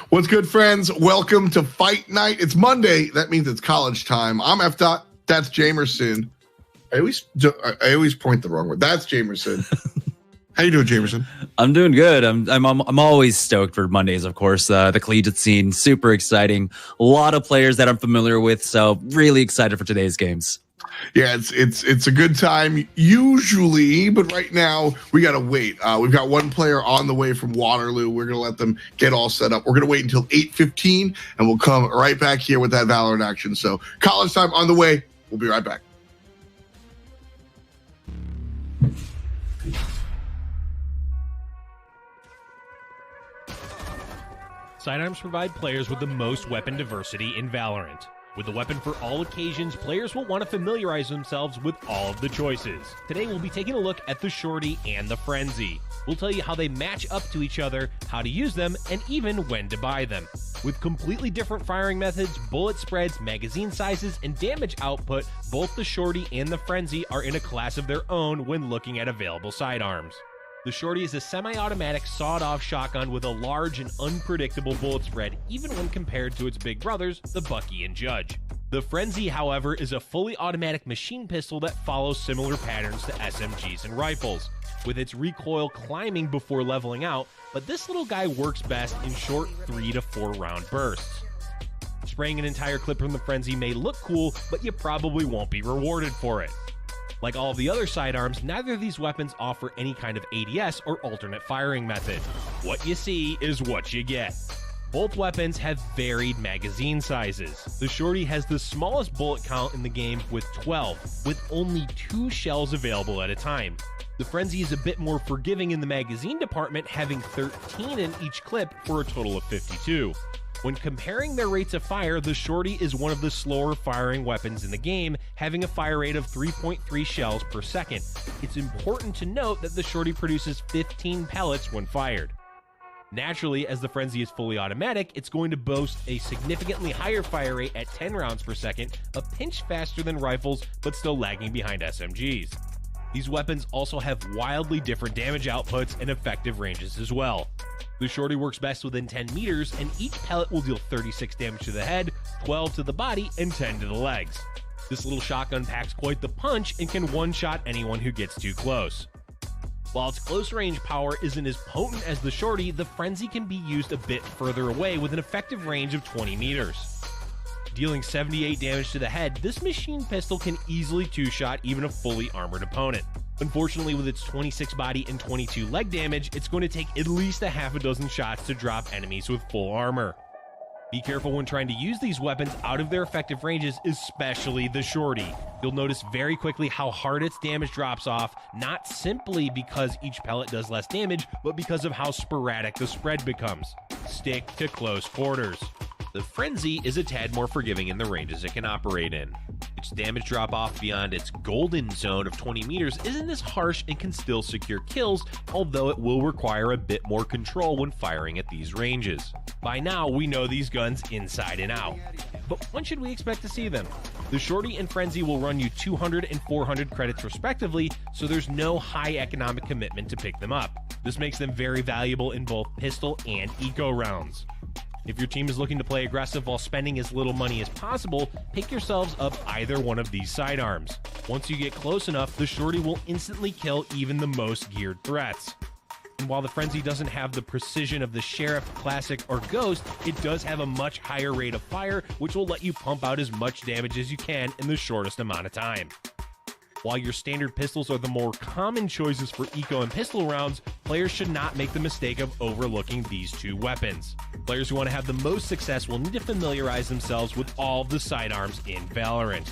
What's good, friends? Welcome to Fight Night. It's Monday. That means it's college time. I'm F. Dot. That's Jamerson. I always point the wrong way. That's Jamerson. How you doing, Jamerson? I'm doing good. I'm always stoked for Mondays, of course. The collegiate scene, super exciting. A lot of players that I'm familiar with, so really excited for today's games. Yeah, it's a good time usually, but right now we gotta wait. We've got one player on the way from Waterloo. We're gonna let them get all set up. We're gonna wait until 8:15, and we'll come right back here with that Valorant action. So college time on the way. We'll be right back. Sidearms provide players with the most weapon diversity in Valorant. With a weapon for all occasions, players will want to familiarize themselves with all of the choices. Today we'll be taking a look at the Shorty and the Frenzy. We'll tell you how they match up to each other, how to use them, and even when to buy them. With completely different firing methods, bullet spreads, magazine sizes, and damage output, both the Shorty and the Frenzy are in a class of their own when looking at available sidearms. The Shorty is a semi-automatic sawed-off shotgun with a large and unpredictable bullet spread, even when compared to its big brothers, the Bucky and Judge. The Frenzy, however, is a fully automatic machine pistol that follows similar patterns to SMGs and rifles, with its recoil climbing before leveling out, but this little guy works best in short 3 to 4 round bursts. Spraying an entire clip from the Frenzy may look cool, but you probably won't be rewarded for it. Like all of the other sidearms, neither of these weapons offer any kind of ADS or alternate firing method. What you see is what you get. Both weapons have varied magazine sizes. The Shorty has the smallest bullet count in the game with 12, with only 2 shells available at a time. The Frenzy is a bit more forgiving in the magazine department, having 13 in each clip for a total of 52. When comparing their rates of fire, the Shorty is one of the slower firing weapons in the game, having a fire rate of 3.3 shells per second. It's important to note that the Shorty produces 15 pellets when fired. Naturally, as the Frenzy is fully automatic, it's going to boast a significantly higher fire rate at 10 rounds per second, a pinch faster than rifles, but still lagging behind SMGs. These weapons also have wildly different damage outputs and effective ranges as well. The Shorty works best within 10 meters, and each pellet will deal 36 damage to the head, 12 to the body, and 10 to the legs. This little shotgun packs quite the punch and can one-shot anyone who gets too close. While its close-range power isn't as potent as the Shorty, the Frenzy can be used a bit further away with an effective range of 20 meters. Dealing 78 damage to the head, this machine pistol can easily two-shot even a fully armored opponent. Unfortunately, with its 26 body and 22 leg damage, it's going to take at least a half a dozen shots to drop enemies with full armor. Be careful when trying to use these weapons out of their effective ranges, especially the Shorty. You'll notice very quickly how hard its damage drops off, not simply because each pellet does less damage, but because of how sporadic the spread becomes. Stick to close quarters. The Frenzy is a tad more forgiving in the ranges it can operate in. Its damage drop off beyond its golden zone of 20 meters isn't as harsh and can still secure kills, although it will require a bit more control when firing at these ranges. By now, we know these guns inside and out. But when should we expect to see them? The Shorty and Frenzy will run you 200 and 400 credits respectively, so there's no high economic commitment to pick them up. This makes them very valuable in both pistol and eco rounds. If your team is looking to play aggressive while spending as little money as possible, pick yourselves up either one of these sidearms. Once you get close enough, the Shorty will instantly kill even the most geared threats. And while the Frenzy doesn't have the precision of the Sheriff, Classic, or Ghost, it does have a much higher rate of fire, which will let you pump out as much damage as you can in the shortest amount of time. While your standard pistols are the more common choices for eco and pistol rounds, players should not make the mistake of overlooking these two weapons. Players who want to have the most success will need to familiarize themselves with all the sidearms in Valorant.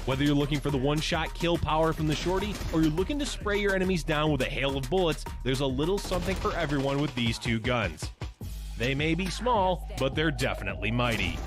Whether you're looking for the one-shot kill power from the Shorty, or you're looking to spray your enemies down with a hail of bullets, there's a little something for everyone with these two guns. They may be small, but they're definitely mighty.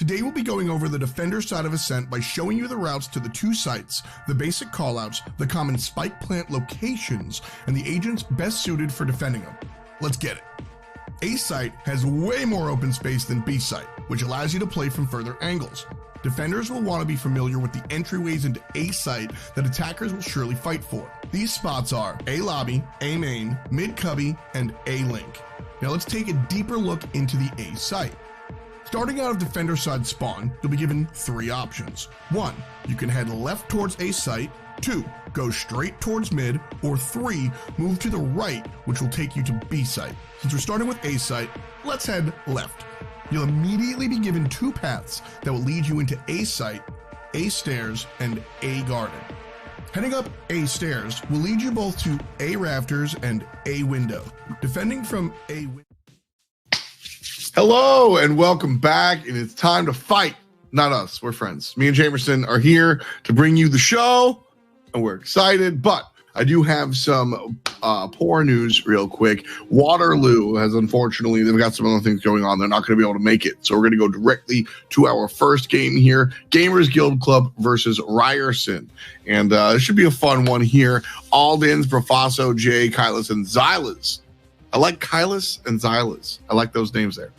Today we'll be going over the defender side of Ascent by showing you the routes to the 2 sites, the basic callouts, the common spike plant locations, and the agents best suited for defending them. Let's get it. A site has way more open space than B site, which allows you to play from further angles. Defenders will want to be familiar with the entryways into A site that attackers will surely fight for. These spots are A lobby, A main, mid cubby, and A link. Now let's take a deeper look into the A site. Starting out of defender side spawn, you'll be given 3 options. 1, you can head left towards A site. 2, go straight towards mid. Or 3, move to the right, which will take you to B site. Since we're starting with A site, let's head left. You'll immediately be given 2 paths that will lead you into A site, A stairs, and A garden. Heading up A stairs will lead you both to A rafters and A window. Defending from A window. Hello and welcome back, and it's time to fight. Not us, we're friends. Me and Jamerson are here to bring you the show, and we're excited, but I do have some poor news real quick. Waterloo has, unfortunately, they've got some other things going on. They're not going to be able to make it. So we're going to go directly to our first game here. Gamers Guild Club versus Ryerson. And it should be a fun one here. Aldins, Profaso, Jay, Kylas, and Xylas. I like Kylas and Xylas. I like those names there.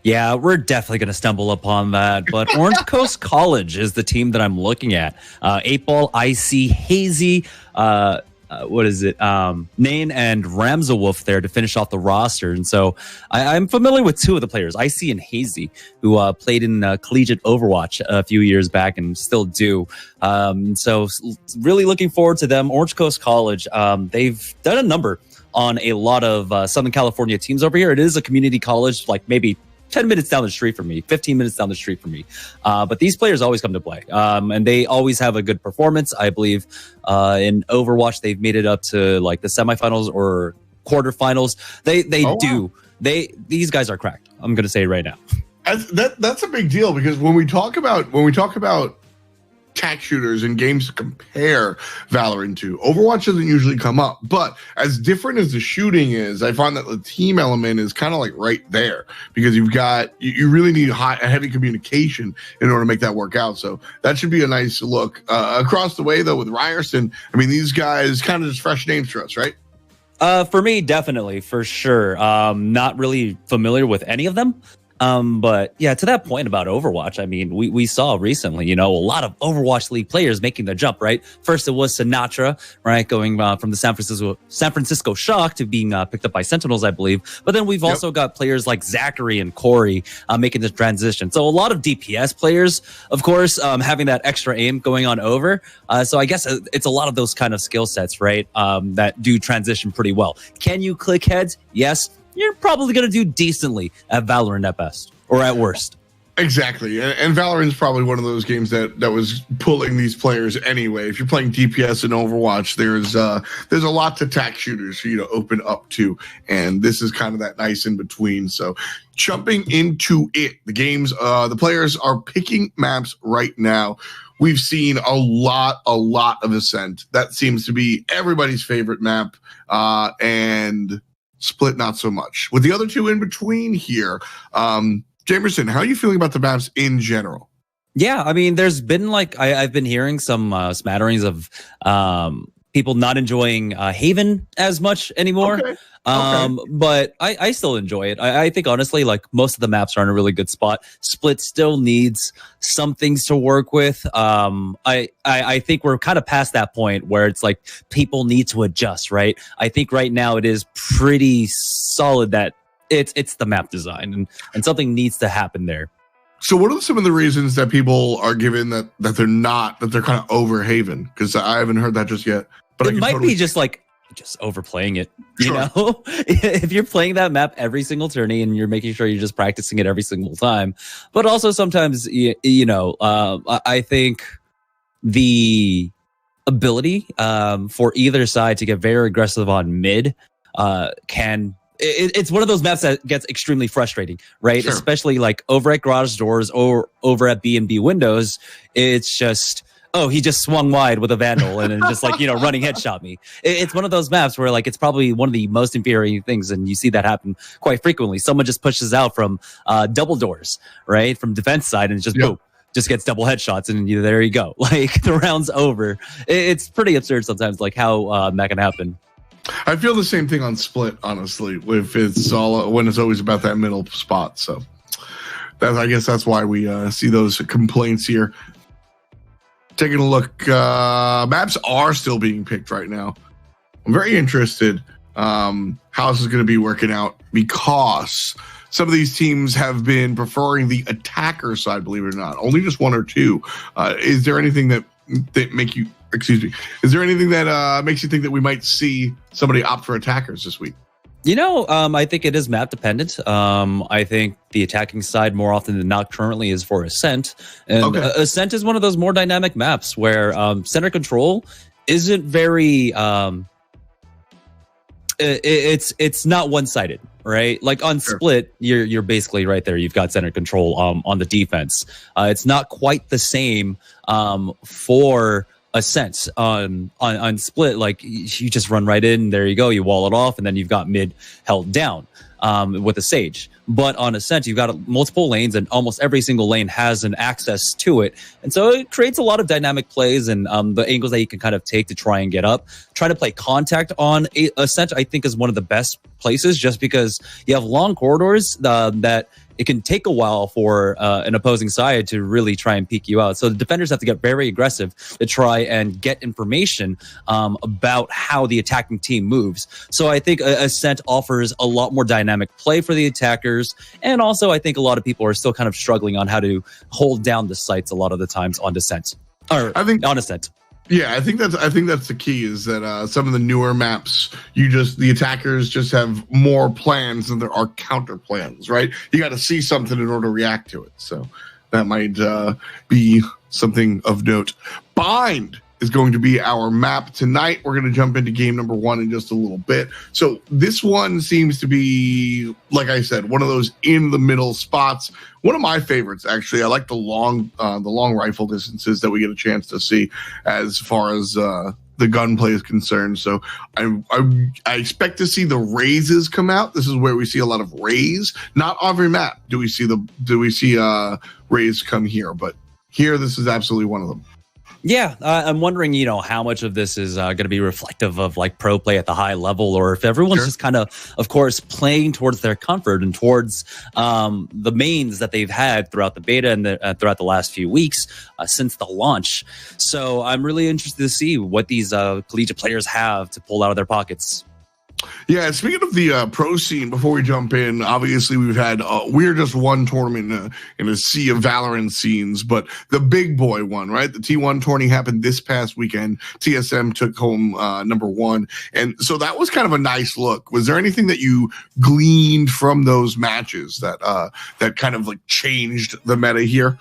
Yeah, we're definitely going to stumble upon that. But Orange Coast College is the team that I'm looking at. 8-Ball, IC, Hazy, what is it? Nain and Ramsawolf there to finish off the roster. And so I'm familiar with 2 of the players, IC and Hazy, who played in Collegiate Overwatch a few years back and still do. So really looking forward to them. Orange Coast College, they've done a number on a lot of Southern California teams over here. It is a community college, like maybe 10 minutes down the street from me, 15 minutes down the street from me. But these players always come to play, and they always have a good performance. I believe in Overwatch, they've made it up to like the semifinals or quarterfinals. They do. Wow. These guys are cracked. I'm going to say it right now. That's a big deal, because when we talk about tack shooters and games to compare Valorant to, Overwatch doesn't usually come up. But as different as the shooting is, I find that the team element is kind of like right there, because you really need a heavy communication in order to make that work out. So that should be a nice look. Across the way though, with Ryerson, I mean, these guys kind of just fresh names for us, right? For me, definitely, for sure. Not really familiar with any of them. But yeah, to that point about Overwatch, I mean, we saw recently, a lot of Overwatch League players making the jump, right? First, it was Sinatra, right? Going from the San Francisco Shock to being picked up by Sentinels, I believe. But then we've also got players like Zachary and Corey making the transition. So a lot of DPS players, of course, having that extra aim going on over. So I guess it's a lot of those kind of skill sets, right? That do transition pretty well. Can you click heads? Yes. You're probably going to do decently at Valorant at best, or at worst. Exactly. And Valorant's probably one of those games that was pulling these players anyway. If you're playing DPS in Overwatch, there's a lot to tack shooters for you to open up to, and this is kind of that nice in between. So jumping into it, the players are picking maps right now. We've seen a lot of Ascent. That seems to be everybody's favorite map, and Split not so much. With the other 2 in between here, Jamerson, how are you feeling about the maps in general? Yeah, I mean, there's been I've been hearing some smatterings of people not enjoying Haven as much anymore. Okay. But I still enjoy it. I think honestly, like, most of the maps are in a really good spot. Split still needs some things to work with. I think we're kind of past that point where it's like people need to adjust, right? I think right now it is pretty solid that it's the map design, and something needs to happen there. So what are some of the reasons that people are given that they're kind of over Haven? Because I haven't heard that just yet. But it might be just overplaying it, you know? If you're playing that map every single tourney and you're making sure you're just practicing it every single time. But also sometimes, I think the ability for either side to get very aggressive on mid it's one of those maps that gets extremely frustrating, right? Sure. Especially like over at garage doors or over at B&B windows. It's just oh, he just swung wide with a Vandal and then just like, running headshot me. It's one of those maps where like it's probably one of the most infuriating things, and you see that happen quite frequently. Someone just pushes out from double doors, right, from defense side, and just boom, just gets double headshots, and there you go. Like the round's over. It's pretty absurd sometimes, like how that can happen. I feel the same thing on Split, honestly, if it's all when it's always about that middle spot. So I guess that's why we see those complaints here. Taking a look, maps are still being picked right now. I'm very interested how this is going to be working out, because some of these teams have been preferring the attacker side, believe it or not. Only just one or two. Is there anything that make you? Excuse me. Is there anything that makes you think that we might see somebody opt for attackers this week? I think it is map dependent. I think the attacking side more often than not currently is for Ascent. And Ascent is one of those more dynamic maps where center control isn't very... it's not one-sided, right? Like on Split, you're basically right there. You've got center control on the defense. It's not quite the same for Ascent on Split. Like you just run right in, there you go, you wall it off, and then you've got mid held down with a Sage. But on Ascent, you've got multiple lanes, and almost every single lane has an access to it, and so it creates a lot of dynamic plays and the angles that you can kind of take to try and get up. Trying to play contact on Ascent, I think, is one of the best places, just because you have long corridors that it can take a while for an opposing side to really try and peek you out. So the defenders have to get very aggressive to try and get information about how the attacking team moves. So I think Ascent offers a lot more dynamic play for the attackers. And also I think a lot of people are still kind of struggling on how to hold down the sites a lot of the times on Descent. Or I think on Ascent. Yeah, I think that's the key, is that some of the newer maps, the attackers just have more plans than there are counter plans, right? You got to see something in order to react to it. So that might be something of note. Bind is going to be our map tonight. We're going to jump into game number 1 in just a little bit. So this one seems to be, like I said, one of those in the middle spots. One of my favorites, actually. I like the long rifle distances that we get a chance to see as far as the gunplay is concerned. So I expect to see the raises come out. This is where we see a lot of raise. Not on every map do we see raise come here, but here this is absolutely one of them. Yeah, I'm wondering, how much of this is going to be reflective of like pro play at the high level, or if everyone's just kind of course, playing towards their comfort and towards the mains that they've had throughout the beta and throughout the last few weeks since the launch. So I'm really interested to see what these collegiate players have to pull out of their pockets. Yeah, speaking of the pro scene, before we jump in, obviously we've had we're just one tournament in a sea of Valorant scenes, but the big boy one, right? The T1 tourney happened this past weekend. TSM took home number 1, and so that was kind of a nice look. Was there anything that you gleaned from those matches that kind of like changed the meta here?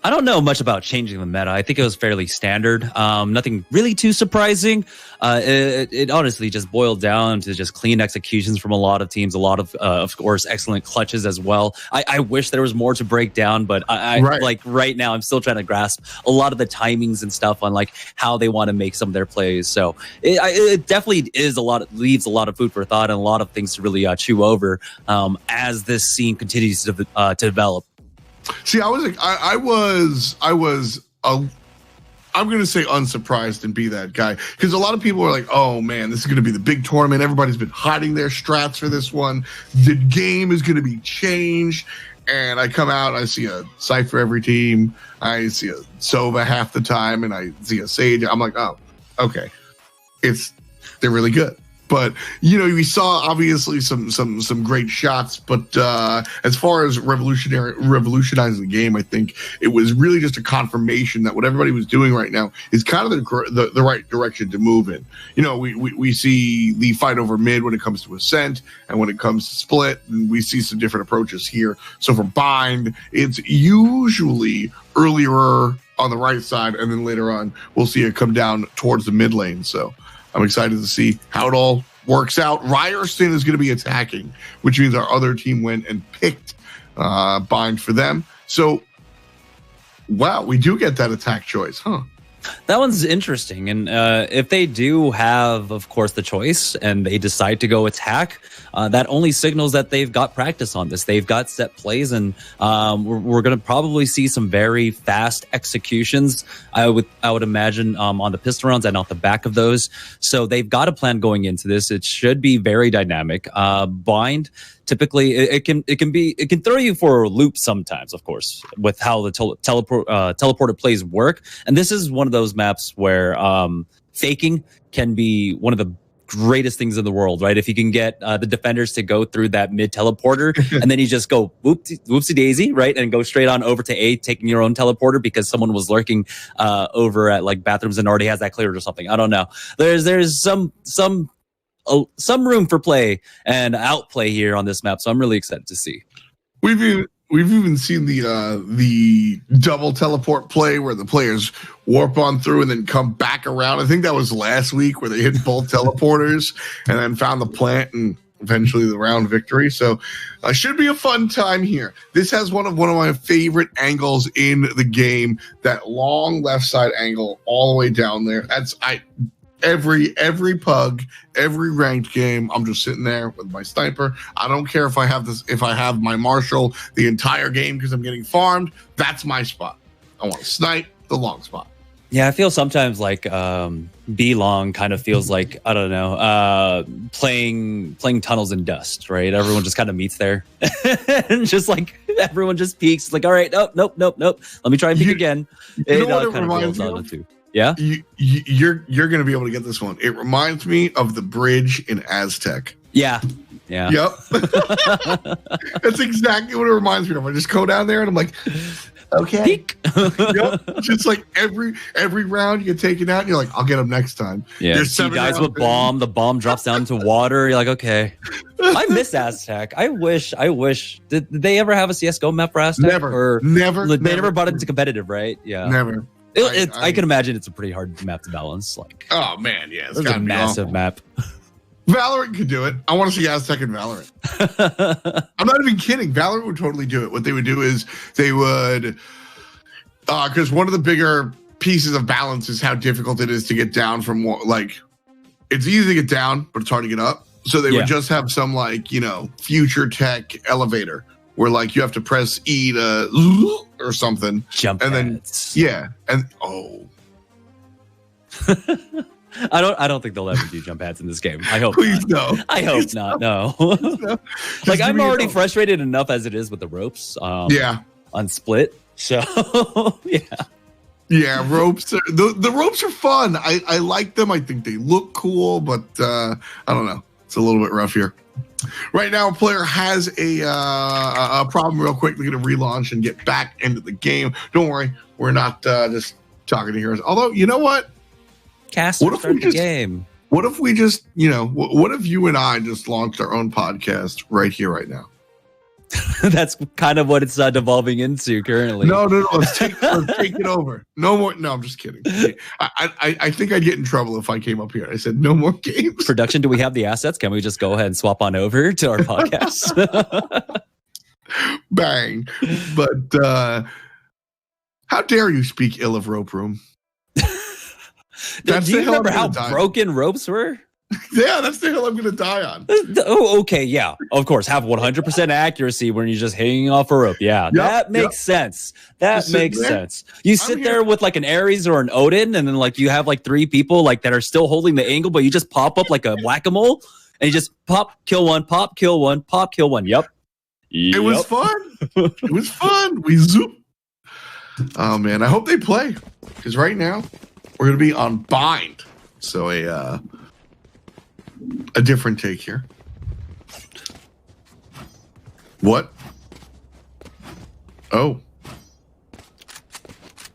I don't know much about changing the meta. I think it was fairly standard. Nothing really too surprising. It honestly just boiled down to just clean executions from a lot of teams. A lot of course, excellent clutches as well. I wish there was more to break down, but like right now, I'm still trying to grasp a lot of the timings and stuff on like how they want to make some of their plays. So it definitely is leaves a lot of food for thought and a lot of things to really chew over as this scene continues to develop. See, I'm going to say unsurprised and be that guy, because a lot of people are like, oh man, this is going to be the big tournament. Everybody's been hiding their strats for this one. The game is going to be changed. And I come out, I see a Cypher every team. I see a Sova half the time, and I see a Sage. I'm like, oh, okay. They're really good. But, we saw obviously some great shots. But as far as revolutionizing the game, I think it was really just a confirmation that what everybody was doing right now is kind of the right direction to move in. We see the fight over mid when it comes to Ascent, and when it comes to Split, and we see some different approaches here. So for Bind, it's usually earlier on the right side, and then later on we'll see it come down towards the mid lane. So I'm excited to see how it all works out. Ryerson is going to be attacking, which means our other team went and picked Bind for them. So, wow, we do get that attack choice, huh? That one's interesting. And if they do have, of course, the choice and they decide to go attack, that only signals that they've got practice on this. They've got set plays, and we're going to probably see some very fast executions, I would imagine, on the pistol rounds and off the back of those. So they've got a plan going into this. It should be very dynamic. Bind, typically it can throw you for a loop sometimes, of course, with how the teleported plays work. And this is one of those maps where faking can be one of the greatest things in the world, right? If you can get the defenders to go through that mid teleporter and then you just go whoopsie daisy, right, and go straight on over to A, taking your own teleporter because someone was lurking over at like bathrooms and already has that cleared or something. I don't know. There's some room for play and outplay here on this map, so I'm really excited to see. We've even seen the double teleport play where the players warp on through and then come back around. I think that was last week where they hit both teleporters and then found the plant and eventually the round victory. So should be a fun time here. This has one of my favorite angles in the game, that long left side angle all the way down there. Every pug, every ranked game, I'm just sitting there with my sniper. I don't care if I have my marshal the entire game because I'm getting farmed. That's my spot. I want to snipe the long spot. Yeah, I feel sometimes like B long kind of feels like, I don't know, playing tunnels in dust, right? Everyone just kind of meets there and just like everyone just peeks. It's like, all right, nope. Let me try and peek again. You know what it reminds me of? Yeah, you're going to be able to get this one. It reminds me of the bridge in Aztec. Yeah. Yep. That's exactly what it reminds me of. I just go down there and I'm like, okay. Yep. Just like every round you get taken out and you're like, I'll get him next time. Yeah. There's 7 guys with bomb. The bomb drops down to water. You're like, okay. I miss Aztec. I wish. Did they ever have a CS:GO map for Aztec? Never. They never brought it into competitive, right? Yeah. Never. I can imagine it's a pretty hard map to balance. Like, oh man, yeah, it's a massive map. Valorant could do it. I want to see Aztec in Valorant. I'm not even kidding. Valorant would totally do it. What they would do is they would, because one of the bigger pieces of balance is how difficult it is to get down from like, it's easy to get down, but it's hard to get up. So they would just have some like, future tech elevator where like you have to press E to or something. Jump and pads. Then I don't think they'll ever do jump pads in this game. I hope Please not. No. I hope not. No. Like I'm already frustrated enough as it is with the ropes. On split. So yeah, ropes are, the ropes are fun. I like them. I think they look cool, but I don't know. It's a little bit rough here. Right now, a player has a problem real quick. They're going to relaunch and get back into the game. Don't worry. We're not just talking to heroes. Although, you know what? What if we just, game? What if we just, what if you and I just launched our own podcast right here, right now? That's kind of what it's devolving into currently. No. Let's take it over. No more. No, I'm just kidding. I think I'd get in trouble if I came up here. I said no more games. Production, do we have the assets? Can we just go ahead and swap on over to our podcast? Bang. But how dare you speak ill of Rope Room? Do you remember how broken ropes were? Yeah, that's the hill I'm going to die on. Oh, okay, yeah. Of course, have 100% accuracy when you're just hanging off a rope. Yeah, that makes sense. That makes sense. You sit there with like an Ares or an Odin, and then like you have like 3 people like that are still holding the angle, but you just pop up like a whack-a-mole, and you just pop, kill one, pop, kill one, pop, kill one. Yep. It was fun. It was fun. We zoom. Oh man, I hope they play, because right now we're going to be on Bind. So a different take here. What? Oh.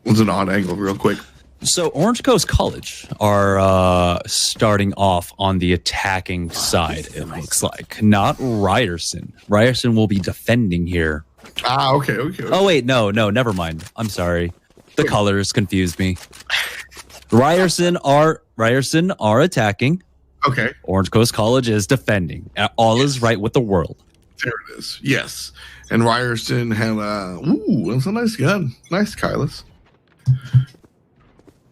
Was an odd angle real quick. So Orange Coast College are starting off on the attacking side, it looks like. Not Ryerson. Ryerson will be defending here. Okay. Oh, wait, no, never mind. I'm sorry. The colors confused me. Ryerson are attacking. Okay. Orange Coast College is defending. All is right with the world. There it is. Yes. And Ryerson had that's a nice gun. Nice, Kylus.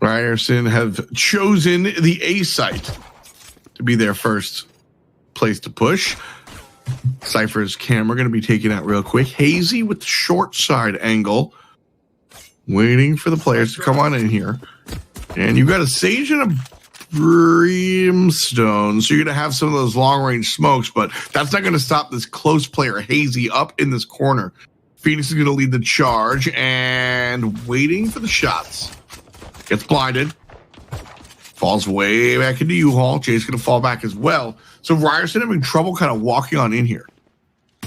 Ryerson have chosen the A site to be their first place to push. Cypher's camera going to be taken out real quick. Hazy with the short side angle, waiting for the players to come on in here. And you've got a Sage and a Brimstone, so you're going to have some of those long-range smokes, but that's not going to stop this close player, Hazy, up in this corner. Phoenix is going to lead the charge and waiting for the shots. Gets blinded. Falls way back into U-Haul. Jay's going to fall back as well. So Ryerson having trouble kind of walking on in here.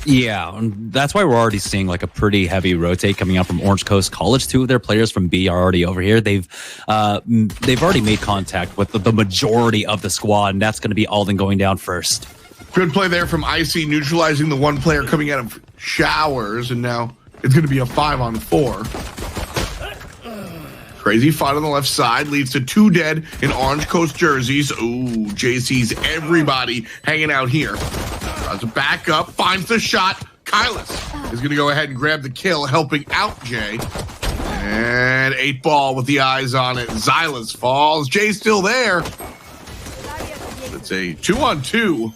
Yeah, and that's why we're already seeing like a pretty heavy rotate coming out from Orange Coast College. 2 of their players from B are already over here. They've already made contact with the majority of the squad, and that's going to be Alden going down first. Good play there from IC, neutralizing the one player coming out of Showers, and now it's going to be a 5-on-4. Crazy fight on the left side leads to 2 dead in Orange Coast jerseys. Ooh, Jay sees everybody hanging out here. Tries to back up, finds the shot. Kylis is going to go ahead and grab the kill, helping out Jay. And 8Ball with the eyes on it. Xylas falls. Jay's still there. It's a 2-on-2,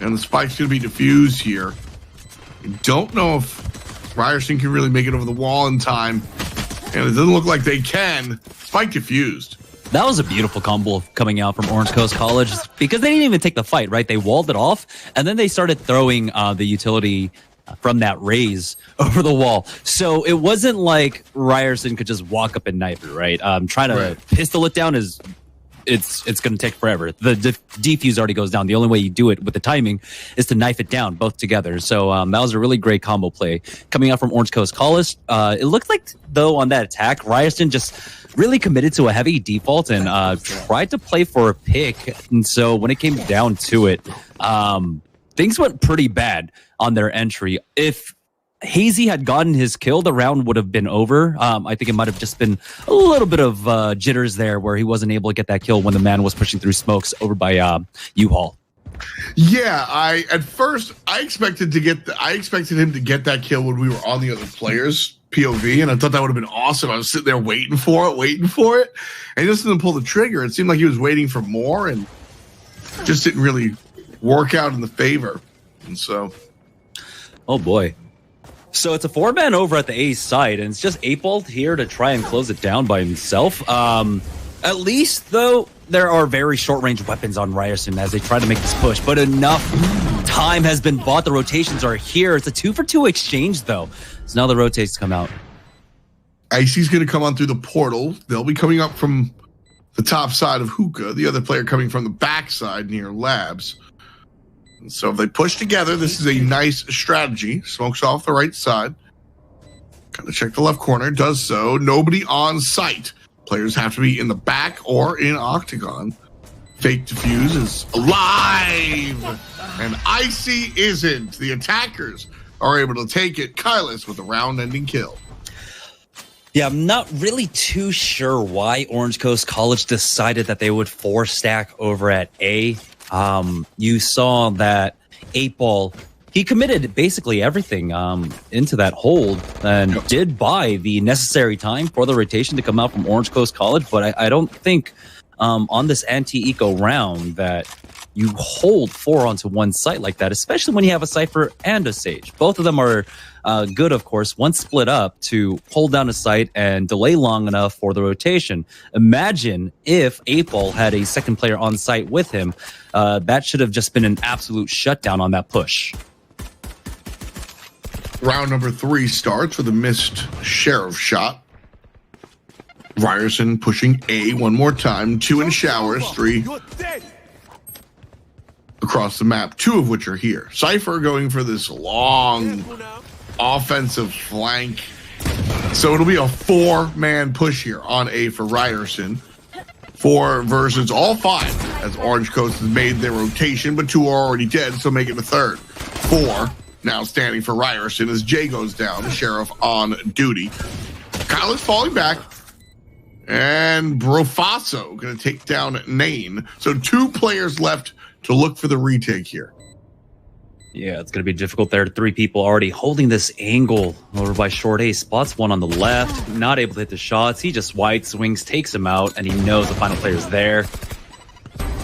and the spike's going to be defused here. I don't know if Ryerson can really make it over the wall in time. And it doesn't look like they can. Spike defused. That was a beautiful combo coming out from Orange Coast College because they didn't even take the fight, right? They walled it off, and then they started throwing the utility from that raise over the wall. So it wasn't like Ryerson could just walk up and knife it, right? Trying to pistol it down is... It's going to take forever. The defuse already goes down. The only way you do it with the timing is to knife it down both together. So that was a really great combo play coming out from Orange Coast College. It looked like, though, on that attack, Ryerson just really committed to a heavy default and tried to play for a pick. And so when it came down to it, things went pretty bad on their entry. If Hazy had gotten his kill, the round would have been over. I think it might have just been a little bit of jitters there where he wasn't able to get that kill when the man was pushing through smokes over by U-Haul. Yeah, at first I expected him to get that kill when we were on the other players' POV, and I thought that would have been awesome. I was sitting there waiting for it, and he just didn't pull the trigger. It seemed like he was waiting for more, and just didn't really work out in the favor. And so, oh boy. So it's a 4-man over at the A side, and it's just 8Ball here to try and close it down by himself. At least, though, there are very short-range weapons on Ryerson as they try to make this push, but enough time has been bought. The rotations are here. It's a 2-for-2 exchange, though. So now the rotates come out. Icy's going to come on through the portal. They'll be coming up from the top side of Hookah, the other player coming from the back side near Labs. So if they push together, this is a nice strategy. Smokes off the right side. Gotta check the left corner. Does so. Nobody on site. Players have to be in the back or in Octagon. Fake defuse is alive. And Icy isn't. The attackers are able to take it. Kylis with a round-ending kill. Yeah, I'm not really too sure why Orange Coast College decided that they would 4-stack over at A. You saw that 8Ball, he committed basically everything into that hold and did buy the necessary time for the rotation to come out from Orange Coast College, but I don't think on this anti-eco round that you hold 4 onto one site like that, especially when you have a Cypher and a Sage. Both of them are good, of course, once split up to hold down a site and delay long enough for the rotation. Imagine if 8Ball had a second player on site with him. That should have just been an absolute shutdown on that push. Round number 3 starts with a missed Sheriff shot. Ryerson pushing A one more time. 2 in Showers, 3 across the map, 2 of which are here. Cypher going for this long offensive flank. So it'll be a 4-man push here on A for Ryerson. 4 versus all 5 as Orange Coast has made their rotation, but 2 are already dead, so make it a 3rd. 4 now standing for Ryerson as Jay goes down, the Sheriff on duty. Kyle is falling back. And Brofaso going to take down Nain. So 2 players left to look for the retake here. Yeah, it's going to be difficult there. 3 people already holding this angle over by Short A. Spots one on the left, not able to hit the shots. He just wide swings, takes him out, and he knows the final player's there.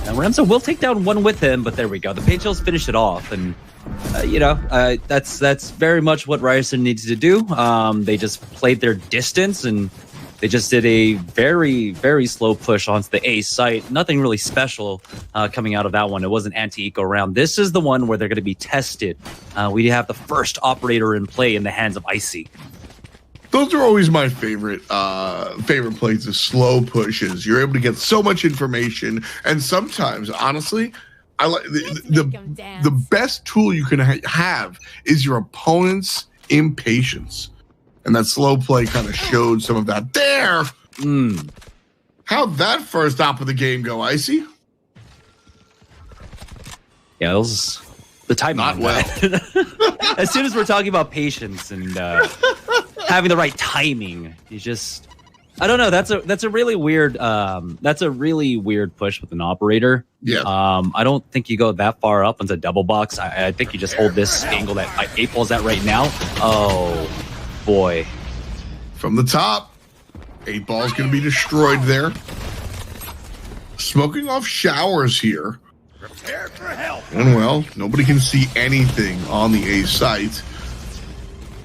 And Ramza will take down one with him, but there we go. The paint shells finish it off, and that's very much what Ryerson needs to do. They just played their distance, and they just did a very, very slow push onto the A site. Nothing really special coming out of that one. It was an anti-eco round. This is the one where they're going to be tested. We have the first operator in play in the hands of Icy. Those are always my favorite plays, the slow pushes. You're able to get so much information, and sometimes, honestly, I like the best tool you can have is your opponent's impatience. And that slow play kind of showed some of that there. How'd that first op of the game go, Icy? Yeah, it was the timing. Not well. As soon as we're talking about patience and having the right timing, you just, I don't know. That's a really weird push with an operator. Yeah. I don't think you go that far up into double box. I think you just hold this angle that 8ball's at right now. Oh. Boy. From the top, 8ball's going to be destroyed there. Smoking off showers here. Prepare for help. And well, nobody can see anything on the A site.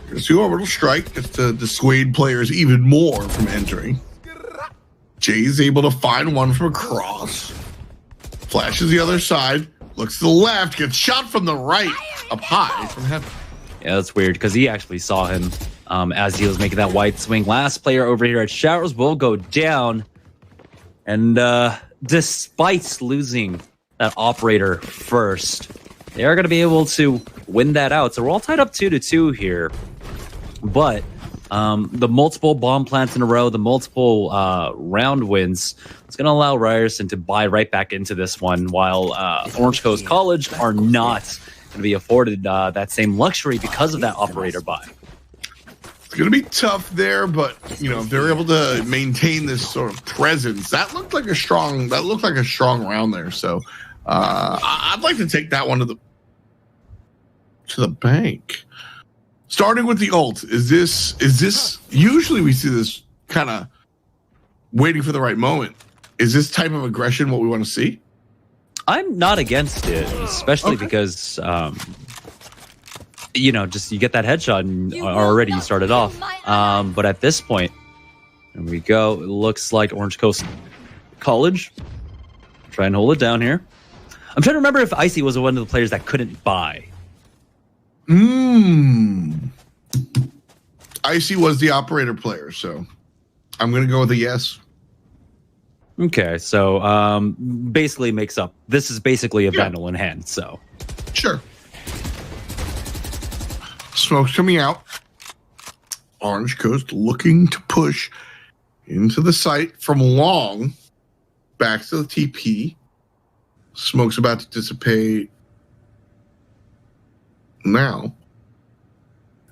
Here's the orbital strike just to dissuade players even more from entering. Jay's able to find one from across. Flashes the other side. Looks to the left. Gets shot from the right. Up high from heaven. Yeah, that's weird because he actually saw him as he was making that wide swing. Last player over here at Showers will go down. And despite losing that operator first, they are going to be able to win that out. So we're all tied up 2-2 here. But the multiple bomb plants in a row, the multiple round wins, it's going to allow Ryerson to buy right back into this one, while Orange Coast College are not going to be afforded that same luxury because of that operator buy. It's going to be tough there, but you know, if they're able to maintain this sort of presence, that looked like a strong round there. So I'd like to take that one to the bank. Starting with the ult, is this usually we see this kind of waiting for the right moment. Is this type of aggression what we want to see? I'm not against it, especially because just you get that headshot and already you started off. But at this point, there we go. It looks like Orange Coast College. Try and hold it down here. I'm trying to remember if Icy was one of the players that couldn't buy. Icy was the operator player, so I'm going to go with a yes. Okay, so basically makes up. This is basically a Vandal in hand, so. Sure. Smoke's coming out. Orange Coast looking to push into the site from long. Back to the TP. Smoke's about to dissipate now.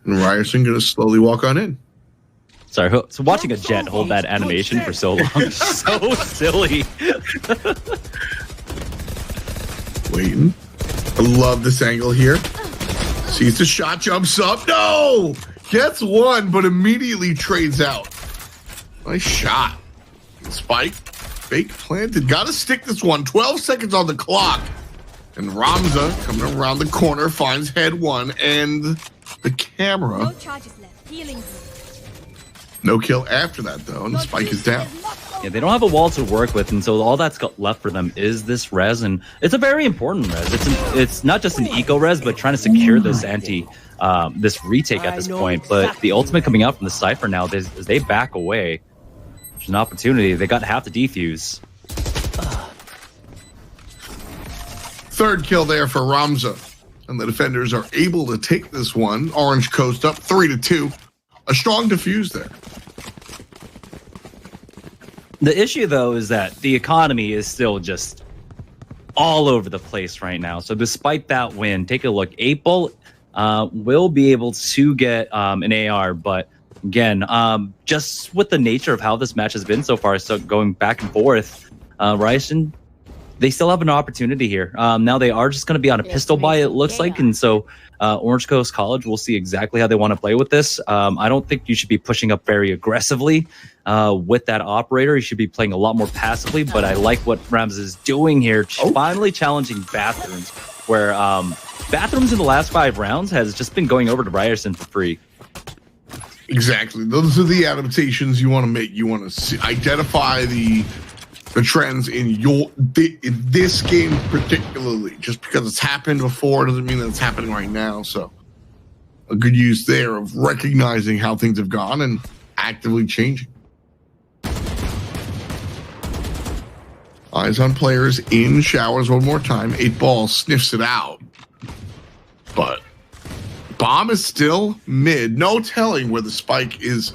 And Ryerson going to slowly walk on in. Sorry, so watching a Jet hold that animation for so long is so silly. Waiting. I love this angle here. Sees the shot, jumps up. No! Gets one, but immediately trades out. Nice shot. Spike. Fake planted. Got to stick this one. 12 seconds on the clock. And Ramza coming around the corner finds head one and the camera. No charges left. Healing. No kill after that, though, and the Spike is down. Yeah, they don't have a wall to work with, and so all that's got left for them is this res, and it's a very important res. It's not just an eco res, but trying to secure this this retake at this point. But the ultimate coming out from the Cypher now, as they back away, there's an opportunity. They got half the defuse. Third kill there for Ramza, and the defenders are able to take this one. Orange Coast up 3-2. A strong defuse there. The issue, though, is that the economy is still just all over the place right now. So despite that win, take a look. 8ball will be able to get an AR, but again, just with the nature of how this match has been so far, so going back and forth, Ryerson they still have an opportunity here. Now they are just going to be on a pistol buy, it looks like, and so Orange Coast College will see exactly how they want to play with this. I don't think you should be pushing up very aggressively with that operator. You should be playing a lot more passively, but I like what Rams is doing here, finally challenging Bathrooms, where Bathrooms in the last 5 rounds has just been going over to Ryerson for free. Exactly. Those are the adaptations you want to make. You want to identify the trends in this game particularly. Just because it's happened before doesn't mean that it's happening right now. So a good use there of recognizing how things have gone and actively changing. Eyes on players in showers one more time. 8ball sniffs it out. But bomb is still mid. No telling where the spike is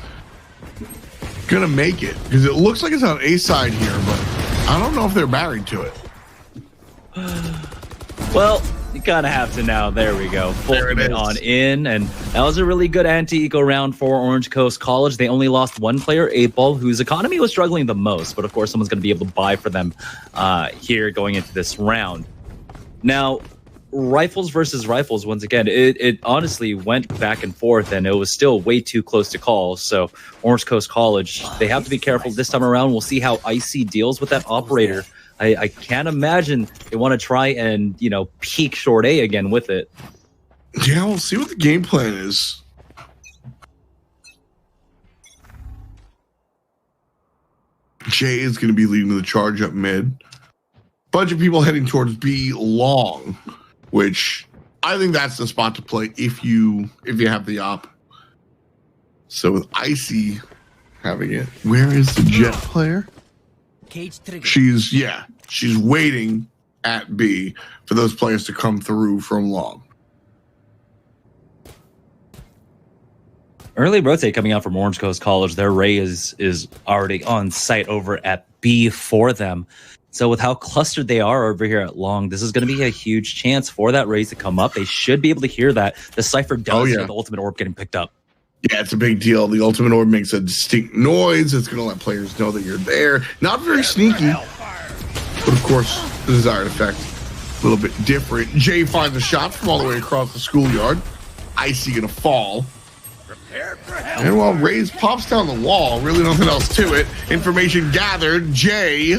gonna make it, because it looks like it's on A side here, but I don't know if they're married to it. Well, you kind of have to now. There we go. Full commit on in, and that was a really good anti-eco round for Orange Coast College. They only lost one player, 8ball, whose economy was struggling the most, but of course someone's going to be able to buy for them here going into this round. Now, rifles versus rifles, once again, it honestly went back and forth, and it was still way too close to call. So Orange Coast College, they have to be careful this time around. We'll see how Icy deals with that operator. I can't imagine they want to try and, you know, peak short A again with it. Yeah, we'll see what the game plan is. Jay is going to be leading the charge up mid. Bunch of people heading towards B long, which I think that's the spot to play if you have the op. So with Icy having it, where is the Jet player? She's waiting at B for those players to come through from long. Early rotate coming out from Orange Coast College. Their Ray is already on site over at B for them. So with how clustered they are over here at long, this is going to be a huge chance for that raise to come up. They should be able to hear that. The Cypher does hear the ultimate orb getting picked up. Yeah, it's a big deal. The ultimate orb makes a distinct noise. It's going to let players know that you're there. Not very sneaky, but of course, the desired effect, a little bit different. Jay finds a shot from all the way across the schoolyard. Icy going to fall. And while Raze pops down the wall, really nothing else to it. Information gathered. Jay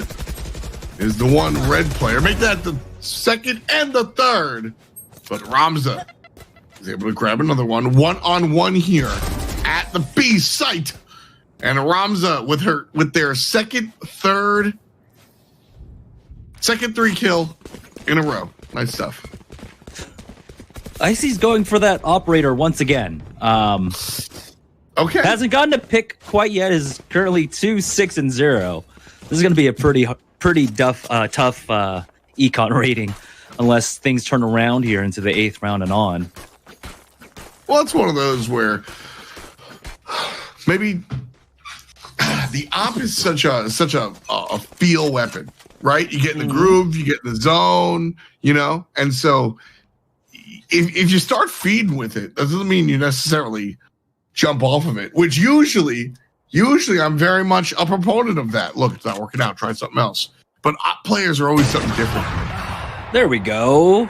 is the one red player. Make that the second and the third. But Ramza is able to grab another one. 1-on-1 here at the B site. And Ramza with their second 3 kill in a row. Nice stuff. Icy's going for that operator once again. Okay. Hasn't gotten a pick quite yet. Is currently 2-6-0. This is going to be a pretty tough econ rating, unless things turn around here into the 8th round and on. Well, it's one of those where maybe the op is such a feel weapon, right? You get in the groove, you get in the zone, you know, and so if you start feeding with it, that doesn't mean you necessarily jump off of it, which usually I'm very much a proponent of that. Look, it's not working out, try something else. But op players are always something different. There we go.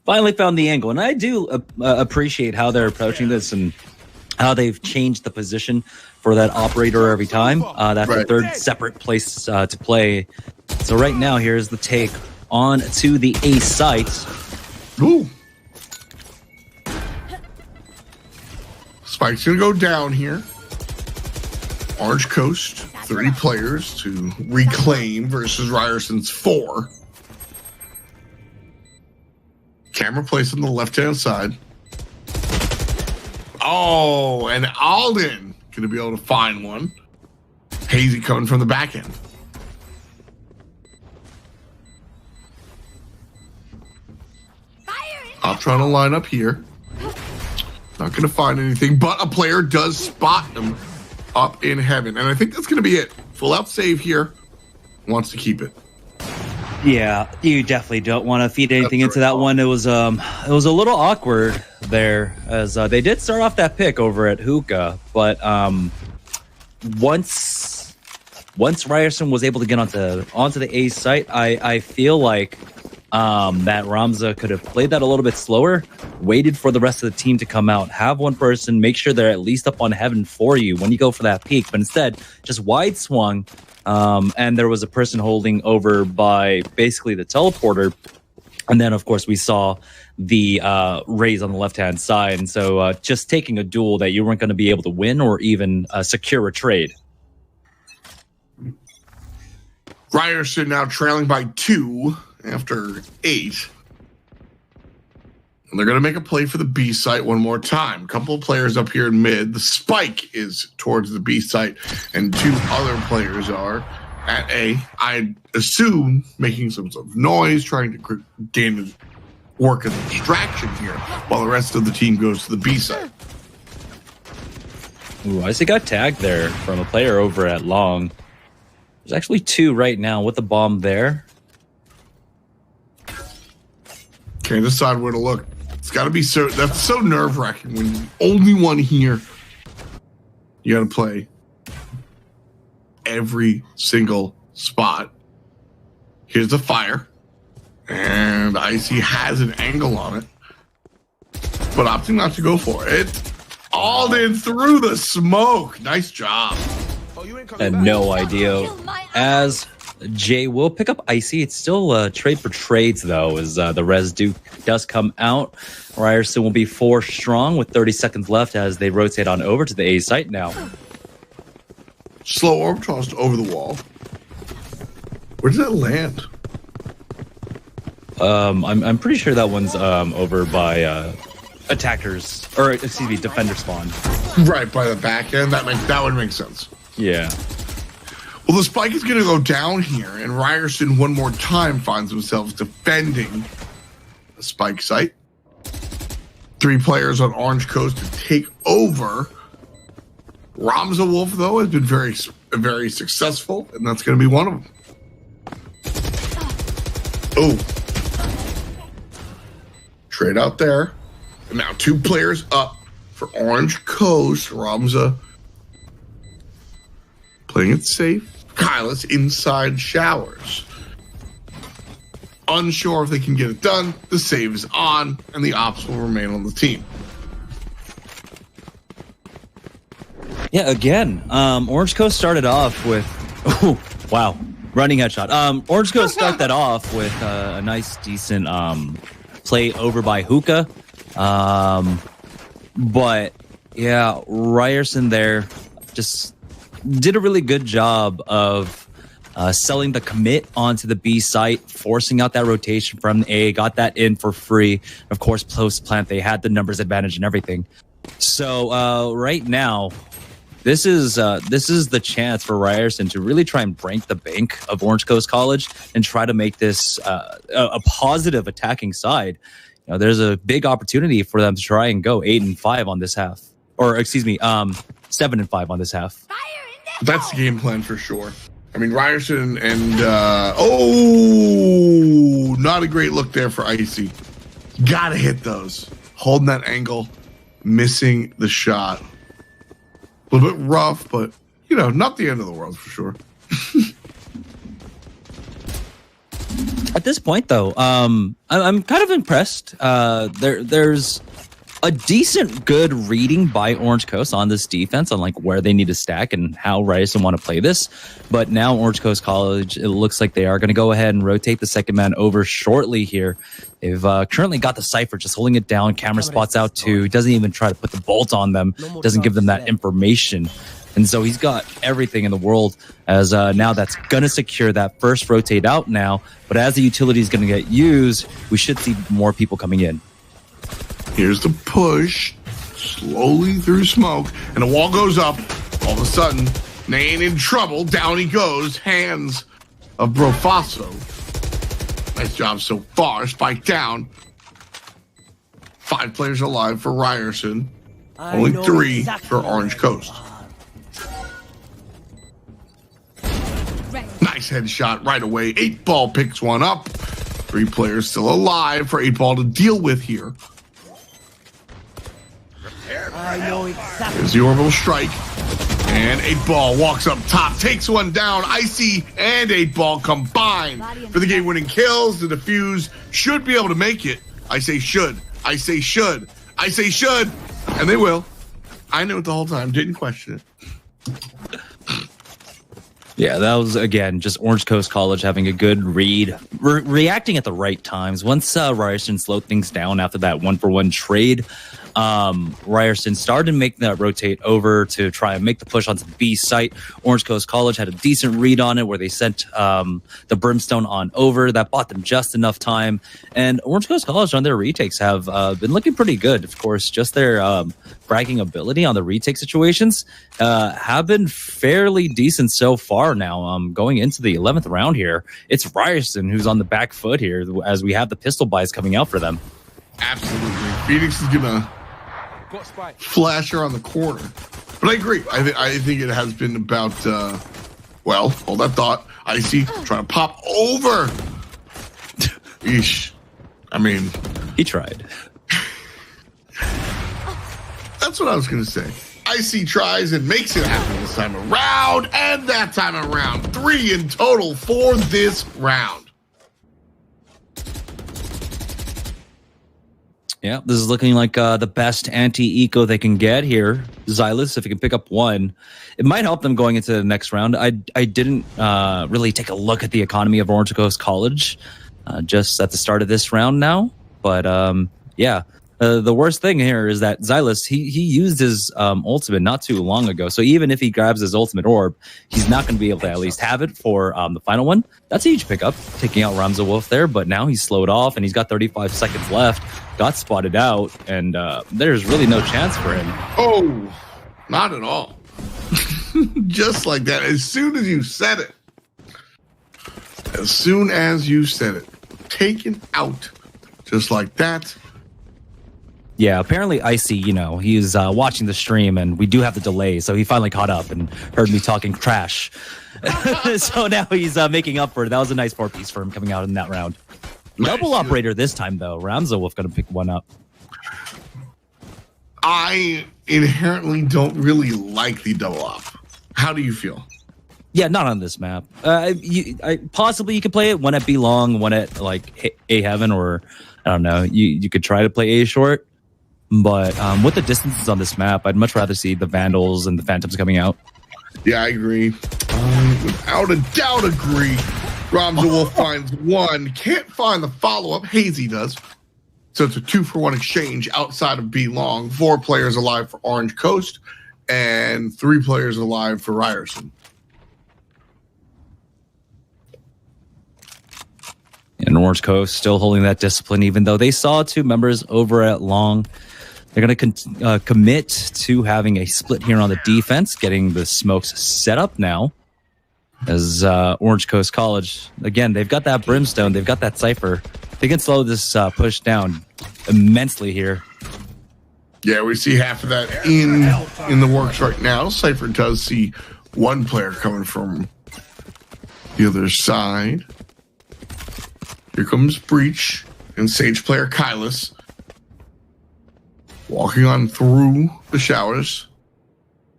Finally found the angle, and I do appreciate how they're approaching this and how they've changed the position for that operator every time. That's the third separate place to play. So right now, here's the take on to the A site. Ooh. Spike's gonna go down here. Orange Coast, 30 players to reclaim versus Ryerson's 4. Camera placed on the left-hand side. Oh, and Alden gonna be able to find one. Hazy coming from the back end. I'm trying to line up here. Not going to find anything, but a player does spot him up in heaven. And I think that's going to be it. Full out save here. Wants to keep it. Yeah, you definitely don't want to feed anything into that one. It was a little awkward there, as they did start off that pick over at Hookah, but once once Ryerson was able to get onto the A site, I feel like that Ramza could have played that a little bit slower, waited for the rest of the team to come out, have one person, make sure they're at least up on heaven for you when you go for that peak. But instead, just wide swung, and there was a person holding over by basically the teleporter. And then, of course, we saw the raise on the left-hand side. And so just taking a duel that you weren't going to be able to win or even secure a trade. Ryerson now trailing by 2 after 8. And they're going to make a play for the B site one more time. A couple of players up here in mid. The spike is towards the B site, and 2 other players are at A. I assume making some sort of noise, trying to gain work as a distraction here, while the rest of the team goes to the B site. Ooh, I see got tagged there from a player over at long. There's actually 2 right now with the bomb there. Can't decide where to look. It's got to be so. That's so nerve-wracking when you're the only one here. You got to play every single spot. Here's the fire, and Icy has an angle on it, but opting not to go for it. All in through the smoke. Nice job. And no idea. As Jay will pick up Icy. It's still trade for trades, though, as the Res Duke does come out. Ryerson will be 4 strong with 30 seconds left as they rotate on over to the A site now. Slow orb tossed over the wall. Where did that land? I'm pretty sure that one's over by attackers, or excuse me, defender spawn. Right by the back end. That would make sense. Yeah. Well, the spike is going to go down here, and Ryerson one more time finds themselves defending the spike site. 3 players on Orange Coast to take over. Ramza Wolf, though, has been very, very successful, and that's going to be one of them. Oh. Trade out there. And now 2 players up for Orange Coast. Ramza playing it safe. Kylus inside showers. Unsure if they can get it done. The save is on, and the ops will remain on the team. Yeah, again, Orange Coast started off with... Oh, wow. Running headshot. Orange Coast started that off with a nice, decent play over by Hookah. But, yeah, Ryerson there just did a really good job of selling the commit onto the B site, forcing out that rotation from the A, got that in for free. Of course, post plant, they had the numbers advantage and everything. So right now, this is the chance for Ryerson to really try and break the bank of Orange Coast College and try to make this a positive attacking side. You know, there's a big opportunity for them to try and go 8-5 on this half, or excuse me, 7-5 on this half. That's the game plan for sure. I mean, Ryerson and oh, not a great look there for Icy. Gotta hit those. Holding that angle, missing the shot. A little bit rough, but you know, not the end of the world for sure. At this point, though, I'm kind of impressed. There's a decent good reading by Orange Coast on this defense, on like where they need to stack and how Ryerson want to play this. But now Orange Coast College, it looks like they are going to go ahead and rotate the second man over shortly here. They've currently got the Cypher just holding it down. Camera spots out too. Doesn't even try to put the bolt on them. Doesn't give them that information. And so he's got everything in the world as now that's going to secure that first rotate out now. But as the utility is going to get used, we should see more people coming in. Here's the push, slowly through smoke, and the wall goes up. All of a sudden, Nain in trouble. Down he goes. Hands of Brofaso. Nice job so far. Spike down. 5 players alive for Ryerson. Only 3 for Orange Coast. Nice headshot right away. 8-Ball picks one up. 3 players still alive for 8-Ball to deal with here. I know exactly. There's the orbital strike. And 8Ball walks up top, takes one down. Icy and 8Ball combine for the game-winning kills. The defuse should be able to make it. I say should. I say should. I say should. And they will. I knew it the whole time. Didn't question it. Yeah, that was, again, just Orange Coast College having a good read, reacting at the right times. Once Ryerson slowed things down after that 1-for-1 trade, Ryerson started making that rotate over to try and make the push onto the B site. Orange Coast College had a decent read on it where they sent the Brimstone on over. That bought them just enough time. And Orange Coast College on their retakes have been looking pretty good. Of course, just their bragging ability on the retake situations have been fairly decent so far now. Going into the 11th round here, it's Ryerson who's on the back foot here as we have the pistol buys coming out for them. Absolutely. Phoenix is going to flash her on the corner. But I agree. I think it has been about, well, hold that thought. Icy trying to pop over. Eesh. I mean. He tried. That's what I was going to say. Icy tries and makes it happen this time around. And that time around. 3 in total for this round. Yeah, this is looking like the best anti-eco they can get here. Xylus, if he can pick up one, it might help them going into the next round. I didn't really take a look at the economy of Orange Coast College just at the start of this round now. But yeah, the worst thing here is that Xylus, he used his ultimate not too long ago. So even if he grabs his ultimate orb, he's not going to be able to at least have it for the final one. That's a huge pickup, taking out Ramza Wolf there. But now he's slowed off and he's got 35 seconds left. Got spotted out, and there's really no chance for him. Oh, not at all. Just like that. As soon as you said it. As soon as you said it. Taken out. Just like that. Yeah, apparently Icy, you know, he's watching the stream, and we do have the delay, so he finally caught up and heard me talking trash. So now he's making up for it. That was a nice 4-piece for him coming out in that round. Double operator this time, though. Ramza Wolf going to pick one up. I inherently don't really like the double op. How do you feel? Yeah, not on this map. Possibly you could play it one at B long, one at like A heaven, or I don't know. You could try to play A short, but with the distances on this map, I'd much rather see the Vandals and the Phantoms coming out. Yeah, I agree. Without a doubt, agree. Ramza Wolf finds one, can't find the follow-up. Hazy does. So it's a 2-for-1 exchange outside of B long. 4 players alive for Orange Coast and 3 players alive for Ryerson. And Orange Coast still holding that discipline, even though they saw 2 members over at long. They're going to commit to having a split here on the defense, getting the smokes set up now. As Orange Coast College, again, they've got that Brimstone, they've got that Cypher. They can slow this push down immensely here. Yeah, we see half of that in the works right now. Cypher does see 1 player coming from the other side. Here comes Breach and Sage player Kylus. Walking on through the showers.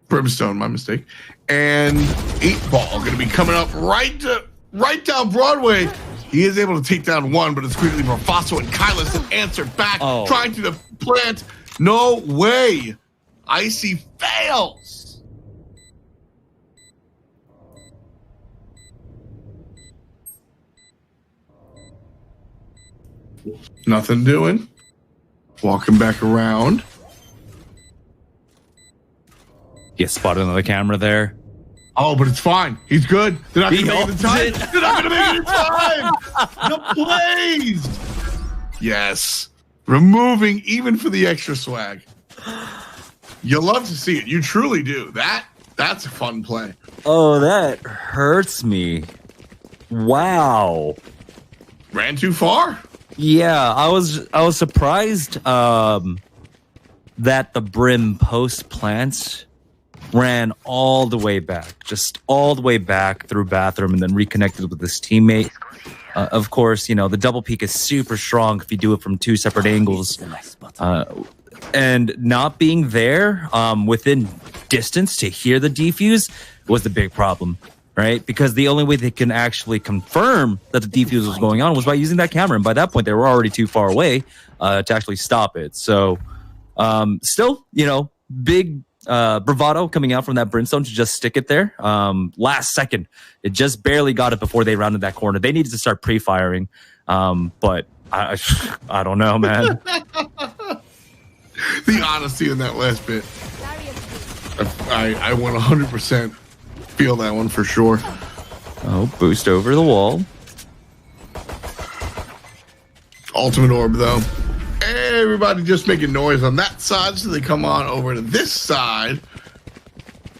Brimstone, my mistake. And 8Ball going to be coming up right down Broadway. He is able to take down 1, but it's quickly Profaso and Kylus that answer back, trying to plant. No way. Icy fails. Nothing doing. Walking back around. Gets spotted on the camera there. Oh, but it's fine. He's good. They're not going to make it in time. They're not going to make it in time. The plays. Yes. Removing even for the extra swag. You love to see it. You truly do. That's a fun play. Oh, that hurts me. Wow. Ran too far? Yeah, I was surprised that the Brim post plants ran all the way back, just all the way back through bathroom and then reconnected with his teammate. Of course, you know, the double peek is super strong if you do it from 2 separate angles. And not being there within distance to hear the defuse was the big problem, right? Because the only way they can actually confirm that the defuse was going on was by using that camera. And by that point, they were already too far away to actually stop it. So still, you know, big bravado coming out from that Brimstone to just stick it there. Last second, it just barely got it before they rounded that corner. They needed to start pre-firing. But I don't know, man. The honesty in that last bit. I 100% feel that one for sure. Oh, boost over the wall. Ultimate orb, though. Everybody just making noise on that side, so they come on over to this side.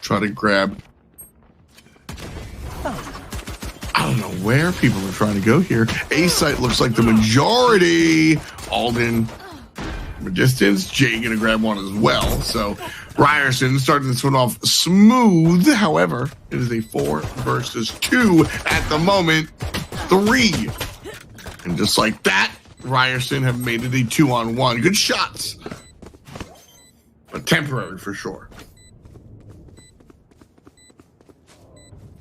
Try to grab. I don't know where people are trying to go here. A site looks like the majority. Alden. Distance. Jay gonna grab one as well. So Ryerson starting this one off smooth. However, it is a 4 versus 2 at the moment. 3. And just like that, Ryerson have made it a 2-on-1. Good shots. But temporary for sure.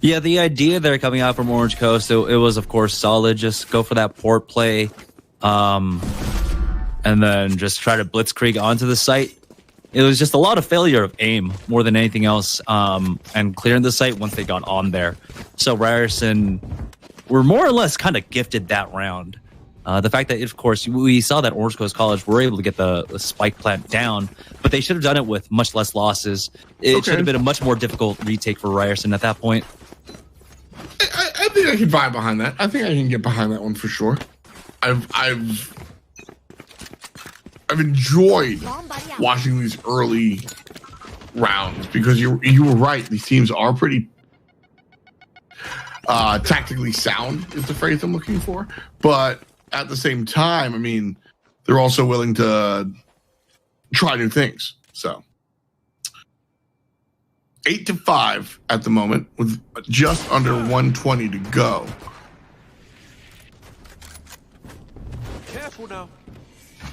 Yeah, the idea there coming out from Orange Coast, it was of course solid. Just go for that port play. And then just try to blitzkrieg onto the site. It was just a lot of failure of aim more than anything else, and clearing the site once they got on there. So Ryerson were more or less kind of gifted that round. The fact that, of course, we saw that Orange Coast College were able to get the spike plant down, but they should have done it with much less losses. It should have been a much more difficult retake for Ryerson at that point. I think I can vibe behind that. I think I can get behind that one for sure. I've enjoyed watching these early rounds because you were right. These teams are pretty tactically sound is the phrase I'm looking for. But at the same time, I mean, they're also willing to try new things. So 8-5 at the moment with just under 120 to go. Careful now.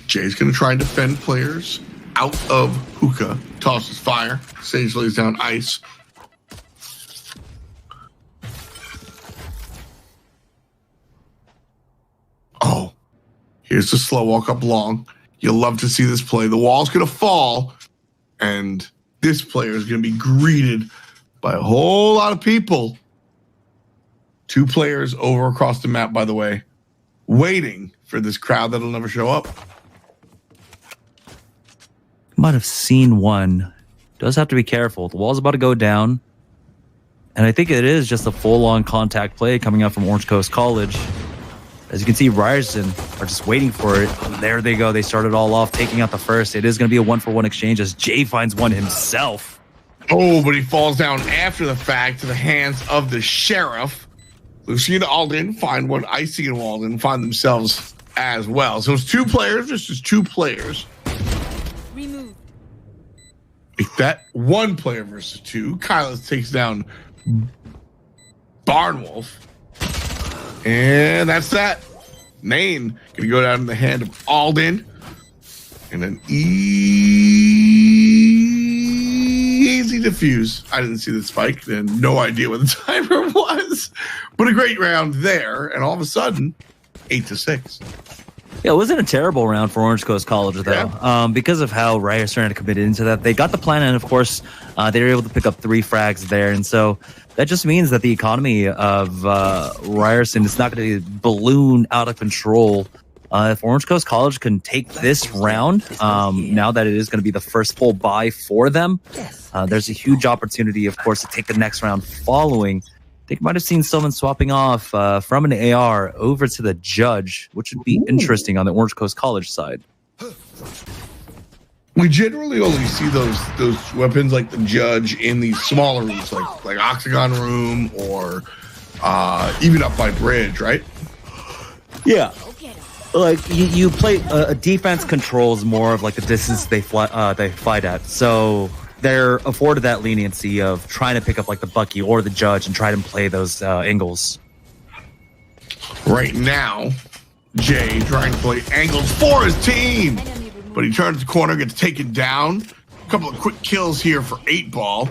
Jay's going to try and defend players out of hookah. Tosses fire. Sage lays down ice. Oh, here's the slow walk up long. You'll love to see this play. The wall's going to fall, and this player is going to be greeted by a whole lot of people. 2 players over across the map, by the way, waiting for this crowd that'll never show up. Might have seen one. Does have to be careful. The wall's about to go down. And I think it is just a full-on contact play coming out from Orange Coast College. As you can see, Ryerson are just waiting for it. And there they go. They started all off, taking out the first. It is going to be a 1-for-1 exchange as Jay finds one himself. Oh, but he falls down after the fact to the hands of the sheriff. Lucy and Alden find one. Icy and Walden find themselves as well. So it's 2 players. This is 2 players. Remove. If that 1 player versus 2, Kyla takes down Barnwolf. And that's that. Main gonna go down in the hand of Alden. And an easy defuse. I didn't see the spike, and no idea what the timer was. But a great round there, and all of a sudden, 8-6. Yeah, it wasn't a terrible round for Orange Coast College, though. Yeah. Because of how Ryerson had committed into that. They got the plan, and of course, they were able to pick up 3 frags there. And so that just means that the economy of Ryerson is not going to balloon out of control. If Orange Coast College can take this round, now that it is going to be the first full buy for them, there's a huge opportunity, of course, to take the next round following. I think might have seen someone swapping off from an AR over to the Judge, which would be interesting on the Orange Coast College side. We generally only see those weapons like the Judge in these smaller rooms, like Octagon Room or even up by Bridge, right? Yeah. Like you play defense controls more of like the distance they fight at, so they're afforded that leniency of trying to pick up like the Bucky or the Judge and try to play those angles. Right now, Jay trying to play angles for his team. but he turns the corner, gets taken down. A couple of quick kills here for 8Ball.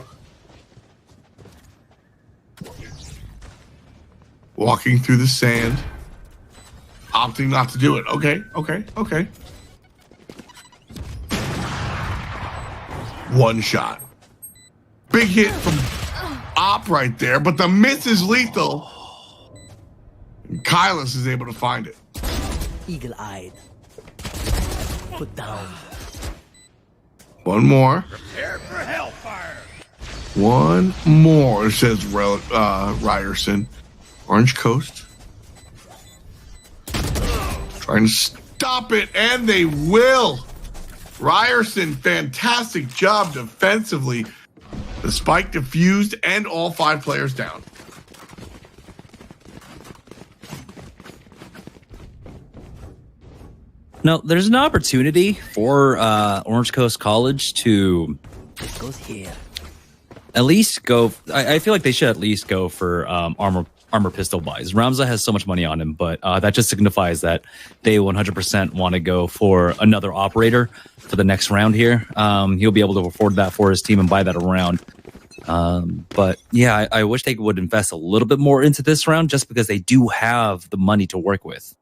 Walking through the sand. Opting not to do it. Okay. One shot. Big hit from Op right there, but the miss is lethal. And Kylus is able to find it. Eagle-eyed. Put down. One more. Prepare for hellfire. One more, says Ryerson. Orange Coast. Trying to stop it, and they will. Ryerson, fantastic job defensively. The spike diffused and all 5 players down. No, there's an opportunity for Orange Coast College to It goes here. at least go. I feel like they should at least go for armor pistol buys. Ramza has so much money on him, but that just signifies that they 100% want to go for another operator for the next round here. He'll be able to afford that for his team and buy that around. But yeah, I wish they would invest a little bit more into this round just because they do have the money to work with.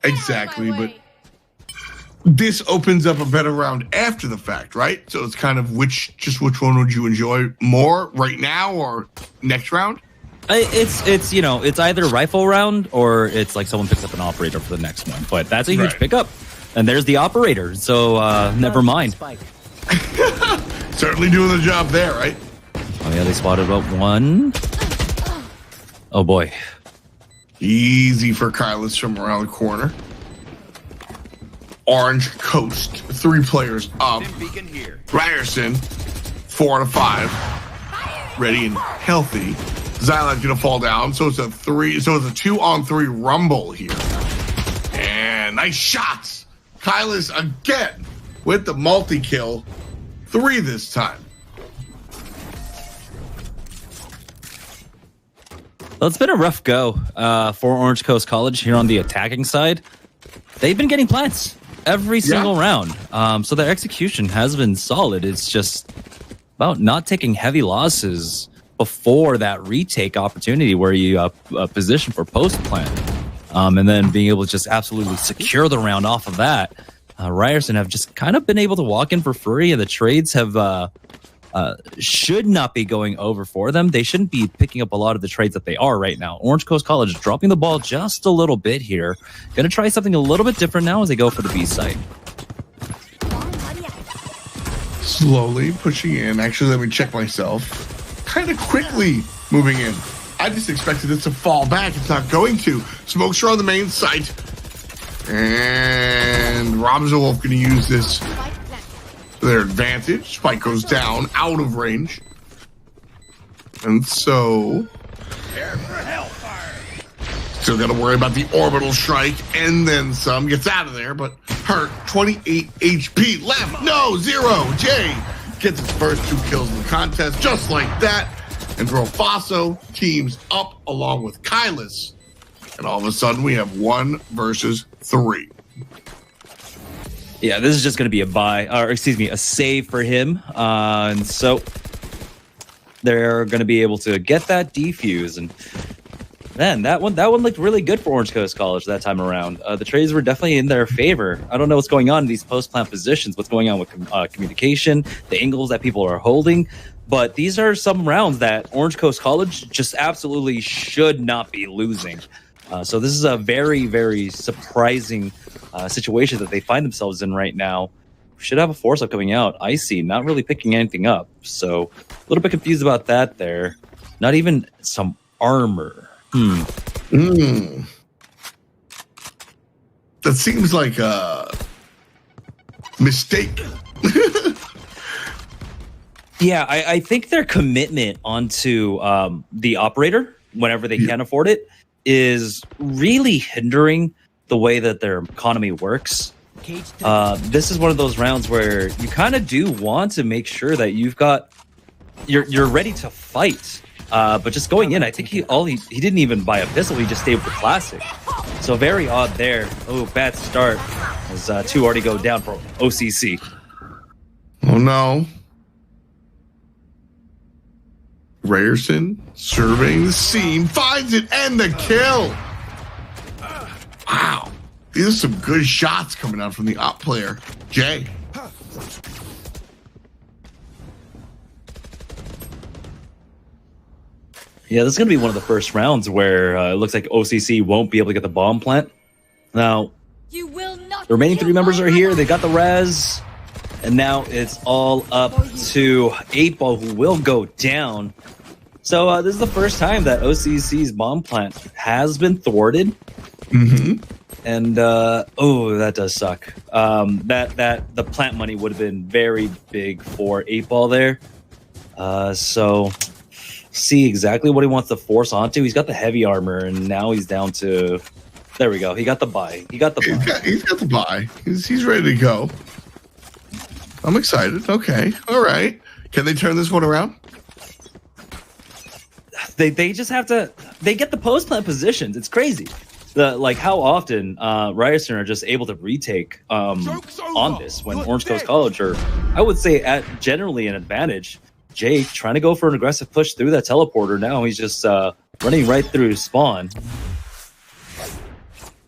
Exactly, but this opens up a better round after the fact, right? So it's kind of which one would you enjoy more right now or next round? It's you know, it's either rifle round or it's like someone picks up an operator for the next one. But that's a huge pickup, and there's the operator. So never mind. Certainly doing the job there, right? Oh yeah, they spotted about one. Oh boy. Easy for Kylus from around the corner. Orange Coast, 3 players up. Ryerson, 4 out of 5. Ready and healthy. Xylat's gonna fall down, so it's a 2-on-3 rumble here. And nice shots. Kylus again with the multi-kill. 3 this time. Well, it's been a rough go for Orange Coast College here on the attacking side. They've been getting plants every single round. So their execution has been solid. It's just about not taking heavy losses before that retake opportunity where you position for post plant. And then being able to just absolutely secure the round off of that. Ryerson have just kind of been able to walk in for free, and the trades have should not be going over for them. They shouldn't be picking up a lot of the trades that they are right now. Orange Coast College is dropping the ball just a little bit here. Going to try something a little bit different now as they go for the B site. Slowly pushing in. Actually, let me check myself. Kind of quickly moving in. I just expected it to fall back. It's not going to. Smokes are on the main site. And Ramza Wolf going to use this to their advantage. Spike goes down, out of range. And so... still got to worry about the orbital strike and then some. Gets out of there, but hurt. 28 HP left. No, 0. Jay gets his first 2 kills in the contest, just like that. And Grofaso teams up along with Kylus. And all of a sudden, we have 1 versus 3. Yeah, this is just going to be a save for him. And so they're going to be able to get that defuse. And then that one looked really good for Orange Coast College that time around. The trades were definitely in their favor. I don't know what's going on in these post-plant positions, what's going on with communication, the angles that people are holding. But these are some rounds that Orange Coast College just absolutely should not be losing. So this is a very, very surprising situation that they find themselves in right now. Should have a force up coming out. Icy not really picking anything up. So a little bit confused about that there. Not even some armor. That seems like a mistake. Yeah, I think their commitment onto the operator, whenever they can afford it, is really hindering the way that their economy works. This is one of those rounds where you kind of do want to make sure that you're ready to fight But just going in, I think he didn't even buy a pistol. He just stayed with the classic. So very odd there. Oh, bad start as 2 already go down for OCC. Oh no. Ryerson surveying the scene, finds it, and the kill. Wow. These are some good shots coming out from the op player, Jay. Yeah, this is going to be one of the first rounds where it looks like OCC won't be able to get the bomb plant. Now, You will not the remaining 3 kill members my are here. ally. They got the res. And now it's all up to 8ball, who will go down. So this is the first time that OCC's bomb plant has been thwarted. Mm-hmm. And oh, that does suck. The plant money would have been very big for 8ball there. So see exactly what he wants to force onto. He's got the heavy armor, and now he's down to. There we go. He got the buy. He got the buy. He's got the buy. He's ready to go. I'm excited. Okay. All right. Can they turn this one around? They just have to. They get the post plant positions. It's crazy. Like how often Ryerson are just able to retake on this when Orange Coast College are, I would say, at generally an advantage. Jake trying to go for an aggressive push through that teleporter. Now he's just running right through spawn.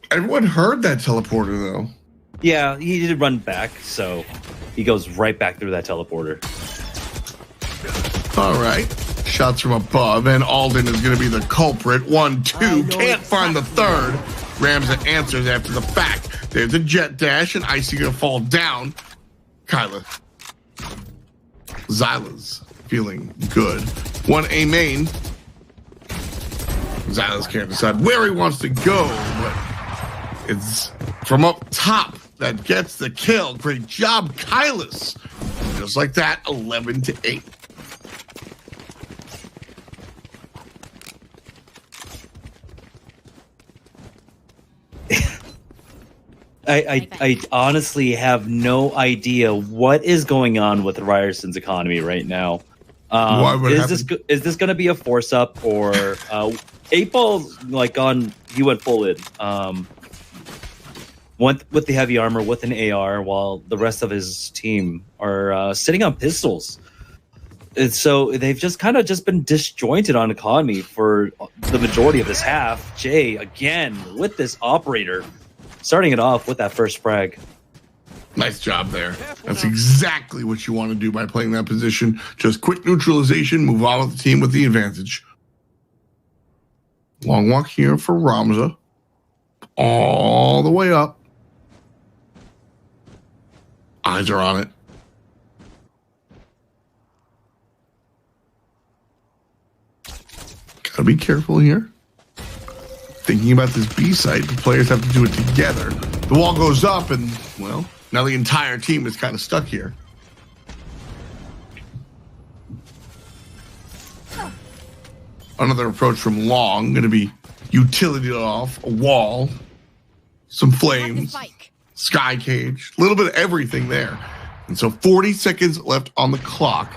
Everyone heard that teleporter though. Yeah, he did run back, so he goes right back through that teleporter. All right. Shots from above, and Alden is going to be the culprit. 1, 2, can't find the third. Ramza answers after the fact. There's a jet dash, and Icy going to fall down. Kyla. Zyla's feeling good. 1A main. Zyla's can't decide where he wants to go, but it's from up top that gets the kill. Great job, Kylas. Just like that, 11-8. I honestly have no idea what is going on with Ryerson's economy right now. Is this going to be a force up, or 8ball like he went full in, went with the heavy armor with an AR, while the rest of his team are sitting on pistols. And so they've just kind of been disjointed on economy for the majority of this half. Jay again with this operator, starting it off with that first frag. Nice job there. That's exactly what you want to do by playing that position. Just quick neutralization, move on with the team with the advantage. Long walk here for Ramza. All the way up. Eyes are on it. Gotta be careful here. Thinking about this B site, the players have to do it together. The wall goes up, and, well, now the entire team is kind of stuck here. Another approach from Long, going to be utility off, a wall, some flames, sky cage, a little bit of everything there. And so 40 seconds left on the clock.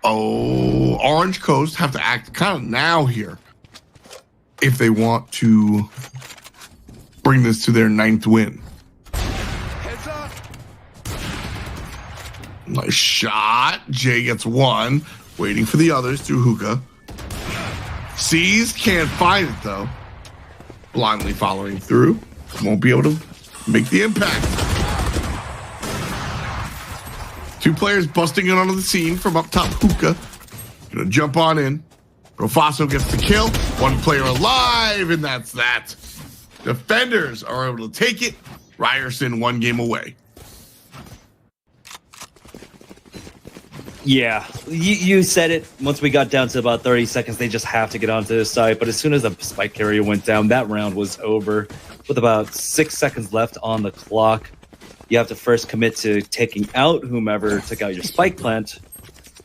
Oh, Orange Coast have to act kind of now here if they want to bring this to their 9th win. Heads up. Nice shot. Jay gets one, waiting for the others through hookah. Sees, can't find it though. Blindly following through. Won't be able to make the impact. 2 players busting in onto the scene from up top hookah. Gonna jump on in. Rofaso gets the kill. 1 player alive, and that's that. Defenders are able to take it. Ryerson 1 game away. Yeah, you said it. Once we got down to about 30 seconds, they just have to get onto the side. But as soon as the spike carrier went down, that round was over. With about 6 seconds left on the clock, you have to first commit to taking out whomever took out your spike plant,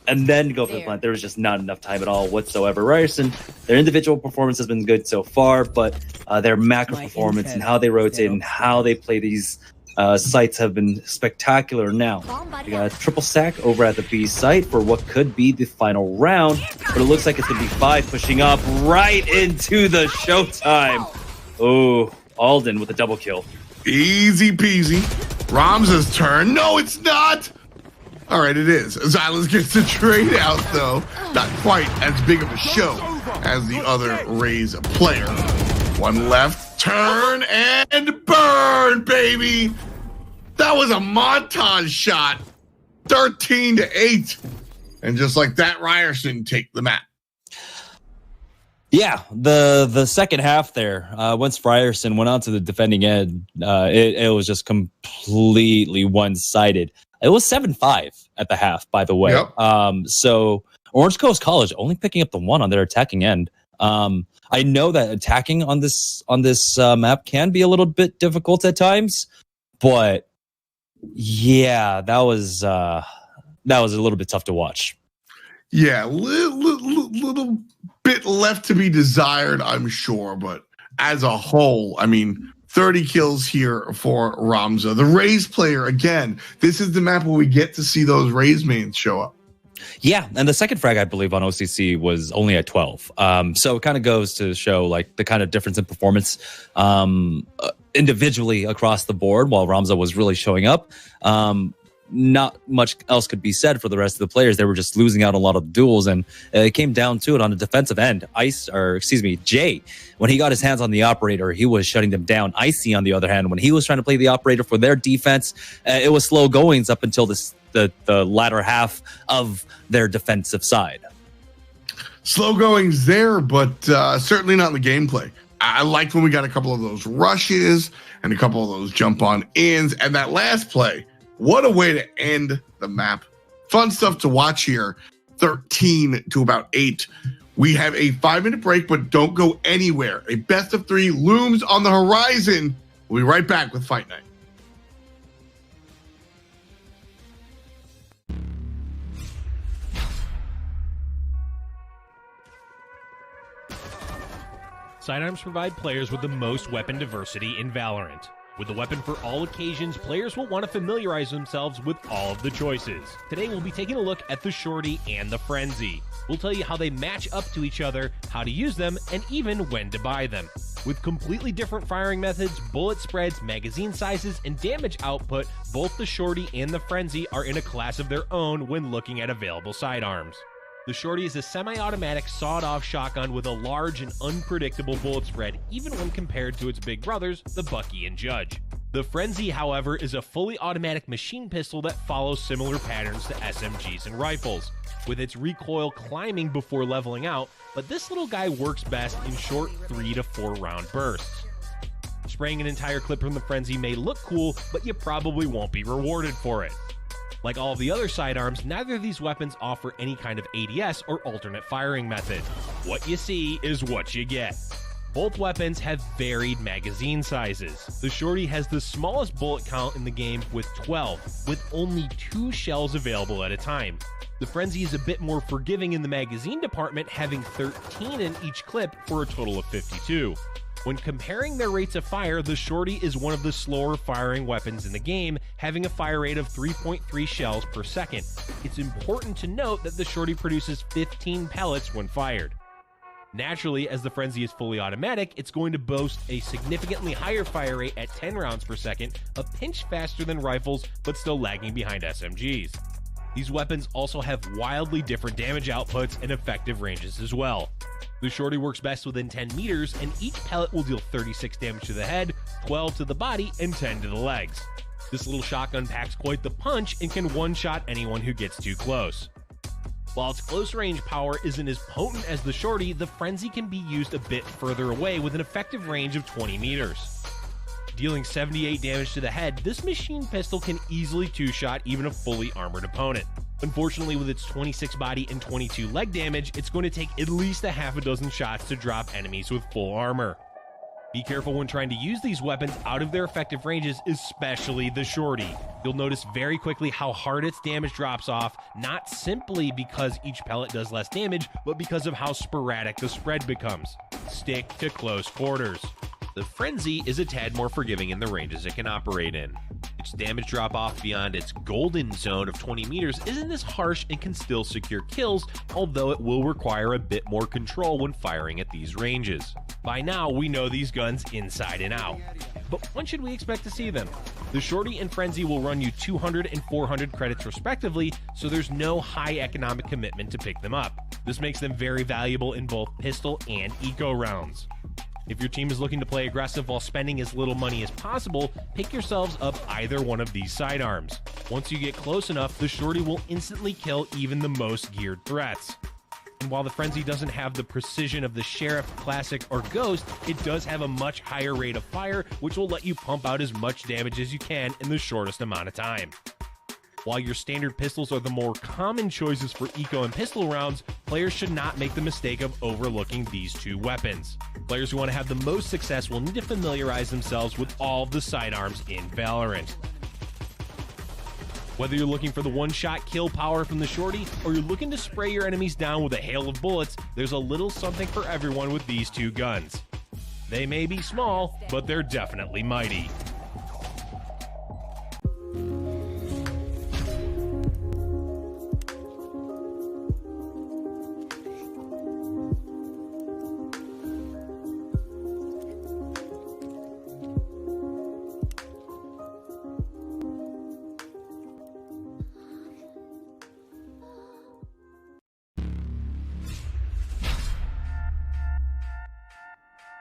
and then go for the plant. There was just not enough time at all whatsoever. Ryerson, their individual performance has been good so far, but their macro performance and how they rotate and how they play these Sites have been spectacular now. We got a triple stack over at the B site for what could be the final round, but it looks like it's going to be 5 pushing up right into the showtime. Oh, Alden with a double kill. Easy peasy. Ramza's turn. No, it's not. All right, it is. Xylus gets the trade out, though. Not quite as big of a show as the other Rays player. One left, turn, and burn, baby. That was a montage shot. 13-8. And just like that, Ryerson take the map. Yeah, the second half there, once Ryerson went on to the defending end, it was just completely one-sided. It was 7-5 at the half, by the way. Yep. So Orange Coast College only picking up the 1 on their attacking end. I know that attacking on this map can be a little bit difficult at times, but yeah, that was a little bit tough to watch. Yeah, little bit left to be desired, I'm sure, but as a whole, I mean, 30 kills here for Ramza. The Rays player, again, this is the map where we get to see those Rays mains show up. Yeah, and the second frag, I believe, on OCC was only at 12. So it kind of goes to show like the kind of difference in performance individually across the board, while Ramza was really showing up. Not much else could be said for the rest of the players. They were just losing out a lot of duels, and it came down to it on the defensive end. Jay, when he got his hands on the operator, he was shutting them down. Icy, on the other hand, when he was trying to play the operator for their defense, it was slow goings up until the latter half of their defensive side. Slow goings there, but certainly not in the gameplay. I liked when we got a couple of those rushes and a couple of those jump on ins, and that last play. What a way to end the map. Fun stuff to watch here. 13 to about 8. We have a 5-minute break, but don't go anywhere. A best of 3 looms on the horizon. We'll be right back with Fight Night. Sidearms provide players with the most weapon diversity in Valorant. With the weapon for all occasions, players will want to familiarize themselves with all of the choices. Today we'll be taking a look at the Shorty and the Frenzy. We'll tell you how they match up to each other, how to use them, and even when to buy them. With completely different firing methods, bullet spreads, magazine sizes, and damage output, both the Shorty and the Frenzy are in a class of their own when looking at available sidearms. The Shorty is a semi-automatic sawed-off shotgun with a large and unpredictable bullet spread, even when compared to its big brothers, the Bucky and Judge. The Frenzy, however, is a fully automatic machine pistol that follows similar patterns to SMGs and rifles, with its recoil climbing before leveling out, but this little guy works best in short 3 to 4 round bursts. Spraying an entire clip from the Frenzy may look cool, but you probably won't be rewarded for it. Like all of the other sidearms, neither of these weapons offer any kind of ADS or alternate firing method. What you see is what you get. Both weapons have varied magazine sizes. The Shorty has the smallest bullet count in the game with 12, with only 2 shells available at a time. The Frenzy is a bit more forgiving in the magazine department, having 13 in each clip for a total of 52. When comparing their rates of fire, the Shorty is one of the slower firing weapons in the game, having a fire rate of 3.3 shells per second. It's important to note that the Shorty produces 15 pellets when fired. Naturally, as the Frenzy is fully automatic, it's going to boast a significantly higher fire rate at 10 rounds per second, a pinch faster than rifles, but still lagging behind SMGs. These weapons also have wildly different damage outputs and effective ranges as well. The Shorty works best within 10 meters, and each pellet will deal 36 damage to the head, 12 to the body, and 10 to the legs. This little shotgun packs quite the punch and can one-shot anyone who gets too close. While its close range power isn't as potent as the Shorty, the Frenzy can be used a bit further away with an effective range of 20 meters. Dealing 78 damage to the head, this machine pistol can easily two-shot even a fully armored opponent. Unfortunately, with its 26 body and 22 leg damage, it's going to take at least a half a dozen shots to drop enemies with full armor. Be careful when trying to use these weapons out of their effective ranges, especially the Shorty. You'll notice very quickly how hard its damage drops off, not simply because each pellet does less damage, but because of how sporadic the spread becomes. Stick to close quarters. The Frenzy is a tad more forgiving in the ranges it can operate in. Its damage drop off beyond its golden zone of 20 meters isn't as harsh and can still secure kills, although it will require a bit more control when firing at these ranges. By now, we know these guns inside and out. But when should we expect to see them? The Shorty and Frenzy will run you 200 and 400 credits respectively, so there's no high economic commitment to pick them up. This makes them very valuable in both pistol and eco rounds. If your team is looking to play aggressive while spending as little money as possible, pick yourselves up either one of these sidearms. Once you get close enough, the Shorty will instantly kill even the most geared threats. And while the Frenzy doesn't have the precision of the Sheriff, Classic, or Ghost, it does have a much higher rate of fire, which will let you pump out as much damage as you can in the shortest amount of time. While your standard pistols are the more common choices for eco and pistol rounds, players should not make the mistake of overlooking these two weapons. Players who want to have the most success will need to familiarize themselves with all of the sidearms in Valorant. Whether you're looking for the one-shot kill power from the Shorty, or you're looking to spray your enemies down with a hail of bullets, there's a little something for everyone with these two guns. They may be small, but they're definitely mighty.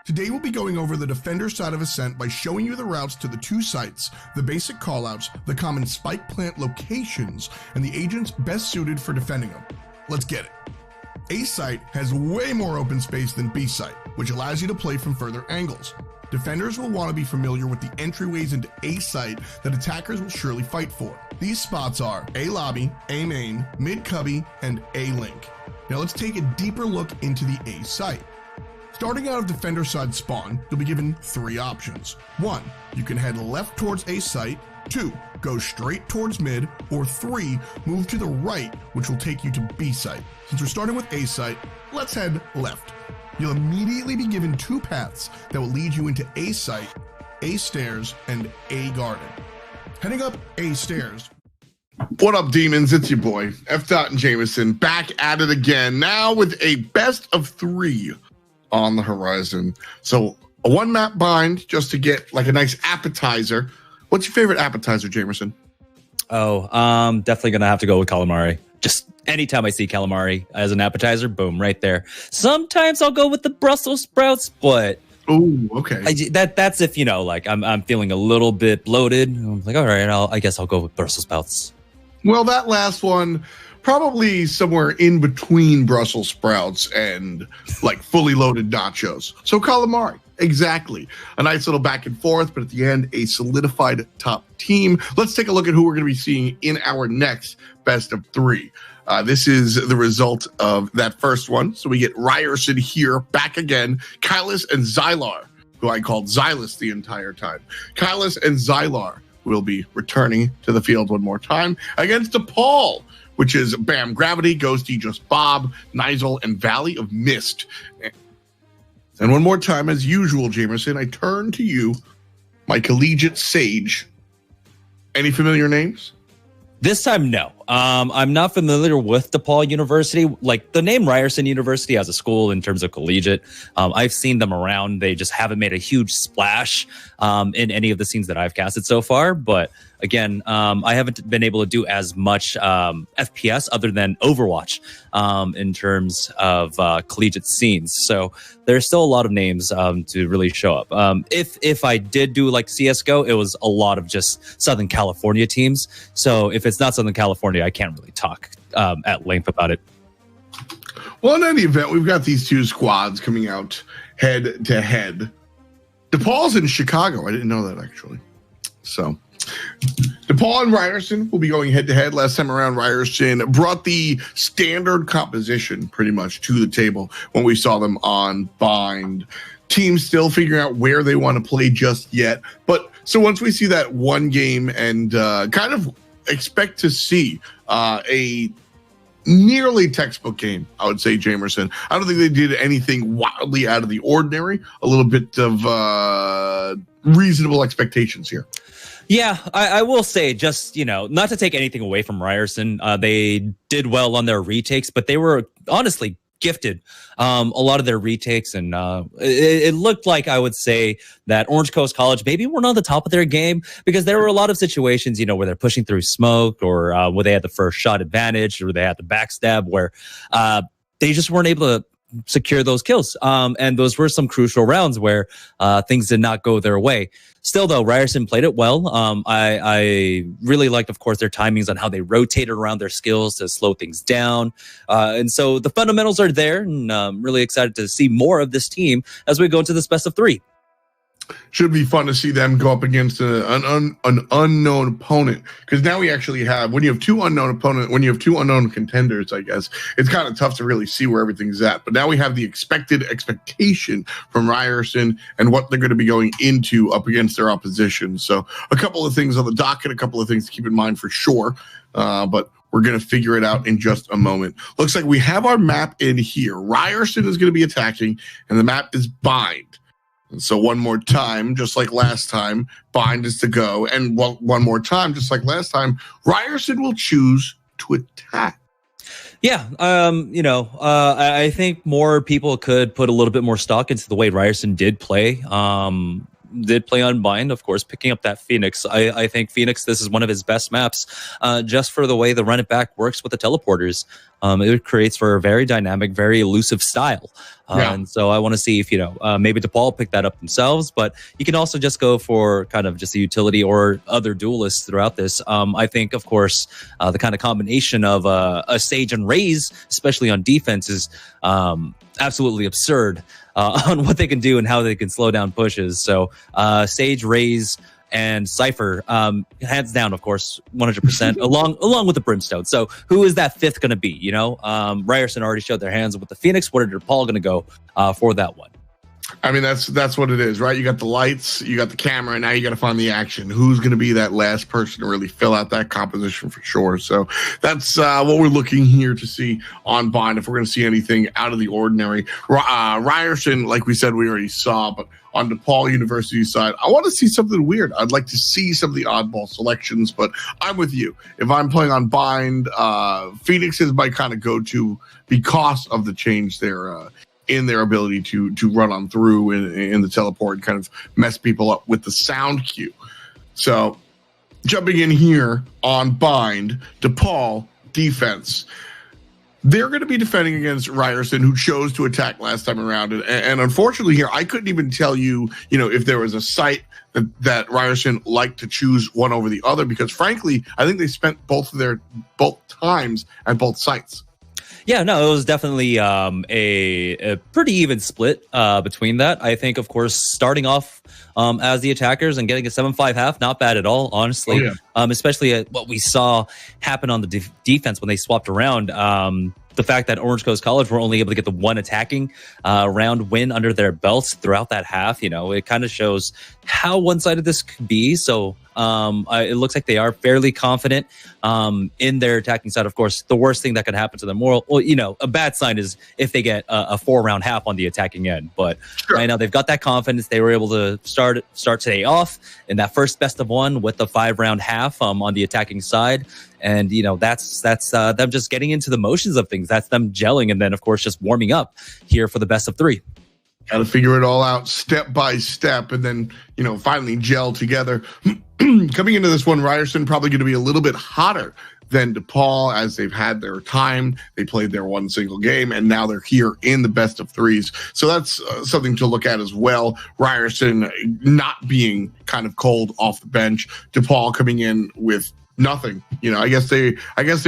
Today we'll be going over the defender side of Ascent by showing you the routes to the two sites, the basic callouts, the common spike plant locations, and the agents best suited for defending them. Let's get it. A site has way more open space than B site, which allows you to play from further angles. Defenders will want to be familiar with the entryways into A site that attackers will surely fight for. These spots are A lobby, A main, mid cubby, and A link. Now let's take a deeper look into the A site. Starting out of defender side spawn, you'll be given three options. 1, you can head left towards A site. 2, go straight towards mid. Or 3, move to the right, which will take you to B site. Since we're starting with A site, let's head left. You'll immediately be given two paths that will lead you into A site, A stairs, and A garden. Heading up A stairs. What up, demons? It's your boy, F. and Jamerson, back at it again, now with a best of 3 on the horizon. So a one map bind just to get like a nice appetizer. What's your favorite appetizer, Jamerson? Oh, definitely gonna have to go with calamari. Just anytime I see calamari as an appetizer, boom, right there. Sometimes I'll go with the Brussels sprouts, but oh, okay. That's if, you know, like I'm feeling a little bit bloated. I'm like, all right, I guess I'll go with Brussels sprouts. Well, that last one, probably somewhere in between Brussels sprouts and like fully loaded nachos. So calamari, exactly. A nice little back and forth, but at the end, a solidified top team. Let's take a look at who we're going to be seeing in our next best of 3. This is the result of that first one. So we get Ryerson here back again. Kylus and Xylar, who I called Xylus the entire time. Kylus and Xylar will be returning to the field one more time against DePaul, which is Bam Gravity, Ghosty, Just Bob, Nigel, and Valley of Mist. And one more time, as usual, Jamerson, I turn to you, my collegiate sage. Any familiar names? This time, no. I'm not familiar with DePaul University. Like the name Ryerson University as a school in terms of collegiate, I've seen them around. They just haven't made a huge splash in any of the scenes that I've casted so far. But again, I haven't been able to do as much FPS other than Overwatch in terms of collegiate scenes. So there's still a lot of names to really show up. If I did do like CSGO, it was a lot of just Southern California teams. So if it's not Southern California, I can't really talk at length about it. Well, in any event, we've got these two squads coming out head to head. DePaul's in Chicago. I didn't know that, actually. So DePaul and Ryerson will be going head to head. Last time around, Ryerson brought the standard composition pretty much to the table when we saw them on Bind. Teams still figuring out where they want to play just yet. But so once we see that one game and kind of expect to see a nearly textbook game, I would say, Jamerson. I don't think they did anything wildly out of the ordinary. A little bit of reasonable expectations here. Yeah, I will say, just, not to take anything away from Ryerson, they did well on their retakes, but they were honestly gifted a lot of their retakes, and it looked like, I would say, that Orange Coast College maybe weren't on the top of their game, because there were a lot of situations, where they're pushing through smoke, or where they had the first shot advantage, or they had the backstab, where they just weren't able to secure those kills. And those were some crucial rounds where things did not go their way. Still, though, Ryerson played it well. I really liked, of course, their timings on how they rotated around their skills to slow things down. And so the fundamentals are there, and I'm really excited to see more of this team as we go into this best of 3. Should be fun to see them go up against an unknown opponent, because now we actually have, when you have two unknown contenders, I guess it's kind of tough to really see where everything's at. But now we have the expectation from Ryerson and what they're going to be going into up against their opposition. So a couple of things on the docket, a couple of things to keep in mind for sure. But we're going to figure it out in just a moment. Looks like we have our map in here. Ryerson is going to be attacking, and the map is Bind. So one more time, just like last time, Bind is to go. And one more time, just like last time, Ryerson will choose to attack. Yeah, I think more people could put a little bit more stock into the way Ryerson did play. Did play on Bind, of course, picking up that Phoenix. I think Phoenix, this is one of his best maps, just for the way the run it back works with the teleporters. It creates for a very dynamic, very elusive style. And so I want to see if, maybe DePaul pick that up themselves, but you can also just go for kind of just a utility or other duelists throughout this. I think, of course, the kind of combination of a Sage and Raze, especially on defense, is absolutely absurd on what they can do and how they can slow down pushes. So Sage, Raze, and Cypher, hands down, of course, 100%, along with the Brimstone. So who is that fifth going to be? Ryerson already showed their hands with the Phoenix. What are DePaul going to go for that one? I mean, that's what it is, right? You got the lights, you got the camera, and now you got to find the action. Who's going to be that last person to really fill out that composition for sure? So that's what we're looking here to see on Bind, if we're going to see anything out of the ordinary. Ryerson, like we said, we already saw, but on DePaul University side, I want to see something weird. I'd like to see some of the oddball selections, but I'm with you. If I'm playing on Bind, Phoenix is my kind of go-to because of the change there. In their ability to run on through in the teleport and kind of mess people up with the sound cue. So jumping in here on Bind, DePaul defense. They're going to be defending against Ryerson, who chose to attack last time around. And unfortunately here, I couldn't even tell you, if there was a site that Ryerson liked to choose one over the other, because frankly, I think they spent both times at both sites. Yeah, no, it was definitely a pretty even split between that. I think, of course, starting off as the attackers and getting a 7-5 half, not bad at all, honestly. Oh, yeah. Especially at what we saw happen on the defense when they swapped around. The fact that Orange Coast College were only able to get the one attacking round win under their belts throughout that half, it kind of shows how one-sided this could be. So it looks like they are fairly confident in their attacking side. Of course, the worst thing that could happen to them, a bad sign is if they get a 4-round half on the attacking end. But right now they've got that confidence. They were able to start today off in that first best of 1 with the 5-round half on the attacking side. And, that's them just getting into the motions of things. That's them gelling. And then, of course, just warming up here for the best of 3. Got to figure it all out step by step and then, finally gel together. Coming into this one, Ryerson probably going to be a little bit hotter than DePaul, as they've had their time. They played their one single game, and now they're here in the best of 3s. So that's something to look at as well. Ryerson not being kind of cold off the bench. DePaul coming in with nothing. I guess they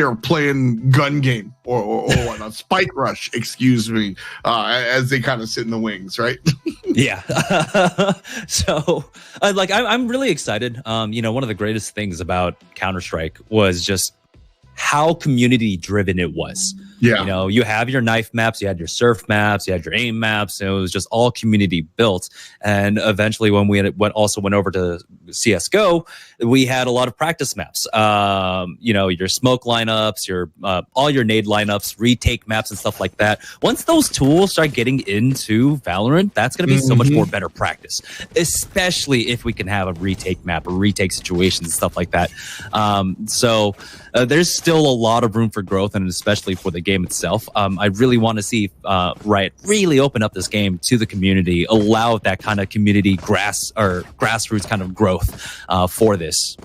were playing gun game or whatnot. Spike rush, excuse me, as they kind of sit in the wings, right? Yeah. So I'm really excited. One of the greatest things about Counter-Strike was just how community driven it was. Yeah. You have your knife maps, you had your surf maps, you had your aim maps, and it was just all community built. And eventually when we also went over to CS:GO, we had a lot of practice maps. Your smoke lineups, your all your nade lineups, retake maps, and stuff like that. Once those tools start getting into Valorant, that's going to be so much more better practice, especially if we can have a retake map or retake situations and stuff like that. There's still a lot of room for growth, and especially for the game itself. I really want to see Riot really open up this game to the community, allow that kind of community grassroots kind of growth for this.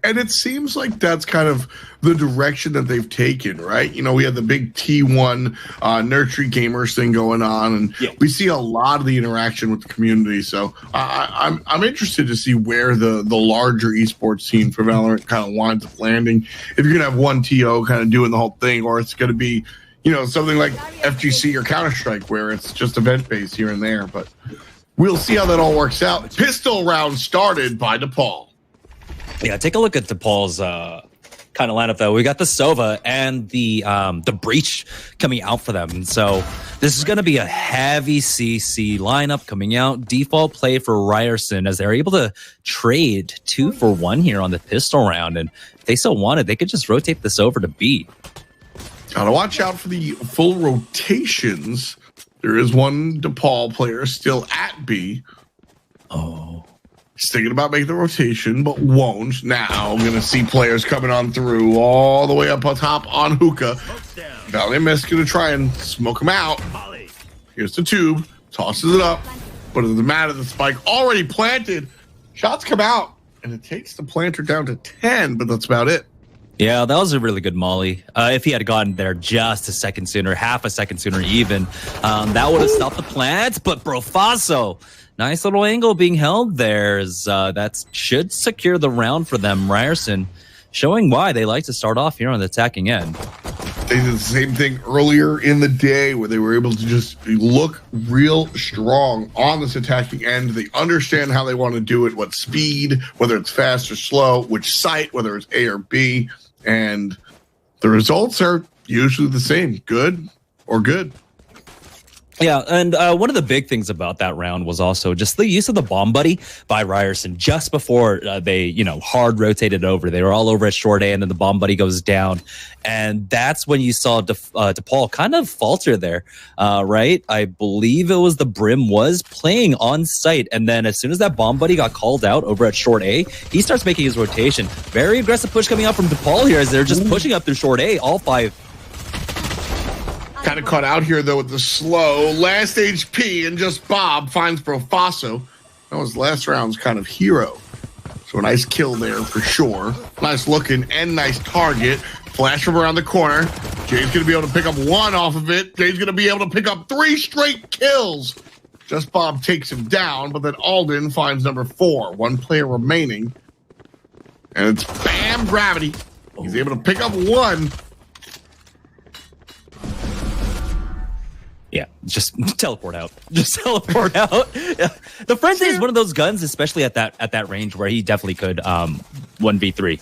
And it seems like that's kind of the direction that they've taken, right? You know, we had the big T1 nurturing gamers thing going on, and we see a lot of the interaction with the community. So I'm interested to see where the larger esports scene for Valorant kind of winds up landing. If you're gonna have one TO kind of doing the whole thing, or it's gonna be, you know, something like FGC or Counter-Strike where it's just event-based here and there. But we'll see how that all works out. Pistol round started by DePaul. Yeah, take a look at DePaul's kind of lineup, though. We got the Sova and the Breach coming out for them. And so this is going to be a heavy CC lineup coming out. Default play for Ryerson, as they're able to trade 2 for 1 here on the pistol round. And if they so wanted, they could just rotate this over to B. Gotta watch out for the full rotations. There is one DePaul player still at B. Oh. He's thinking about making the rotation, but won't. Now I'm going to see players coming on through all the way up on top on Hookah. Valiant Mist going to try and smoke him out. Here's the tube. Tosses it up. But it doesn't matter. The spike already planted. Shots come out. And it takes the planter down to 10, but that's about it. Yeah, that was a really good molly. If he had gotten there just a second sooner, half a second sooner even, that would have stopped the plant. But Brofaso, nice little angle being held there. That should secure the round for them. Ryerson showing why they like to start off here on the attacking end. They did the same thing earlier in the day where they were able to just look real strong on this attacking end. They understand how they want to do it, what speed, whether it's fast or slow, which site, whether it's A or B. And the results are usually the same, good or good. Yeah, and one of the big things about that round was also just the use of the bomb buddy by Ryerson just before they, hard rotated over. They were all over at short A, and then the bomb buddy goes down. And that's when you saw DePaul kind of falter there, right? I believe it was the Brim was playing on site, and then as soon as that bomb buddy got called out over at short A, he starts making his rotation. Very aggressive push coming out from DePaul here as they're just pushing up through short A, all 5. Kind of caught out here, though, with the slow. Last HP, and just Bob finds Brofaso. That was last round's kind of hero. So a nice kill there for sure. Nice looking and nice target. Flash from around the corner. Jay's going to be able to pick up 1 off of it. Jay's going to be able to pick up 3 straight kills. Just Bob takes him down, but then Alden finds number 4. 1 player remaining. And it's Bam Gravity. He's able to pick up 1. Yeah, just teleport out. Just teleport out. Yeah. The Frenzy is one of those guns, especially at that range, where he definitely could 1v3.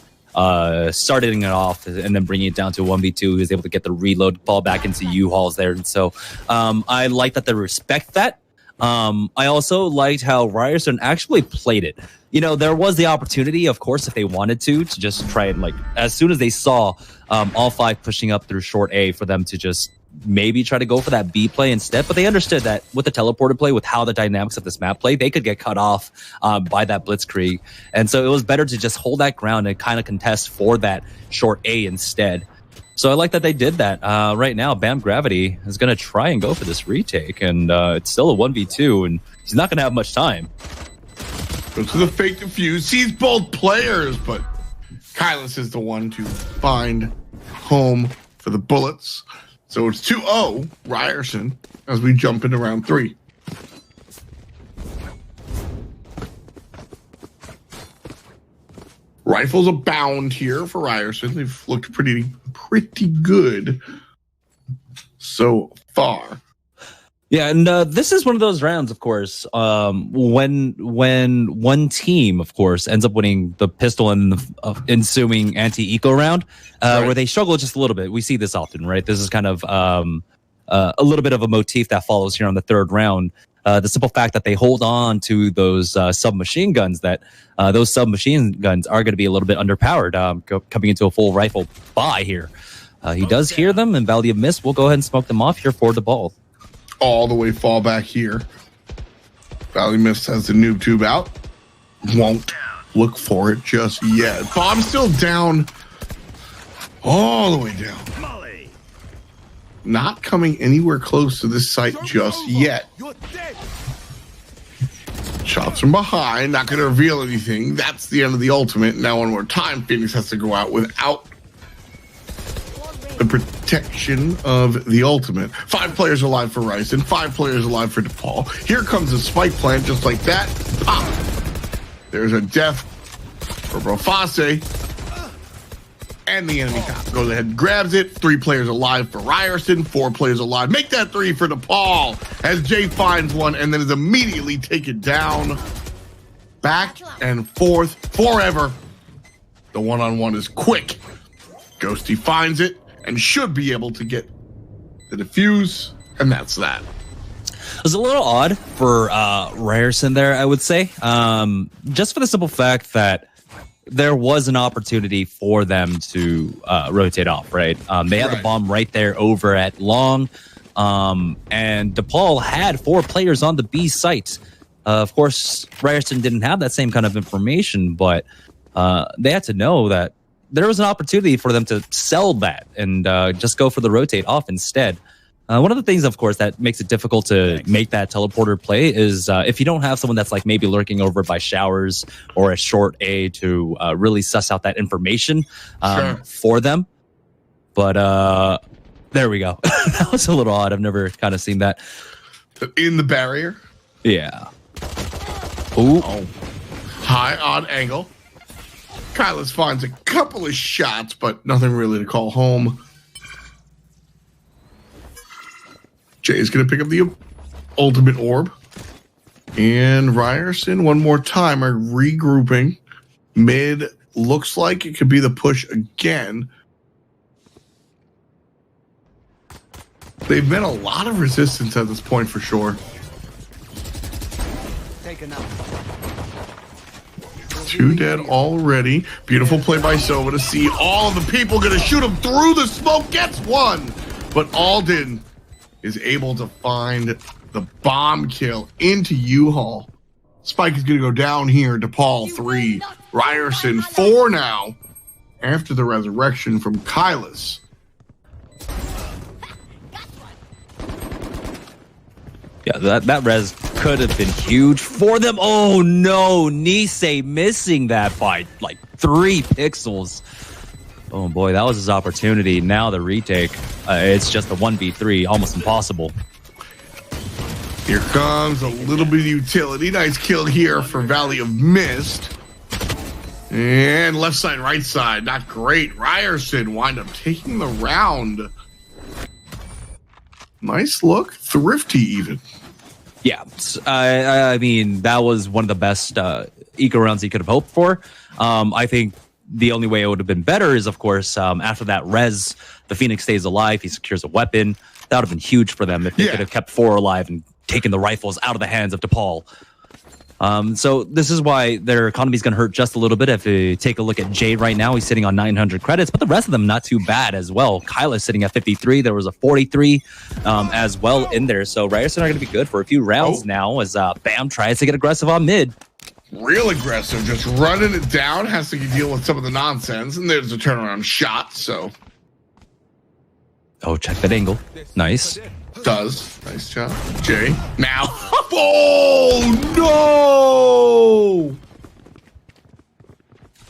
Starting it off and then bringing it down to 1v2. He was able to get the reload, fall back into U-Hauls there. And so I like that they respect that. I also liked how Ryerson actually played it. There was the opportunity, of course, if they wanted to just try and, as soon as they saw all 5 pushing up through short A, for them to just maybe try to go for that B play instead. But they understood that with the teleported play, with how the dynamics of this map play, they could get cut off by that blitzkrieg. And so it was better to just hold that ground and kind of contest for that short A instead. So I like that they did that. Right now, Bam Gravity is going to try and go for this retake. And it's still a 1v2, and he's not going to have much time. Goes to the fake defuse. Sees both players, but Kylus is the one to find home for the bullets. So it's 2-0 Ryerson as we jump into round 3. Rifles abound here for Ryerson. They've looked pretty good so far. Yeah, and this is one of those rounds, of course, when one team, of course, ends up winning the pistol and the ensuing anti-eco round, right, where they struggle just a little bit. We see this often, right? This is kind of a little bit of a motif that follows here on the 3rd round. the simple fact that they hold on to those submachine guns, that those submachine guns are going to be a little bit underpowered coming into a full rifle buy here. He does hear them, and Valley of Mist will go ahead and smoke them off here for DePaul. All the way fall back here. Valley Mist has the noob tube out. Won't look for it just yet. Bomb's still down. All the way down. Not coming anywhere close to this site just yet. Shots from behind, not going to reveal anything. That's the end of the ultimate. Now one more time, Phoenix has to go out without the protection of the ultimate. 5 players alive for Ryerson, 5 players alive for DePaul. Here comes a spike plant just like that. Pop! There's a death for Brofase. And the enemy cop goes ahead and grabs it. 3 players alive for Ryerson, 4 players alive. Make that 3 for DePaul as Jay finds one and then is immediately taken down. Back and forth forever. The one-on-one is quick. Ghosty finds it and should be able to get the defuse, and that's that. It was a little odd for Ryerson there, I would say. Just for the simple fact that there was an opportunity for them to rotate off, right? They had the bomb right there over at long, and DePaul had 4 players on the B site. Of course, Ryerson didn't have that same kind of information, but they had to know that there was an opportunity for them to sell that and just go for the rotate off instead. One of the things, of course, that makes it difficult to make that teleporter play is if you don't have someone that's like maybe lurking over by showers or a short A to really suss out that information for them. But there we go. That was a little odd. I've never kind of seen that. In the barrier? Yeah. Ooh. Oh. High on angle. Kylas finds a couple of shots, but nothing really to call home. Jay is going to pick up the ultimate orb. And Ryerson, one more time, are regrouping. Mid looks like it could be the push again. They've been a lot of resistance at this point for sure. Taken out. 2 dead already. Beautiful play by Sova to see all of the people going to shoot him through the smoke. Gets one. But Alden is able to find the bomb kill into U-Haul. Spike is going to go down here. DePaul 3. Ryerson 4 now after the resurrection from Kylas. Yeah, that res could have been huge for them. Oh no, Nisei missing that by like 3 pixels. Oh boy, that was his opportunity. Now the retake, it's just a 1v3, almost impossible. Here comes a little bit of utility. Nice kill here for Valley of Mist. And left side, right side, not great. Ryerson wind up taking the round. Nice look, thrifty even. Yeah, I mean, that was one of the best eco rounds he could have hoped for. I think the only way it would have been better is, of course, after that res, the Phoenix stays alive, he secures a weapon. That would have been huge for them if they could have kept 4 alive and taken the rifles out of the hands of DePaul. So this is why their economy is going to hurt just a little bit. If you take a look at Jade right now, he's sitting on 900 credits, but the rest of them not too bad as well. Kyla's sitting at 53. There was a 43 as well in there. So Ryerson are going to be good for a few rounds now as Bam tries to get aggressive on mid. Real aggressive, just running it down, has to deal with some of the nonsense, and there's a turnaround shot, so. Oh, check that angle. Nice. Does. Nice job. Jay. Now. Oh, no!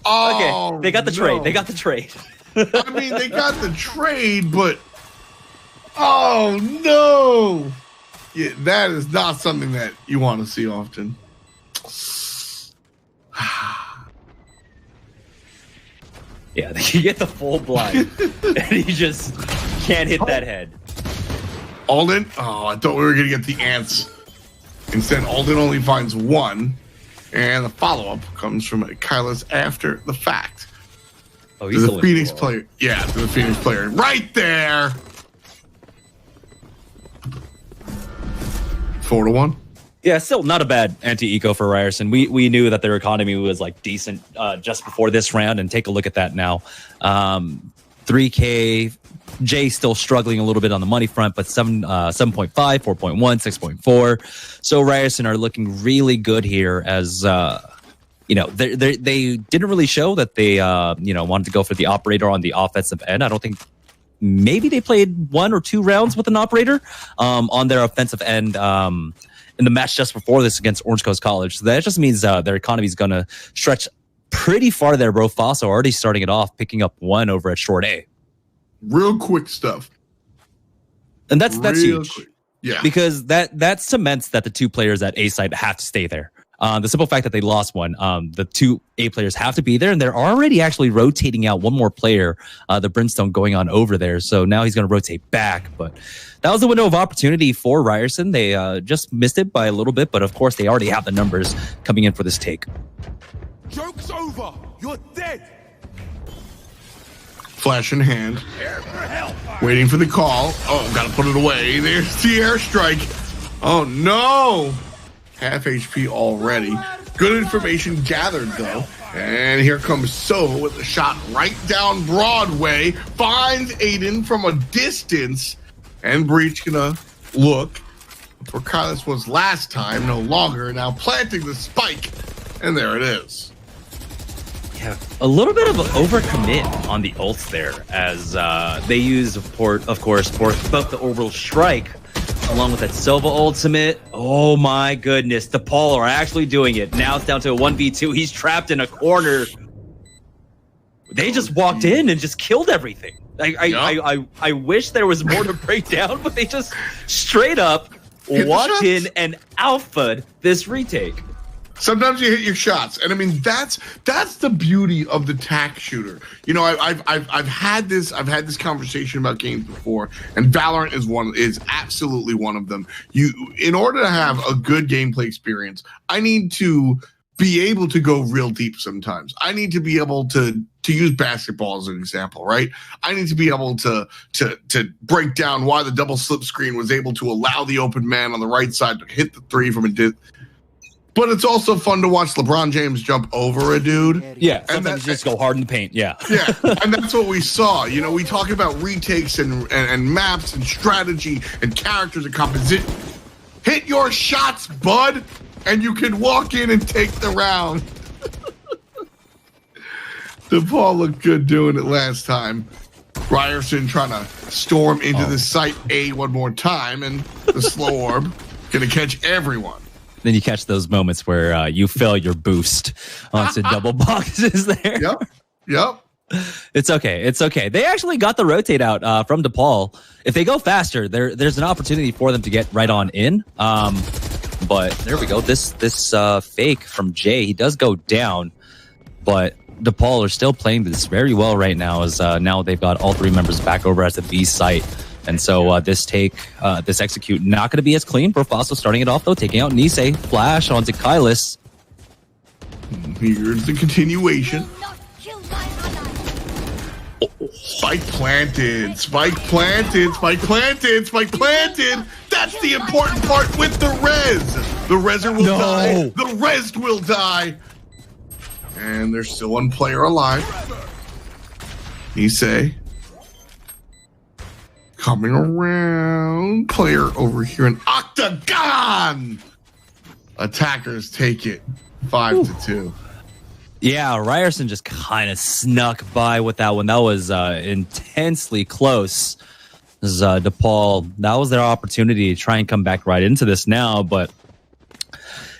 Oh, okay, they got the trade. They got the trade. I mean, they got the trade, but oh, no! Yeah, that is not something that you want to see often. Yeah, you get the full blind, and he just can't hit that head. Alden? Oh, I thought we were going to get the ants. Instead, Alden only finds 1, and the follow-up comes from Kylas after the fact. Oh, he's the Phoenix player. Yeah, to the Phoenix player. Right there! 4-1. Yeah, still not a bad anti-eco for Ryerson. We knew that their economy was like decent just before this round, and take a look at that now. 3K, Jay still struggling a little bit on the money front, but 7.5, 4.1, 6.4. So Ryerson are looking really good here as they didn't really show that they wanted to go for the operator on the offensive end. I don't think maybe they played 1 or 2 rounds with an operator on their offensive end in the match just before this against Orange Coast College. So that just means their economy is going to stretch pretty far there, bro. Faso already starting it off, picking up 1 over at short A. Real quick stuff. And that's huge. Quick. Yeah. Because that cements that the 2 players at A side have to stay there. The simple fact that they lost 1, the 2 A players have to be there, and they're already actually rotating out 1 more player, the Brimstone going on over there. So now he's going to rotate back. But that was a window of opportunity for Ryerson. They just missed it by a little bit, but of course they already have the numbers coming in for this take. Joke's over. You're dead. Flash in hand. Waiting for the call. Oh, gotta put it away. There's the airstrike. Oh no! Half HP already. Good information gathered though. And here comes Sova with a shot right down Broadway. Finds Aiden from a distance. And Breach gonna look where Kylis was last time, no longer. Now planting the spike. And there it is. Yeah, a little bit of an overcommit on the ults there, as they use, of course, both the orbital strike along with that Sova ultimate. Oh my goodness, DePaul are actually doing it. Now it's down to a 1v2. He's trapped in a corner. They just walked in and just killed everything. I wish there was more to break down, but they just straight up walked in and alpha'd this retake. Sometimes you hit your shots, and I mean that's the beauty of the tack shooter. You know, I've had this conversation about games before, and Valorant is absolutely one of them. In order to have a good gameplay experience, I need to be able to go real deep sometimes. I need to be able to use basketball as an example, right? I need to be able to break down why the double slip screen was able to allow the open man on the right side to hit the 3 from a distance. But it's also fun to watch LeBron James jump over a dude. Yeah, sometimes just go hard in the paint. Yeah. Yeah, and that's what we saw. You know, we talk about retakes and maps and strategy and characters and composition. Hit your shots, bud, and you can walk in and take the round. DePaul looked good doing it last time. Ryerson trying to storm into the site A one more time, and the slow orb gonna catch everyone. Then you catch those moments where you fail your boost onto double boxes there. Yep. It's okay. They actually got the rotate out from DePaul. If they go faster, there's an opportunity for them to get right on in. But there we go. This fake from Jay, he does go down, but DePaul are still playing this very well right now, as now they've got all 3 members back over at the B site. And so this execute not going to be as clean. Profaso starting it off though, taking out Nisei. Flash onto Kylis. Here's the continuation. Spike planted. That's the important part with the res. The reser will die. The res will die. And there's still 1 player alive. Nisei. Coming around, player over here in Octagon. Attackers take it 5-2. Yeah, Ryerson just kind of snuck by with that one. That was intensely close. This is DePaul. That was their opportunity to try and come back right into this now, but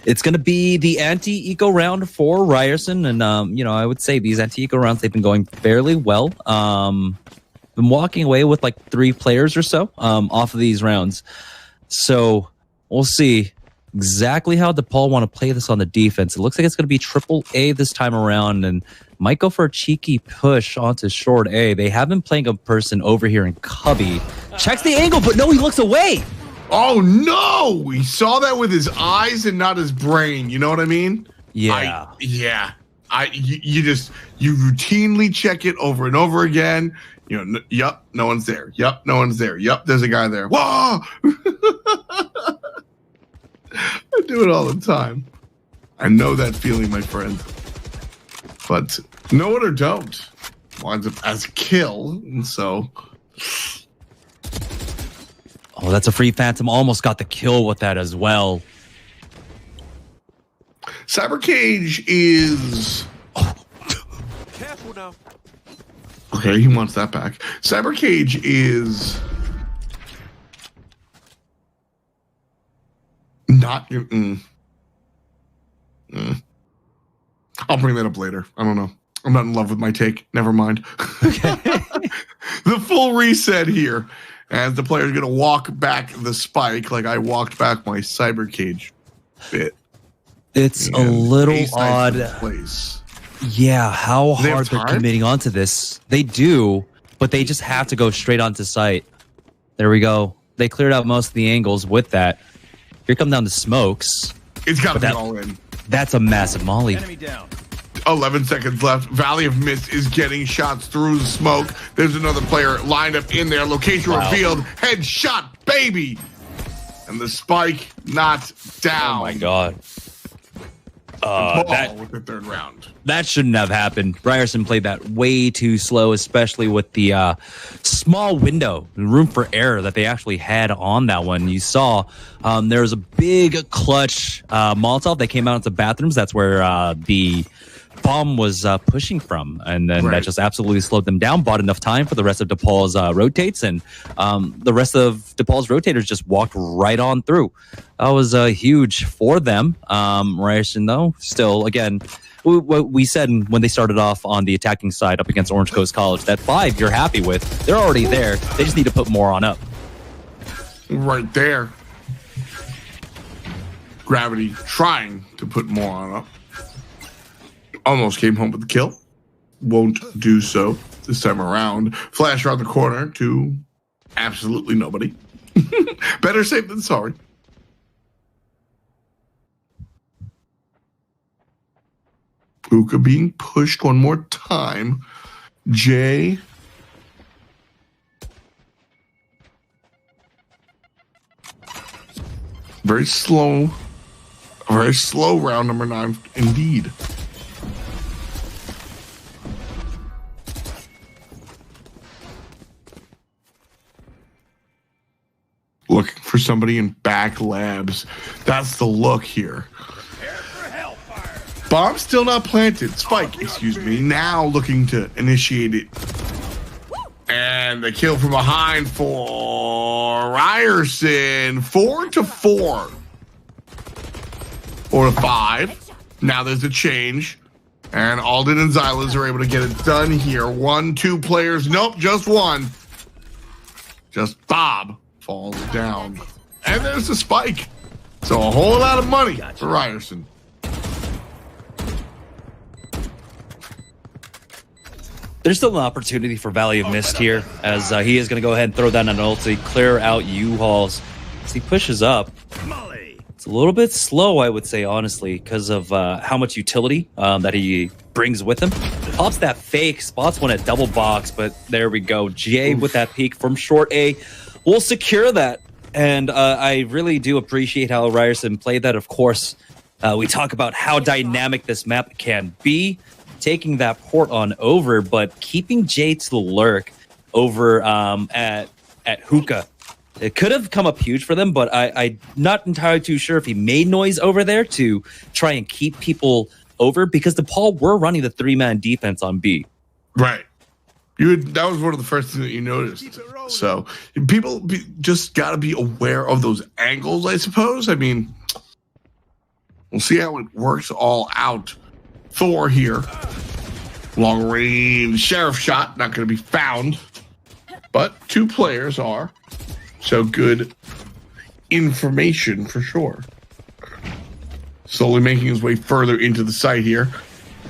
it's going to be the anti-eco round for Ryerson. And, I would say these anti-eco rounds, they've been going fairly well. Been walking away with like 3 players or so off of these rounds. So we'll see exactly how DePaul want to play this on the defense. It looks like it's going to be triple A this time around, and might go for a cheeky push onto short A. They have been playing a person over here in Cubby. Checks the angle, but no, he looks away. Oh no! We saw that with his eyes and not his brain. You know what I mean? Yeah. You routinely check it over and over again. Yup, no one's there. Yup, no one's there. Yup, there's a guy there. Whoa! I do it all the time. I know that feeling, my friend. But know it or don't. Winds up as a kill, and so. Oh, that's a free Phantom. Almost got the kill with that as well. Cyber Cage is. Careful now. Okay, he wants that back. Cyber Cage is. Not. I'll bring that up later. I don't know. I'm not in love with my take. Never mind. The full reset here. As the player's going to walk back the spike like I walked back my Cyber Cage bit. It's a little odd. Place. Yeah, how They have hard they're time? committing onto this. They do, but they just have to go straight onto site. There we go. They cleared out most of the angles with that. Here come down the smokes. It's got to be that- all in. That's a massive molly. Enemy down. 11 seconds left. Valley of Mist is getting shots through the smoke. There's another player lined up in there. Location revealed. Headshot, baby. And the spike not down. Oh my god. Ball with the third round. That shouldn't have happened. Ryerson played that way too slow, especially with the small window and room for error that they actually had on that one. You saw there was a big clutch Molotov that came out into bathrooms. That's where the bomb was pushing from, and then that just absolutely slowed them down, bought enough time for the rest of DePaul's rotates, and the rest of DePaul's rotators just walked right on through. That was huge for them. Ryerson, though, still, again, what we said when they started off on the attacking side up against Orange Coast College, that 5 you're happy with. They're already there. They just need to put more on up. Right there. Gravity trying to put more on up. Almost came home with the kill. Won't do so this time around. Flash around the corner to absolutely nobody. Better safe than sorry. Puka being pushed one more time. Jay. Very slow round number 9 indeed. Looking for somebody in back labs. That's the look here. Bomb still not planted. Spike, excuse me. Now looking to initiate it. And the kill from behind for Ryerson. 4-4. 4-5. Now there's a change. And Alden and Xylas are able to get it done here. 1, 2 players. Nope, just one. Just Bob falls down. And there's the spike. So a whole lot of money for Ryerson. There's still an opportunity for Valley of Mist here, as he is going to go ahead and throw down an ulti, clear out U-Hauls. As he pushes up, it's a little bit slow, I would say, honestly, because of how much utility that he brings with him. Pops that fake, spots one at double box, but there we go. Jay with that peek from short A will secure that. And I really do appreciate how Ryerson played that. Of course, we talk about how dynamic this map can be, taking that port on over, but keeping Jay to the lurk over at Hookah. It could have come up huge for them, but I'm not entirely too sure if he made noise over there to try and keep people over, because DePaul were running the 3-man defense on B. Right. That was one of the first things that you noticed. So people just got to be aware of those angles, I suppose. I mean, we'll see how it works all out. Thor here. Long range sheriff shot, not going to be found. But 2 players are. So good information for sure. Slowly making his way further into the site here.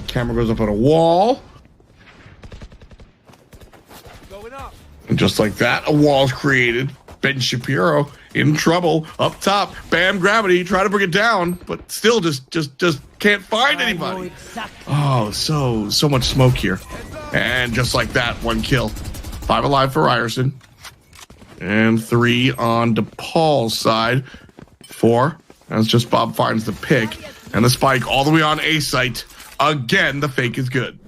Camera goes up on a wall. Going up. And just like that, a wall's created. Ben Shapiro in trouble up top. Bam, gravity, try to bring it down, but still just can't find anybody. Oh, so much smoke here. And just like that, 1 kill. 5 alive for Ryerson. And 3 on DePaul's side for As just Bob finds the pick and the spike all the way on A site. Again, the fake is good.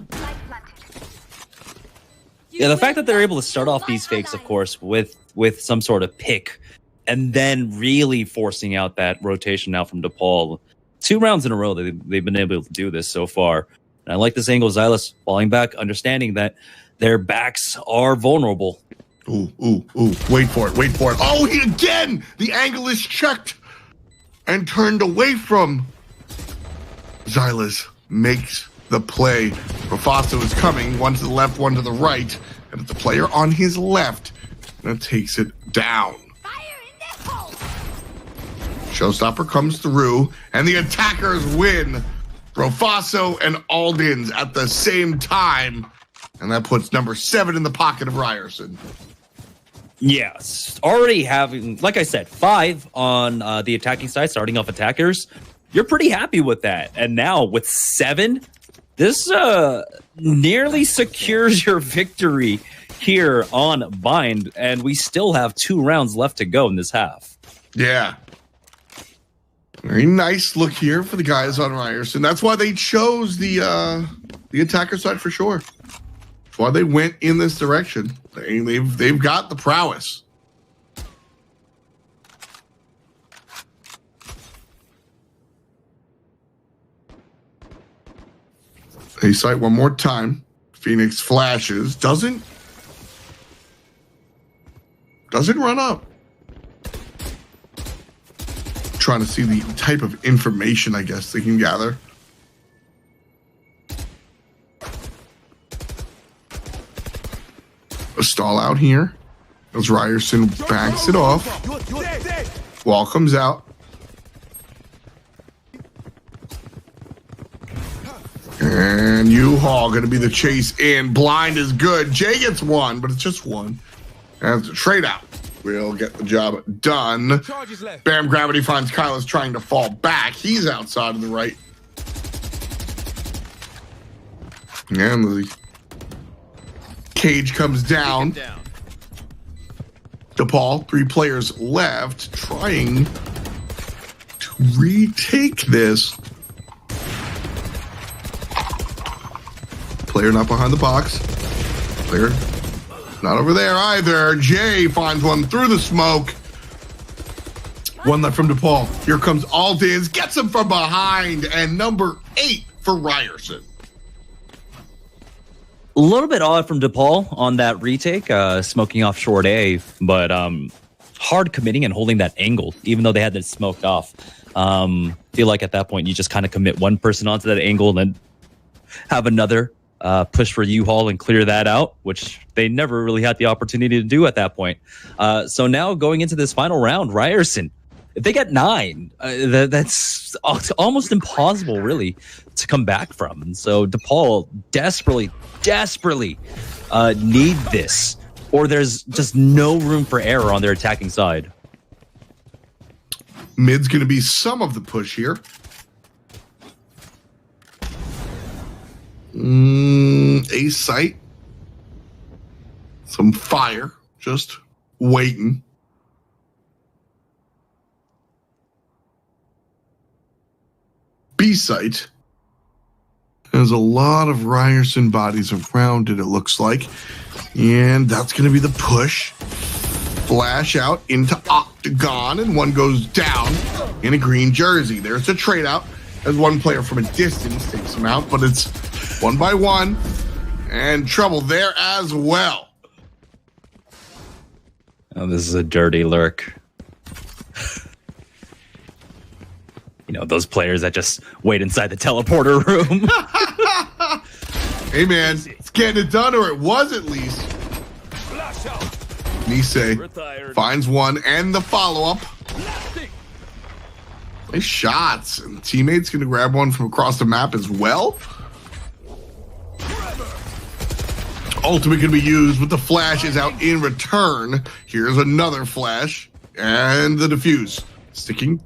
Yeah, the fact that they're able to start off these fakes, of course, with some sort of pick, and then really forcing out that rotation now from DePaul. 2 rounds in a row that they've been able to do this so far. And I like this angle, Xylus falling back, understanding that their backs are vulnerable. Ooh. Wait for it. Oh, again! The angle is checked and turned away from. Xylus makes the play. Rafaso is coming, one to the left, one to the right. And it's the player on his left that takes it down. Showstopper comes through, and the attackers win. Rafaso and Aldins at the same time. And that puts number 7 in the pocket of Ryerson. Yes, already having, like I said, 5 on the attacking side, starting off attackers. You're pretty happy with that. And now with 7, this nearly secures your victory here on Bind. And we still have 2 rounds left to go in this half. Yeah. Very nice look here for the guys on Ryerson. That's why they chose the attacker side for sure. That's why they went in this direction. They've got the prowess. They sight one more time. Phoenix flashes. Doesn't run up. Trying to see the type of information, I guess, they can gather. A stall out here as Ryerson backs it off. Wall comes out. And U-Haul going to be the chase in. Blind is good. Jay gets 1, but it's just 1. And it's a trade out. We'll get the job done. Bam Gravity finds Kyla's trying to fall back. He's outside of the right. And the cage comes down. DePaul, 3 players left, trying to retake this. Player not behind the box. Player not over there either. Jay finds one through the smoke. 1 left from DePaul. Here comes Aldins, gets him from behind, and number 8 for Ryerson. A little bit odd from DePaul on that retake, smoking off short A, but hard committing and holding that angle, even though they had that smoked off. Feel like at that point, you just kind of commit one person onto that angle and then have another push for U-Haul and clear that out, which they never really had the opportunity to do at that point. So now going into this final round, Ryerson, if they get 9, that's almost impossible, really, to come back from. And so DePaul desperately need this, or there's just no room for error on their attacking side. Mid's going to be some of the push here. A site. Some fire. Just waiting. B site. There's a lot of Ryerson bodies around it, it looks like. And that's going to be the push. Flash out into Octagon, and one goes down in a green jersey. There's a trade out as one player from a distance takes him out, but it's 1 by 1 and trouble there as well. Oh, this is a dirty lurk. You know, those players that just wait inside the teleporter room. Hey, man, it's getting it done, or it was at least. Nisei finds one and the follow-up. Nice shots. And the teammate's going to grab one from across the map as well. Ultimate going to be used with the flashes out in return. Here's another flash. And the defuse. Sticking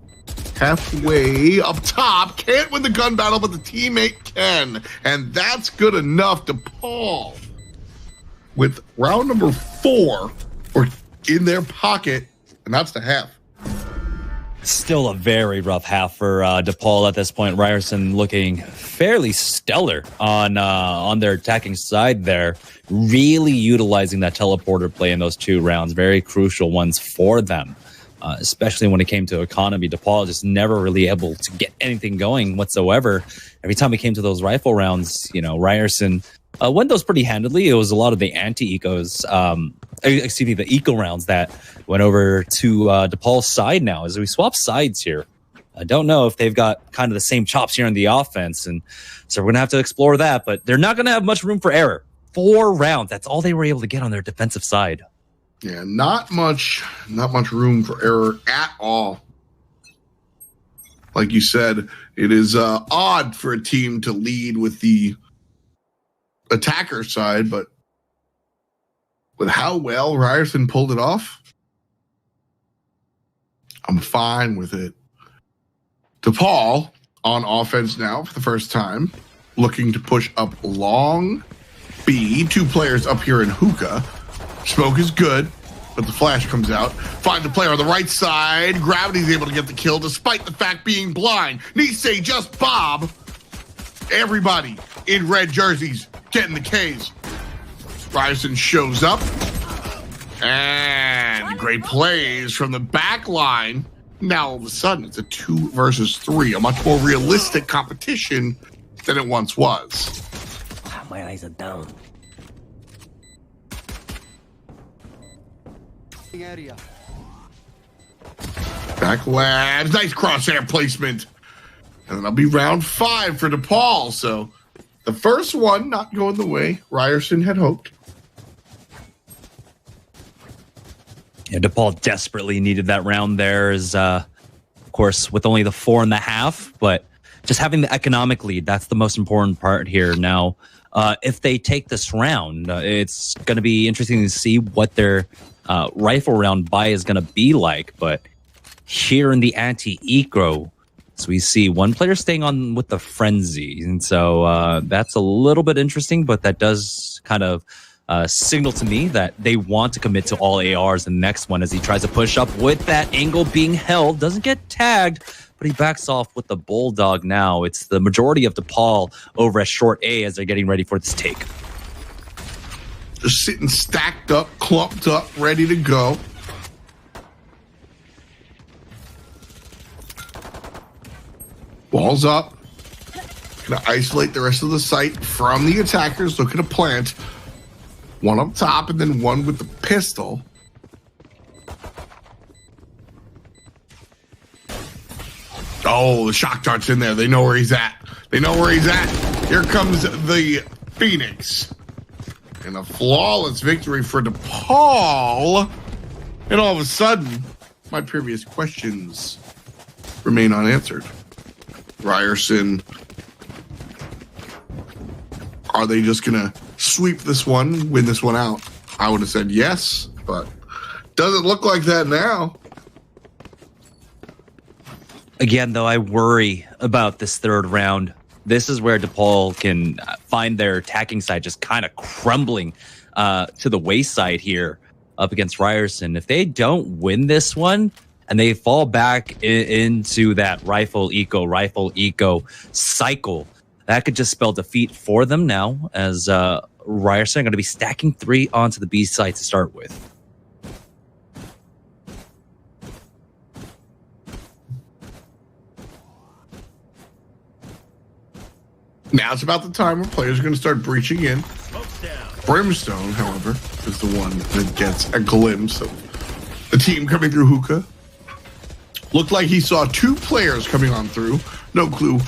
halfway up top. Can't win the gun battle, but the teammate can. And that's good enough to DePaul. With round number 4 or in their pocket, and that's the half. Still a very rough half for DePaul at this point. Ryerson looking fairly stellar on their attacking side there, really utilizing that teleporter play in those 2 rounds. Very crucial ones for them, especially when it came to economy. DePaul just never really able to get anything going whatsoever. Every time it came to those rifle rounds, you know, Ryerson won those pretty handily. It was a lot of the anti-ecos, the eco rounds that went over to DePaul's side now as we swap sides here. I don't know if they've got kind of the same chops here in the offense, and so we're going to have to explore that, but they're not going to have much room for error. 4 rounds, that's all they were able to get on their defensive side. Yeah, not much room for error at all. Like you said, it is odd for a team to lead with the attacker side, but with how well Ryerson pulled it off, I'm fine with it. DePaul on offense now for the first time, looking to push up long B. 2 players up here in hookah. Smoke is good, but the flash comes out. Find the player on the right side. Gravity's able to get the kill despite the fact being blind. Nisei just Bob. Everybody in red jerseys getting the Ks. Ryerson shows up. And great plays from the back line. Now all of a sudden it's a 2 versus 3, a much more realistic competition than it once was. My eyes are down. Back labs, nice crosshair placement. And then it'll be round 5 for DePaul. So the first one not going the way Ryerson had hoped. Yeah, DePaul desperately needed that round there, as of course, with only the 4.5, but just having the economic lead, that's the most important part here. Now, if they take this round, it's going to be interesting to see what their rifle round buy is going to be like. But here in the anti-eco, so we see one player staying on with the frenzy. And so that's a little bit interesting, but that does kind of signal to me that they want to commit to all ARs in the next one as he tries to push up with that angle being held. Doesn't get tagged, but he backs off with the Bulldog now. It's the majority of DePaul over at short A as they're getting ready for this take. Just sitting stacked up, clumped up, ready to go. Walls up. Gonna isolate the rest of the site from the attackers. Looking to plant. One up top and then one with the pistol. Oh, the shock dart's in there. They know where he's at. They know where he's at. Here comes the Phoenix. And a flawless victory for DePaul. And all of a sudden, my previous questions remain unanswered. Ryerson, are they just going to sweep this one, win this one out? I would have said yes, but doesn't look like that now. Again, though, I worry about this 3rd round. This is where DePaul can find their attacking side just kind of crumbling to the wayside here up against Ryerson. If they don't win this one and they fall back into that rifle eco cycle, that could just spell defeat for them now, as Ryerson are going to be stacking 3 onto the B side to start with. Now it's about the time where players are going to start breaching in. Brimstone, however, is the one that gets a glimpse of the team coming through hookah. Looked like he saw 2 players coming on through. No clue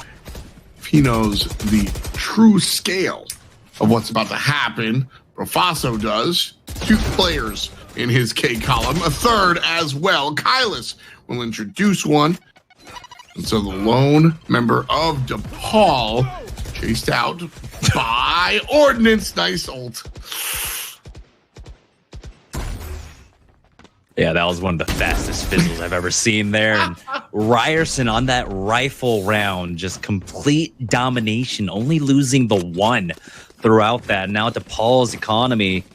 if he knows the true scale of what's about to happen. Profaso does. 2 players in his K column. A 3rd as well. Kylis will introduce one. And so the lone member of DePaul chased out by Ordnance. Nice ult. Yeah, that was one of the fastest fizzles I've ever seen there. And Ryerson on that rifle round, just complete domination, only losing the 1 throughout that. Now DePaul's economy,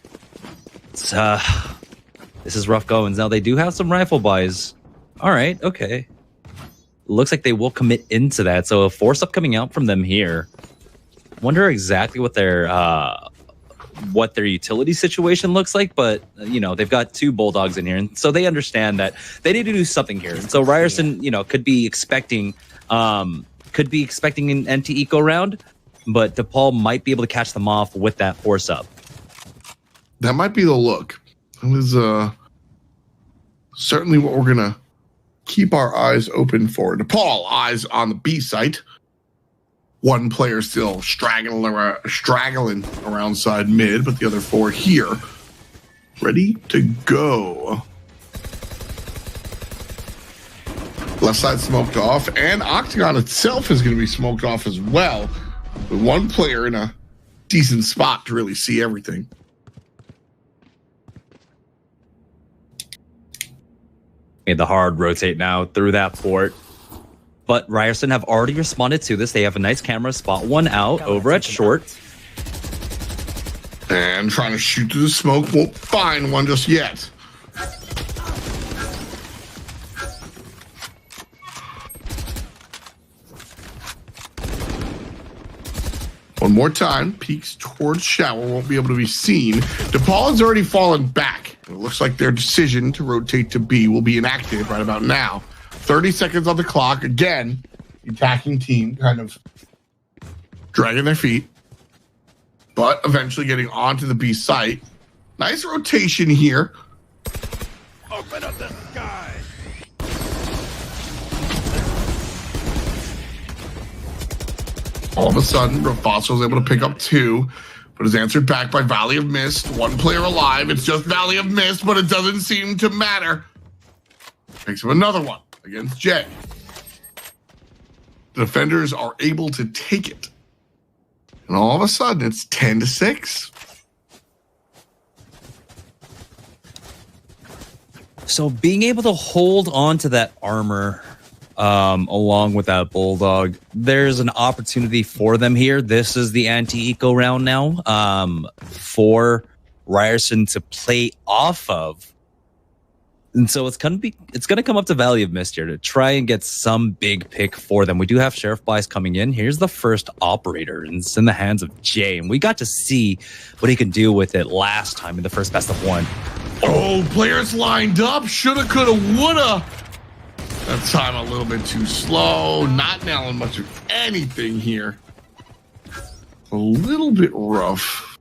this is rough goings. Now they do have some rifle buys. All right, okay. looks like they will commit into that. So a force up coming out from them here. Wonder exactly what their utility situation looks like, but you know, they've got 2 bulldogs in here, and so they understand that they need to do something here. And so Ryerson, you know, could be expecting an anti-eco round, but DePaul might be able to catch them off with that force up. That might be the look. It was certainly what we're gonna keep our eyes open for. DePaul eyes on the B site. 1 player still straggling around side mid, but the other 4 here, ready to go. Left side smoked off, and Octagon itself is going to be smoked off as well. With 1 player in a decent spot to really see everything. Made the hard rotate now through that port. But Ryerson have already responded to this. They have a nice camera, spot 1 out over at short. And trying to shoot through the smoke, won't find one just yet. One more time, peeks towards shower, won't be able to be seen. DePaul has already fallen back. It looks like their decision to rotate to B will be enacted right about now. 30 seconds on the clock. Again, the attacking team kind of dragging their feet, but eventually getting onto the B site. Nice rotation here. Open up the sky. All of a sudden, Rafaso was able to pick up 2, but is answered back by Valley of Mist. 1 player alive. It's just Valley of Mist, but it doesn't seem to matter. Picks up another one against Jay. The defenders are able to take it. And all of a sudden, it's 10-6. So being able to hold on to that armor along with that bulldog, there's an opportunity for them here. This is the anti-eco round now for Ryerson to play off of. And so it's gonna come up to Valley of Mist here to try and get some big pick for them. We do have Sheriff Buys coming in. Here's the first operator, and it's in the hands of Jay. And we got to see what he can do with it last time in the first best of 1. Oh, players lined up. Shoulda, coulda, woulda. That time a little bit too slow. Not nailing much of anything here. A little bit rough.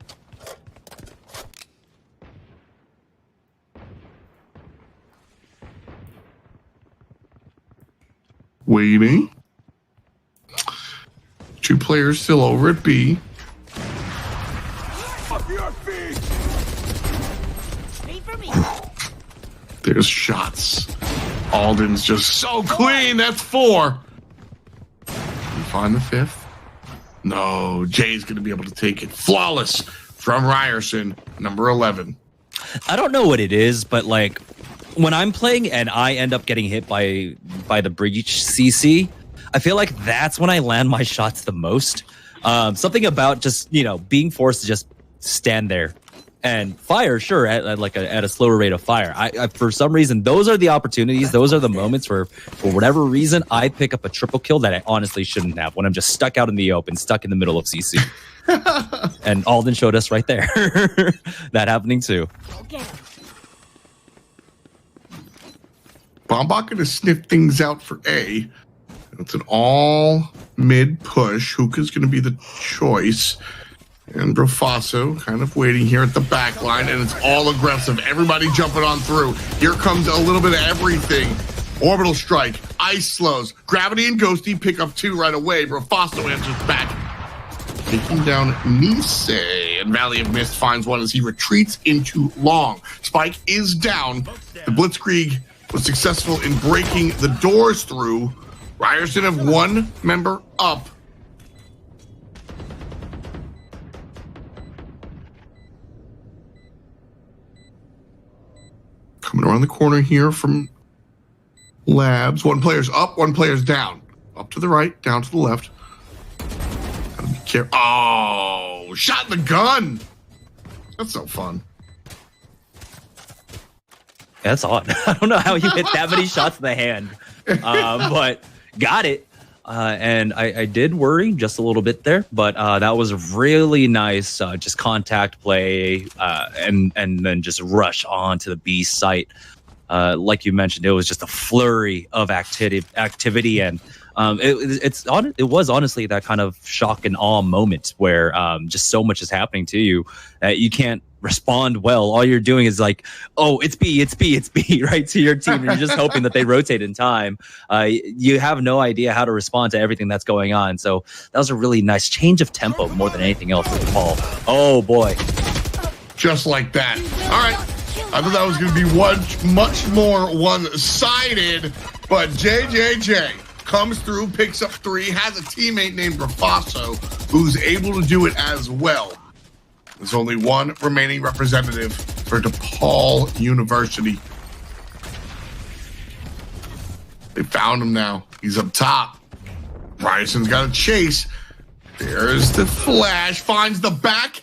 Waiting. 2 players still over at B. Up your feet. Wait for me. There's shots. Alden's just so clean. That's 4. Can we find the 5th? No, Jay's going to be able to take it. Flawless from Ryerson, number 11. I don't know what it is, but like when I'm playing and I end up getting hit by the breach CC, I feel like that's when I land my shots the most. Something about just, you know, being forced to just stand there and fire, sure, at a slower rate of fire. I for some reason, those are the opportunities. Those are the moments where, for whatever reason, I pick up a triple kill that I honestly shouldn't have when I'm just stuck out in the open, stuck in the middle of CC. And Alden showed us right there that happening too. Okay. Bombach going to sniff things out for A. It's an all mid push. Hookah's going to be the choice. And Brofaso kind of waiting here at the back line, and it's all aggressive. Everybody jumping on through. Here comes a little bit of everything. Orbital strike, ice slows, gravity and ghosty pick up 2 right away. Brofaso answers back, taking down Nice, and Valley of Mist finds one as he retreats into long. Spike is down. The Blitzkrieg was successful in breaking the doors through. Ryerson have 1 member up. Coming around the corner here from Labs. 1 player's up, 1 player's down. Up to the right, down to the left. Gotta be careful. Oh, shot in the gun. That's so fun. Yeah, that's odd. I don't know how you hit that many shots in the hand. But got it. And I did worry just a little bit there, but that was really nice. Just contact play and then just rush on to the B site. Like you mentioned, it was just a flurry of activity, and it was honestly that kind of shock and awe moment where just so much is happening to you that you can't respond well. All you're doing is like, oh, it's B, right, to your team. And you're just hoping that they rotate in time. You have no idea how to respond to everything that's going on. So that was a really nice change of tempo more than anything else with DePaul. Oh boy. Just like that. All right. I thought that was going to be much more one-sided, but JJJ comes through, picks up 3, has a teammate named Rafaso who's able to do it as well. There's only one remaining representative for DePaul University. They found him now. He's up top. Ryerson's got a chase. There's the flash, finds the back.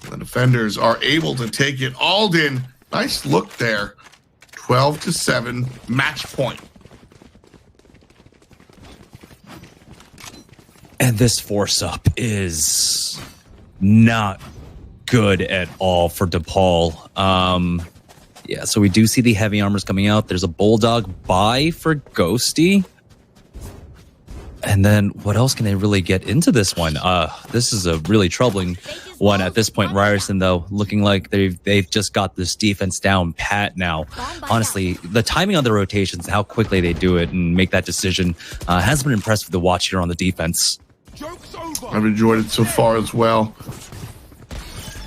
The defenders are able to take it. Alden, nice look there. 12-7, match point. And this force up is not good at all for DePaul. Yeah, so we do see the heavy armors coming out. There's a Bulldog buy for Ghosty. And then what else can they really get into this one? This is a really troubling one at this point. Ryerson, though, looking like they've just got this defense down pat now. Honestly, the timing on the rotations, how quickly they do it and make that decision has been impressive to watch here on the defense. I've enjoyed it so far as well.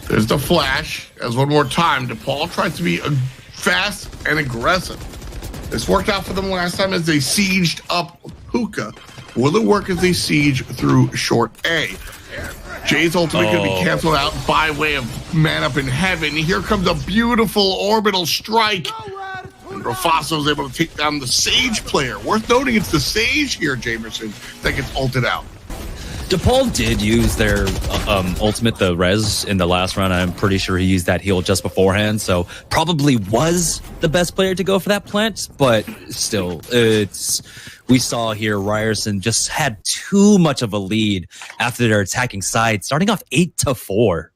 There's the flash. As one more time, DePaul tries to be fast and aggressive. This worked out for them last time as they sieged up Hookah. Will it work as they siege through short A? Jay's ultimate going to be canceled out by way of man up in heaven. Here comes a beautiful orbital strike. And Rafaso is able to take down the Sage player. Worth noting, it's the Sage here, Jamerson, that gets ulted out. DePaul did use their ultimate, the res, in the last round. I'm pretty sure he used that heal just beforehand, so probably was the best player to go for that plant, but still, we saw here Ryerson just had too much of a lead after their attacking side, starting off 8-4.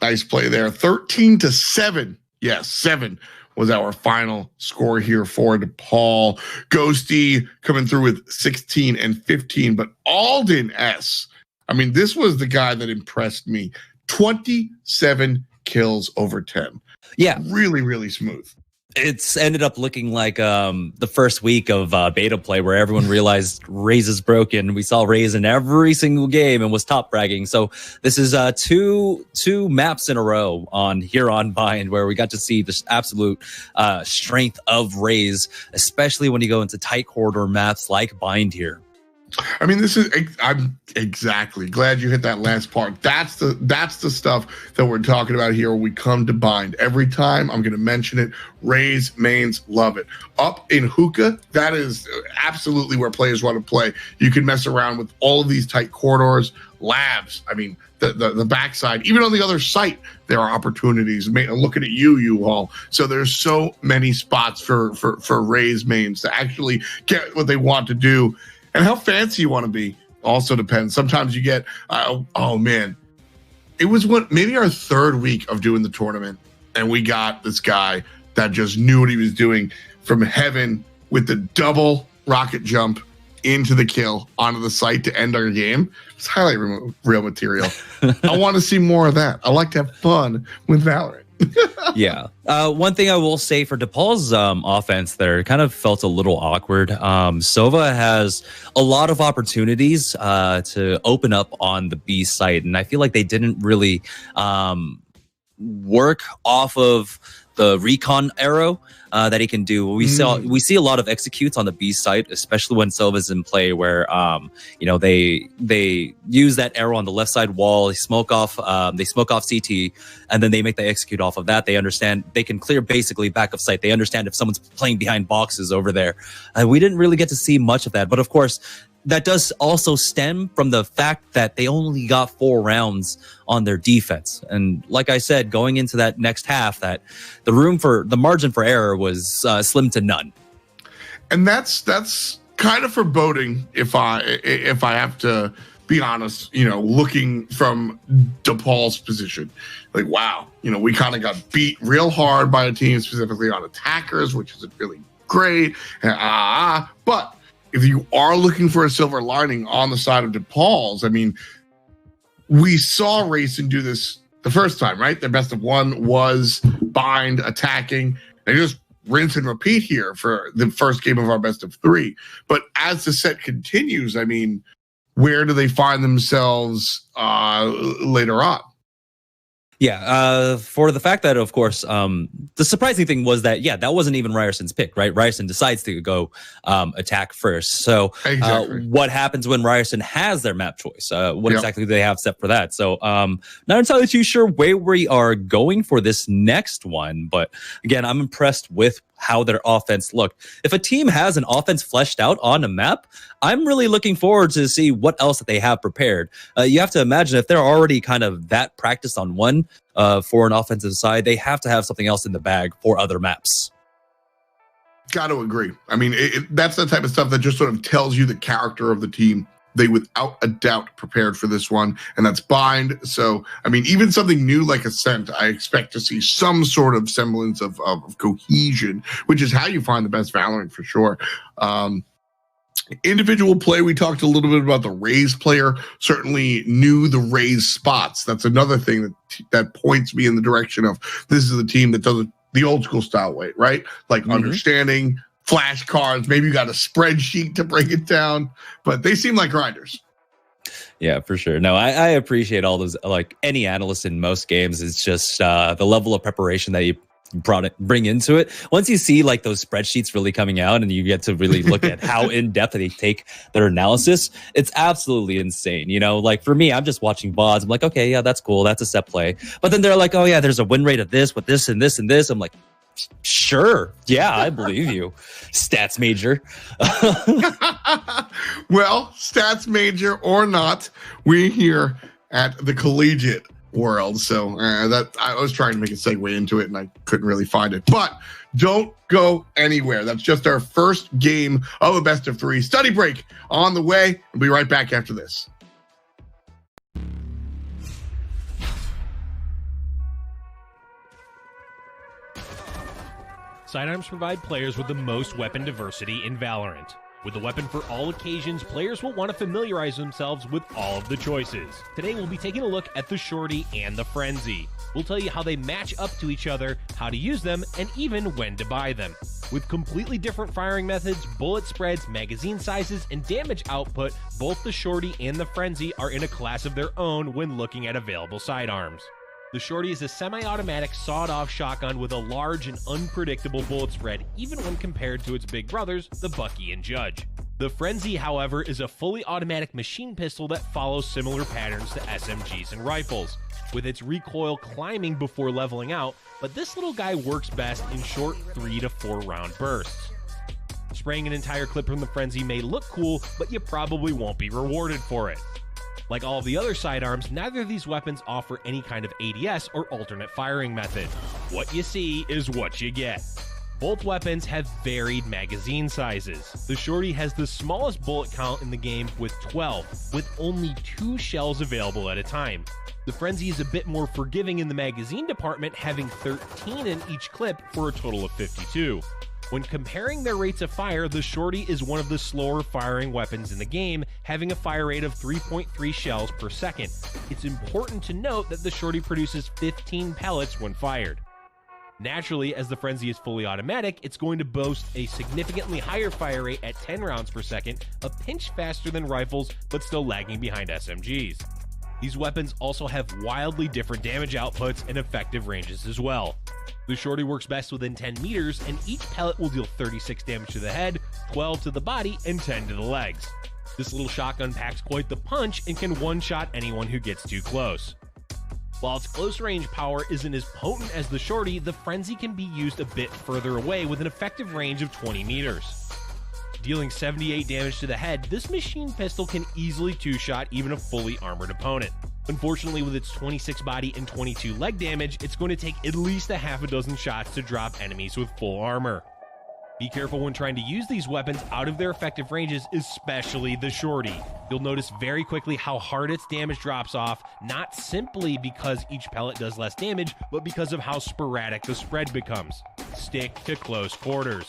Nice play there. 13-7. Yes, 7 was our final score here for DePaul. Ghosty coming through with 16 and 15, but Alden S. I mean, this was the guy that impressed me. 27 kills over 10. Yeah. Really, really smooth. It's ended up looking like the first week of beta play where everyone realized Raze is broken. We saw Raze in every single game and was top bragging. So this is two maps in a row here on Bind where we got to see the absolute strength of Raze, especially when you go into tight corridor maps like Bind here. I mean, I'm exactly glad you hit that last part. That's the stuff that we're talking about here when we come to Bind. Every time I'm going to mention it, Raze mains love it. Up in Hookah, that is absolutely where players want to play. You can mess around with all of these tight corridors, labs. I mean, the backside, even on the other site, there are opportunities. Looking at you all. So there's so many spots for Raze mains to actually get what they want to do. And how fancy you want to be also depends. Sometimes you get, oh man, it was maybe our 3rd week of doing the tournament, and we got this guy that just knew what he was doing from heaven with the double rocket jump into the kill onto the site to end our game. It's highlight reel material. I want to see more of that. I like to have fun with Valorant. Yeah. One thing I will say for DePaul's offense there, kind of felt a little awkward. Sova has a lot of opportunities to open up on the B site, and I feel like they didn't really work off of the recon arrow that he can do. We see a lot of executes on the B site, especially when Silva's in play, where they use that arrow on the left side wall. They smoke off CT, and then they make the execute off of that. They understand they can clear basically back of sight. They understand if someone's playing behind boxes over there. We didn't really get to see much of that, but of course, that does also stem from the fact that they only got 4 rounds on their defense. And like I said, going into that next half, that the margin for error was slim to none. And that's kind of foreboding if I have to be honest, looking from DePaul's position. Like, wow, we kind of got beat real hard by a team, specifically on attackers, which isn't really great. But if you are looking for a silver lining on the side of DePaul's, I mean, we saw Ryerson do this the first time, right? Their best of one was bind, attacking. They just rinse and repeat here for the first game of our best of three. But as the set continues, I mean, where do they find themselves later on? Yeah, for the fact that, of course, the surprising thing was that, that wasn't even Ryerson's pick, right? Ryerson decides to go attack first. So exactly. What happens when Ryerson has their map choice? What exactly do they have set for that? So not entirely too sure where we are going for this next one. But again, I'm impressed with how their offense looked. If a team has an offense fleshed out on a map, I'm really looking forward to see what else that they have prepared. You have to imagine if they're already kind of that practiced on one for an offensive side, they have to have something else in the bag for other maps. Got to agree. I mean, that's the type of stuff that just sort of tells you the character of the team. They, without a doubt, prepared for this one, and that's bind. So, I mean, even something new like Ascent, I expect to see some sort of semblance of cohesion, which is how you find the best Valorant for sure. Individual play, we talked a little bit about the Raze player, certainly knew the Raze spots. That's another thing that points me in the direction of this is the team that does it the old school style way, right? Like understanding flashcards, maybe you got a spreadsheet to break it down, but they seem like grinders. Yeah, for sure. No, I appreciate all those, like any analyst in most games. It's just the level of preparation that you bring into it. Once you see like those spreadsheets really coming out and you get to really look at how in depth they take their analysis, it's absolutely insane. Like for me, I'm just watching VODs. I'm like, okay, yeah, that's cool. That's a set play. But then they're like, oh yeah, there's a win rate of this with this and this and this. I'm like, sure. Yeah, I believe you. Stats major. Well, stats major or not, we're here at the collegiate world. So that I was trying to make a segue into it and I couldn't really find it. But don't go anywhere. That's just our first game of a best of three. Study break on the way. We'll be right back after this. Sidearms provide players with the most weapon diversity in Valorant. With the weapon for all occasions, players will want to familiarize themselves with all of the choices. Today we'll be taking a look at the Shorty and the Frenzy. We'll tell you how they match up to each other, how to use them, and even when to buy them. With completely different firing methods, bullet spreads, magazine sizes, and damage output, both the Shorty and the Frenzy are in a class of their own when looking at available sidearms. The Shorty is a semi-automatic sawed-off shotgun with a large and unpredictable bullet spread, even when compared to its big brothers, the Bucky and Judge. The Frenzy, however, is a fully automatic machine pistol that follows similar patterns to SMGs and rifles, with its recoil climbing before leveling out, but this little guy works best in short 3 to 4 round bursts. Spraying an entire clip from the Frenzy may look cool, but you probably won't be rewarded for it. Like all of the other sidearms, neither of these weapons offer any kind of ADS or alternate firing method. What you see is what you get. Both weapons have varied magazine sizes. The Shorty has the smallest bullet count in the game with 12, with only 2 shells available at a time. The Frenzy is a bit more forgiving in the magazine department, having 13 in each clip for a total of 52. When comparing their rates of fire, the Shorty is one of the slower firing weapons in the game, having a fire rate of 3.3 shells per second. It's important to note that the Shorty produces 15 pellets when fired. Naturally, as the Frenzy is fully automatic, it's going to boast a significantly higher fire rate at 10 rounds per second, a pinch faster than rifles, but still lagging behind SMGs. These weapons also have wildly different damage outputs and effective ranges as well. The Shorty works best within 10 meters, and each pellet will deal 36 damage to the head, 12 to the body, and 10 to the legs. This little shotgun packs quite the punch and can one-shot anyone who gets too close. While its close-range power isn't as potent as the Shorty, the Frenzy can be used a bit further away with an effective range of 20 meters. Dealing 78 damage to the head, this machine pistol can easily two-shot even a fully armored opponent. Unfortunately, with its 26 body and 22 leg damage, it's going to take at least a half a dozen shots to drop enemies with full armor. Be careful when trying to use these weapons out of their effective ranges, especially the shorty. You'll notice very quickly how hard its damage drops off, not simply because each pellet does less damage, but because of how sporadic the spread becomes. Stick to close quarters.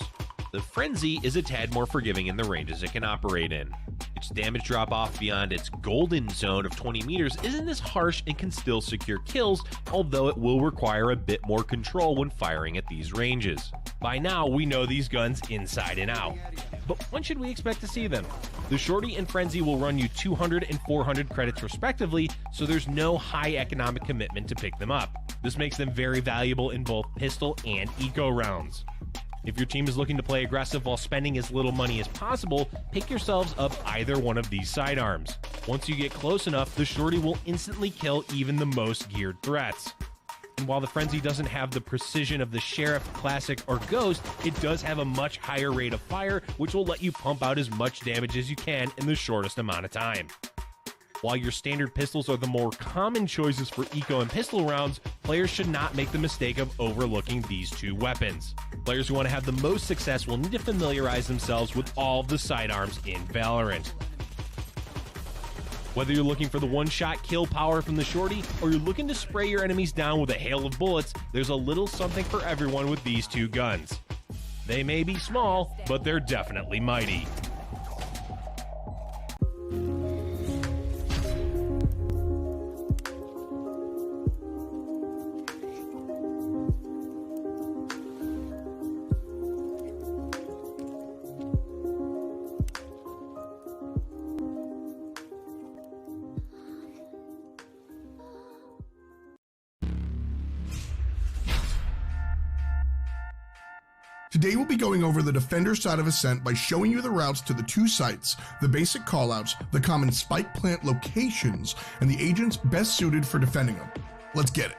The Frenzy is a tad more forgiving in the ranges it can operate in. Its damage drop off beyond its golden zone of 20 meters isn't as harsh and can still secure kills, although it will require a bit more control when firing at these ranges. By now, we know these guns inside and out. But when should we expect to see them? The Shorty and Frenzy will run you 200 and 400 credits respectively, so there's no high economic commitment to pick them up. This makes them very valuable in both pistol and eco rounds. If your team is looking to play aggressive while spending as little money as possible, pick yourselves up either one of these sidearms. Once you get close enough, the Shorty will instantly kill even the most geared threats. And while the Frenzy doesn't have the precision of the Sheriff, Classic, or Ghost, it does have a much higher rate of fire, which will let you pump out as much damage as you can in the shortest amount of time. While your standard pistols are the more common choices for eco and pistol rounds, players should not make the mistake of overlooking these two weapons. Players who want to have the most success will need to familiarize themselves with all of the sidearms in Valorant. Whether you're looking for the one-shot kill power from the Shorty, or you're looking to spray your enemies down with a hail of bullets, there's a little something for everyone with these two guns. They may be small, but they're definitely mighty. Today we'll be going over the defender side of Ascent by showing you the routes to the two sites, the basic callouts, the common spike plant locations, and the agents best suited for defending them. Let's get it.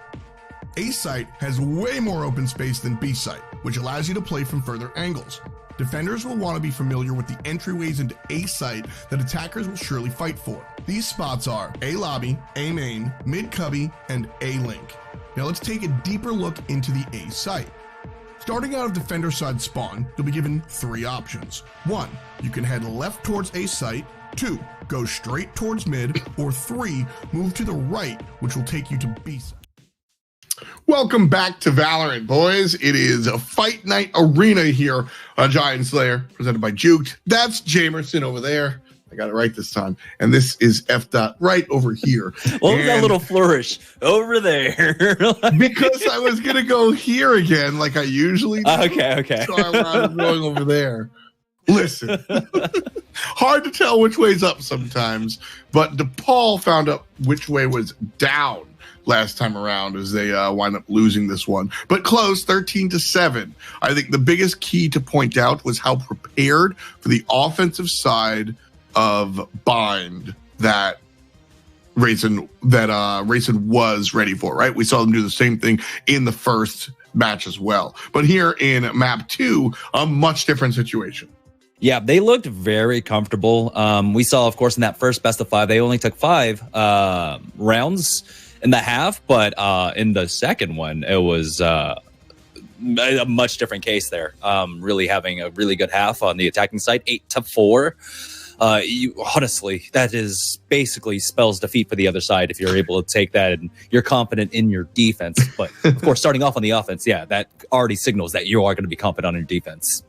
A site has way more open space than B site, which allows you to play from further angles. Defenders will want to be familiar with the entryways into A site that attackers will surely fight for. These spots are A lobby, A main, mid cubby, and A link. Now let's take a deeper look into the A site. Starting out of defender side spawn, you'll be given three options. 1, you can head left towards A site. 2, go straight towards mid. Or 3, move to the right, which will take you to B site. Welcome back to Valorant, boys. It is a Fight Night Arena here on Giant Slayer, presented by Juked. That's Jamerson over there. I got it right this time. And this is F. Dot right over here. What was that little flourish over there? Because I was going to go here again like I usually do. Okay. So I'm going over there. Listen, hard to tell which way's up sometimes, but DePaul found out which way was down last time around as they wind up losing this one. But close, 13-7. I think the biggest key to point out was how prepared for the offensive side of bind that Ryerson was ready for, right? We saw them do the same thing in the first match as well. But here in map 2, a much different situation. Yeah, they looked very comfortable. We saw, of course, in that first best of 5, they only took 5 rounds in the half, but in the second one, it was a much different case there. Really having a really good half on the attacking side, 8-4. Honestly, that is basically spells defeat for the other side if you're able to take that and you're confident in your defense. But of course, starting off on the offense, yeah, that already signals that you are going to be confident on your defense.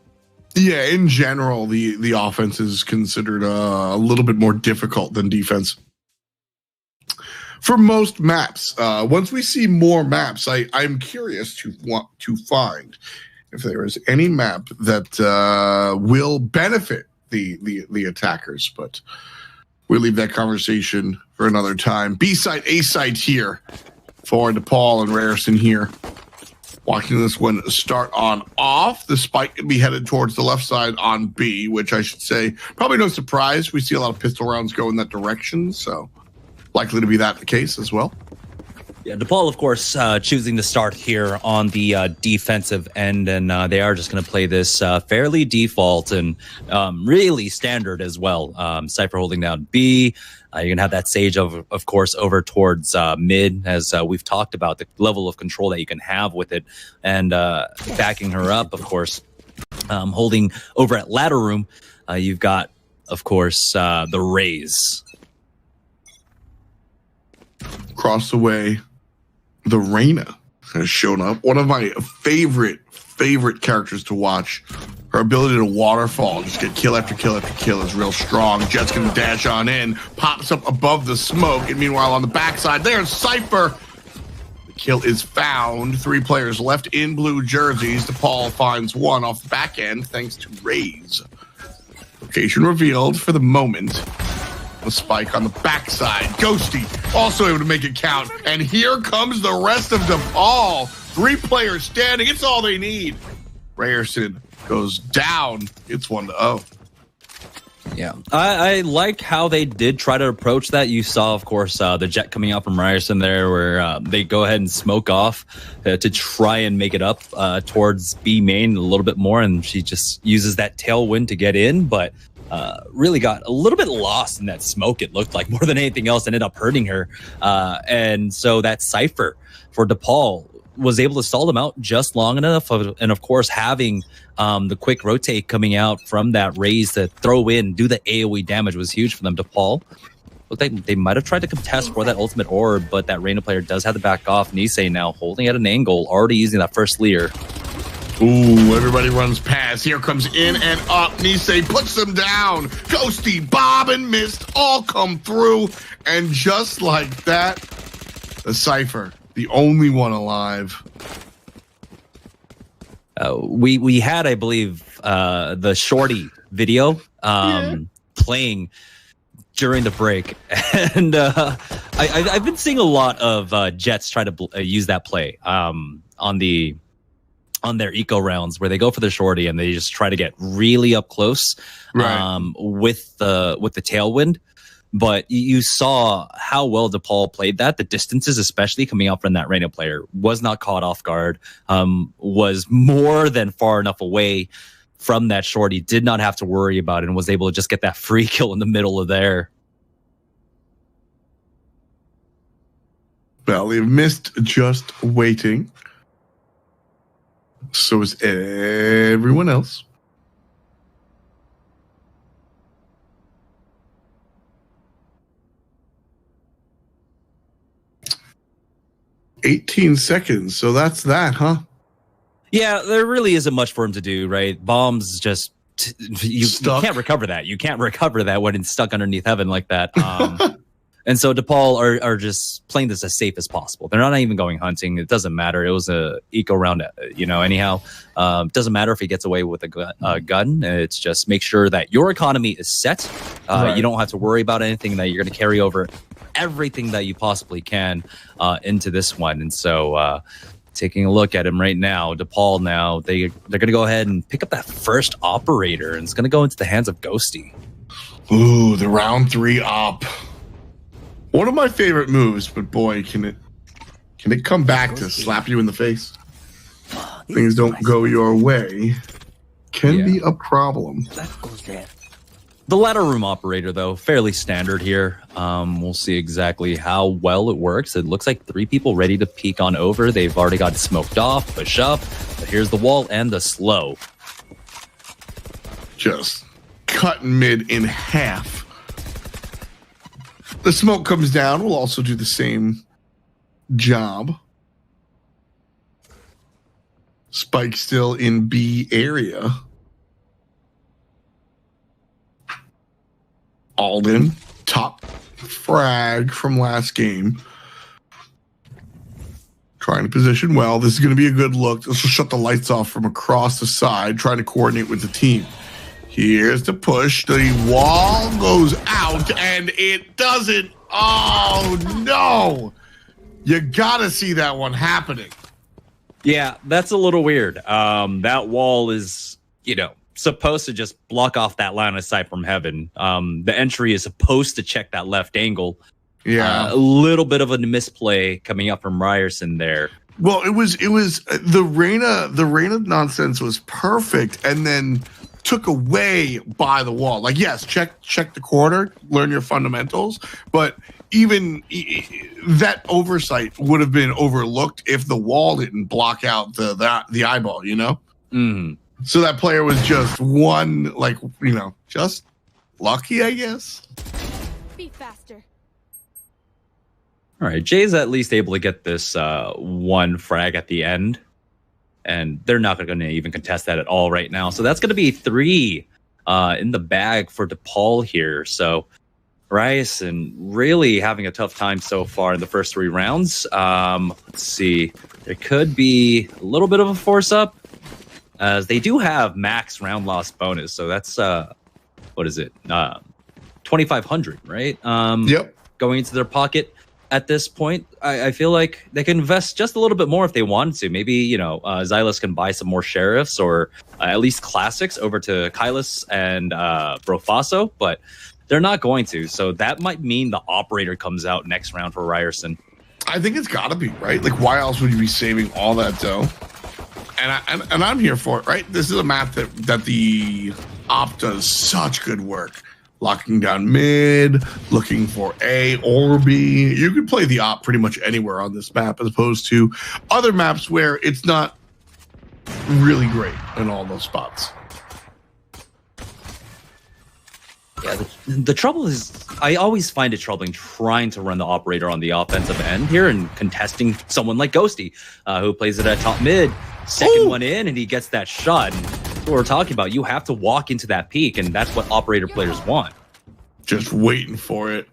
Yeah, in general, the offense is considered a little bit more difficult than defense for most maps. Once we see more maps, I'm curious to want to find if there is any map that will benefit the attackers, but we'll leave that conversation for another time. B site, A site here for DePaul and Ryerson here. Watching this one start on off, the spike can be headed towards the left side on B, which I should say, probably no surprise. We see a lot of pistol rounds go in that direction, so likely to be that the case as well. Yeah, DePaul, of course, choosing to start here on the defensive end, and they are just going to play this fairly default and really standard as well. Cypher holding down B. You're going to have that Sage, of course, over towards mid, as we've talked about the level of control that you can have with it, and backing her up, of course. Holding over at ladder room, you've got, of course, the Rays. Across the way, the Reyna has shown up. One of my favorite characters to watch. Her ability to waterfall, just get kill after kill after kill is real strong. Jet's gonna dash on in, pops up above the smoke, and meanwhile on the backside, there's Cypher. The kill is found. 3 players left in blue jerseys. DePaul finds one off the back end thanks to Rays. Location revealed for the moment. The spike on the backside. Ghosty also able to make it count. And here comes the rest of DePaul. 3 players standing. It's all they need. Ryerson goes down. It's 1-0. Yeah, I like how they did try to approach that. You saw, of course, the jet coming out from Ryerson there, where they go ahead and smoke off to try and make it up towards B main a little bit more, and she just uses that tailwind to get in, but really got a little bit lost in that smoke. It looked like more than anything else ended up hurting her, and so that Cypher for DePaul was able to stall them out just long enough, and of course having the quick rotate coming out from that Raise to throw in, do the AoE damage was huge for them. DePaul looked like they might have tried to contest for that ultimate orb, but that Reyna player does have to back off. Nisei now holding at an angle, already using that first leer. Ooh, everybody runs past. Here comes in and up. Nisei puts them down. Ghosty, Bob, and Mist all come through, and just like that, the Cypher, the only one alive. We had, I believe, the Shorty video playing during the break, and I've been seeing a lot of Jets try to use that play on their eco rounds, where they go for the Shorty and they just try to get really up close with the tailwind. But you saw how well DePaul played that. The distances, especially coming out from that Reyna player, was not caught off guard, was more than far enough away from that Shorty, did not have to worry about it, and was able to just get that free kill in the middle of there. Well, they've missed just waiting. So is everyone else. $18 seconds, so that's that, huh? Yeah, there really isn't much for him to do, right? Bombs just you can't recover that. You can't recover that when it's stuck underneath heaven like that. And so DePaul are just playing this as safe as possible. They're not even going hunting. It doesn't matter. It was a eco round, anyhow. Doesn't matter if he gets away with a gun. It's just make sure that your economy is set. You don't have to worry about anything, that you're going to carry over everything that you possibly can into this one. And so taking a look at him right now, DePaul now, they're going to go ahead and pick up that first operator, and it's going to go into the hands of Ghosty. Ooh, the round 3 op. One of my favorite moves, but boy, can it come back to slap you in the face? Things don't go your way. Can be a problem. That goes there. The ladder room operator, though, fairly standard here. We'll see exactly how well it works. It looks like 3 people ready to peek on over. They've already got smoked off, push up. But here's the wall and the slow. Just cut mid in half. The smoke comes down. We'll also do the same job. Spike still in B area. Alden, top frag from last game. Trying to position well. This is going to be a good look. This will shut the lights off from across the side, trying to coordinate with the team. Here's the push. The wall goes out, and it doesn't. Oh, no. You got to see that one happening. Yeah, that's a little weird. That wall is, supposed to just block off that line of sight from heaven. The entry is supposed to check that left angle. Yeah. A little bit of a misplay coming up from Ryerson there. Well, it was the Reyna nonsense was perfect, and then took away by the wall. Like, yes, check the corner, learn your fundamentals, but even that oversight would have been overlooked if the wall didn't block out the eyeball, So that player was just one, like, just lucky, I guess. Be faster. All right, Jay's at least able to get this one frag at the end, and they're not going to even contest that at all right now. So that's going to be 3 in the bag for DePaul here. So Ryerson really having a tough time so far in the first 3 rounds. Let's see. There could be a little bit of a force up, as they do have max round loss bonus. So that's, what is it? 2,500, right? Yep. Going into their pocket. At this point, I feel like they can invest just a little bit more if they wanted to. Maybe, Xylus can buy some more Sheriffs or at least Classics over to Kylus and Brofaso, but they're not going to. So that might mean the Operator comes out next round for Ryerson. I think it's got to be, right? Like, why else would you be saving all that dough? And I'm here for it, right? This is a map that the Op does such good work. Locking down mid, looking for A or B. You can play the Op pretty much anywhere on this map, as opposed to other maps where it's not really great in all those spots. Yeah, the trouble is, I always find it troubling trying to run the Operator on the offensive end here and contesting someone like Ghosty, who plays it at top mid. Second one in, and he gets that shot. And that's what we're talking about. You have to walk into that peak, and that's what Operator players want. Just waiting for it.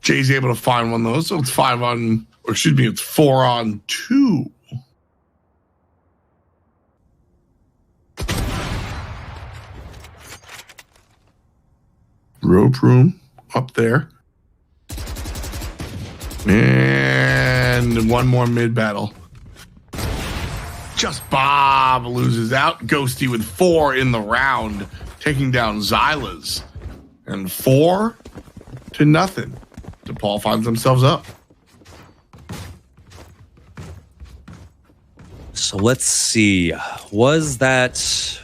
Jay's able to find one of those. So it's it's 4 on 2. Rope room up there. And one more mid battle. Just Bob loses out. Ghosty with 4 in the round, taking down Xylas. And 4-0. DePaul finds themselves up. So let's see. Was that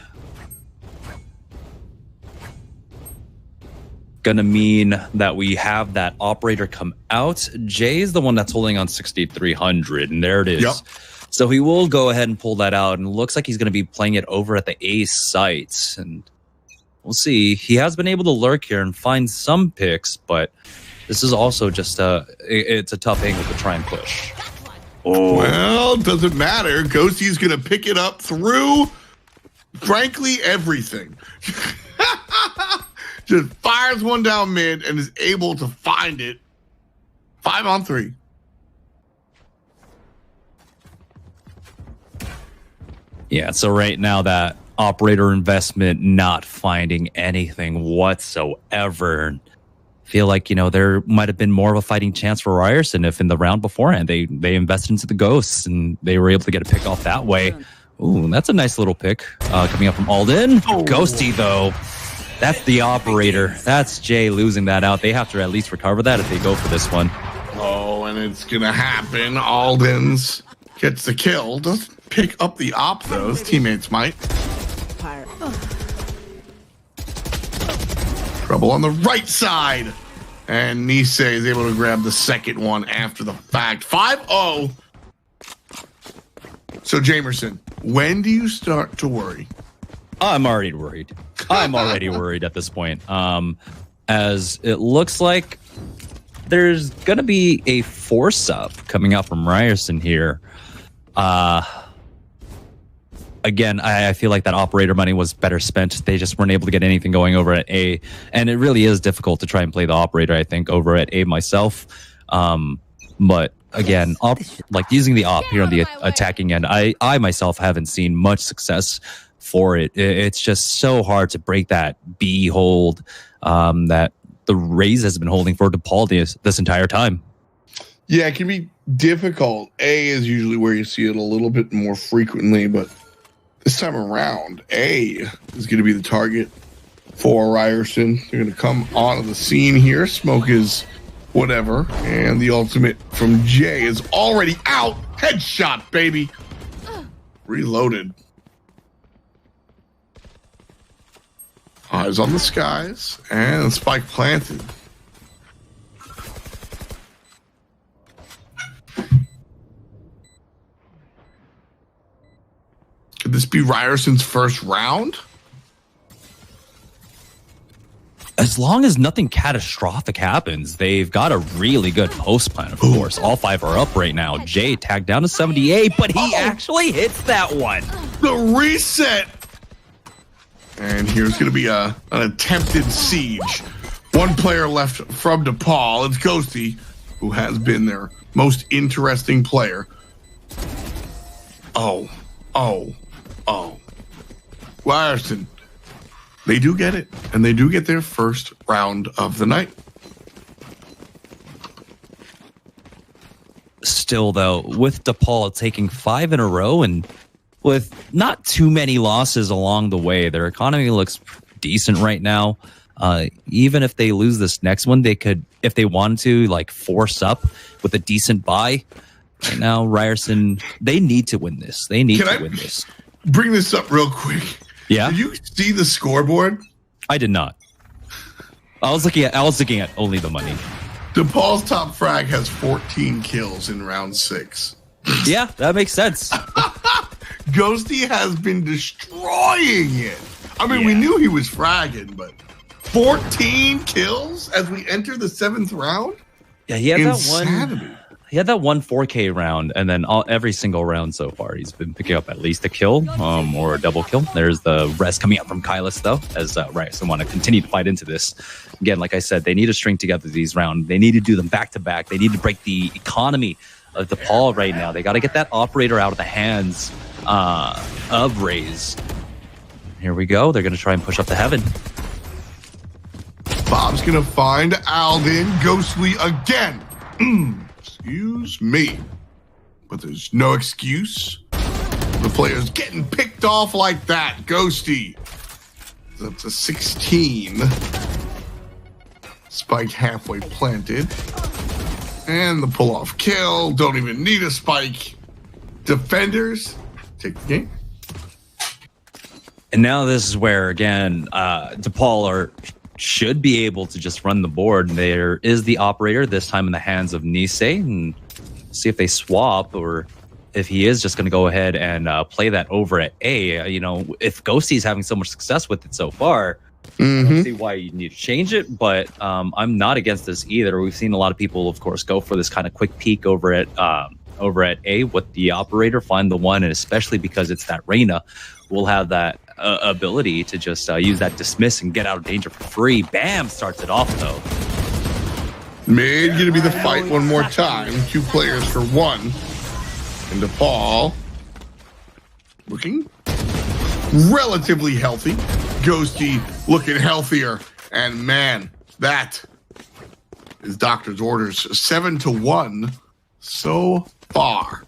gonna mean that we have that Operator come out? Jay's the one that's holding on 6,300, and there it is. Yep. So he will go ahead and pull that out, and it looks like he's going to be playing it over at the A site. And we'll see. He has been able to lurk here and find some picks, but this is also just it's a tough angle to try and push. Oh. Well, doesn't matter. Ghosty's going to pick it up through, frankly, everything. Just fires one down mid and is able to find it. 5 on 3. Yeah, so right now that Operator investment not finding anything whatsoever. Feel like, there might have been more of a fighting chance for Ryerson if in the round beforehand they invested into the Ghosts and they were able to get a pick off that way. Ooh, that's a nice little pick coming up from Alden. Ghosty, though. That's the Operator. That's Jay losing that out. They have to at least recover that if they go for this one. Oh, and it's going to happen. Alden's gets the kill. Doesn't pick up the Op, though. His teammates might. Trouble on the right side. And Nisei is able to grab the second one after the fact. 5-0. So, Jamerson, when do you start to worry? I'm already worried. I'm already worried at this point. As it looks like there's going to be a force up coming out from Ryerson here. Again, I feel like that Operator money was better spent. They just weren't able to get anything going over at A. And it really is difficult to try and play the Operator, I think, over at A myself. But again, like using the Op here on the attacking end, I myself haven't seen much success for it. It's just so hard to break that B hold that the Rays has been holding for DePaul this entire time. Yeah, it can be difficult. A is usually where you see it a little bit more frequently, but this time around, A is going to be the target for Ryerson. They're going to come onto the scene here. Smoke is whatever, and the ultimate from Jay is already out. Headshot, baby. Reloaded. Eyes on the skies, and spike planted. Could this be Ryerson's first round? As long as nothing catastrophic happens, they've got a really good post plan, of course. All 5 are up right now. Jay tagged down to 78, but he actually hits that one. The reset. And here's going to be an attempted siege. One player left from DePaul. It's Ghosty, who has been their most interesting player. Oh. Ryerson. They do get it, and they do get their first round of the night. Still, though, with DePaul taking 5 in a row and with not too many losses along the way, their economy looks decent right now. Even if they lose this next one, they could, if they wanted to, like force up with a decent buy. Right now, Ryerson, they need to win this. They need to win this. Bring this up real quick. Yeah. Did you see the scoreboard? I did not. I was looking at only the money. DePaul's top frag has 14 kills in round 6. Yeah, that makes sense. Ghosty has been destroying it. I mean, we knew he was fragging, but 14 kills as we enter the 7th round? Yeah, he had Insanity. that one. He had that one 4K round, and then every single round so far, he's been picking up at least a kill or a double kill. There's the rest coming out from Kylus, though, as Ryerson want to continue to fight into this. Again, like I said, they need to string together these rounds. They need to do them back-to-back. They need to break the economy of DePaul right now. They got to get that operator out of the hands of Raze. Here we go. They're going to try and push up to heaven. Bob's going to find Alden. Ghostly again. Excuse me. But there's no excuse. The player's getting picked off like that. Ghosty. That's a 16. Spike halfway planted. And the pull-off kill. Don't even need a spike. Defenders take the game. And now this is where, again, DePaul should be able to just run the board. There is the operator, this time in the hands of Nisei, and see if they swap or if he is just going to go ahead and play that over at A. You know, if Ghosty is having so much success with it so far, I don't see why you need to change it, but I'm not against this either. We've seen a lot of people, of course, go for this kind of quick peek over at A with the operator, find the one, and especially because it's that Reyna, we'll have that ability to just use that dismiss and get out of danger for free. Bam! Starts it off, though. Mid gonna be the fight one more time. 2 players for 1. And DePaul looking relatively healthy. Ghosty looking healthier. And man, that is doctor's orders. 7-1 so far.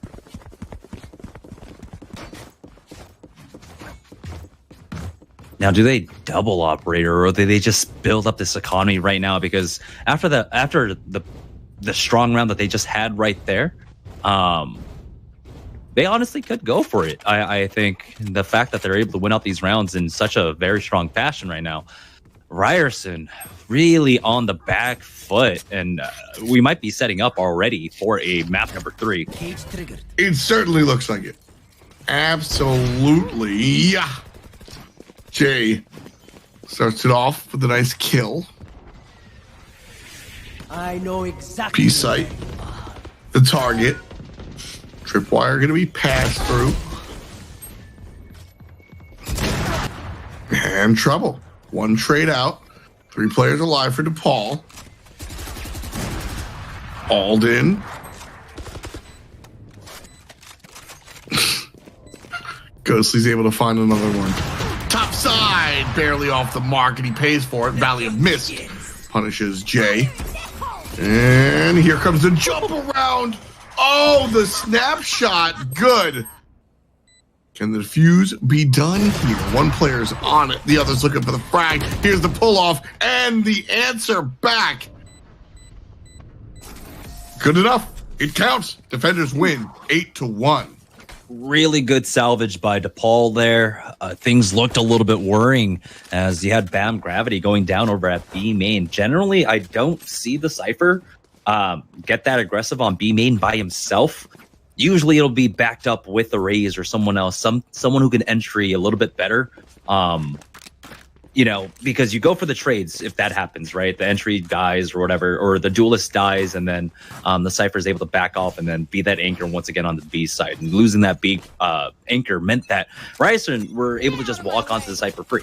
Now, do they double operator, or do they just build up this economy right now? Because after the strong round that they just had right there, they honestly could go for it. I think the fact that they're able to win out these rounds in such a very strong fashion right now, Ryerson really on the back foot, and we might be setting up already for a map number 3. It certainly looks like it. Absolutely. Yeah. Jay starts it off with a nice kill. I know exactly. P-site, the target. Tripwire going to be passed through. And trouble. 1 trade out. 3 players alive for DePaul. Alden. Ghostly's able to find another one. Top side, barely off the mark, and he pays for it. Valley of Mist punishes Jay. And here comes the jump around. Oh, the snapshot. Good. Can the fuse be done here? 1 player's on it. The other's looking for the frag. Here's the pull off and the answer back. Good enough. It counts. Defenders win 8-1. Really good salvage by DePaul there. Things looked a little bit worrying as you had Bam Gravity going down over at B main. Generally, I don't see the Cypher get that aggressive on B main by himself. Usually it'll be backed up with the Rays or someone else, someone who can entry a little bit better. You know, because you go for the trades if that happens, right? The entry dies or whatever, or the duelist dies, and then the Cypher is able to back off and then be that anchor once again on the B side. And losing that B anchor meant that Ryerson were able to just walk onto the Cypher free.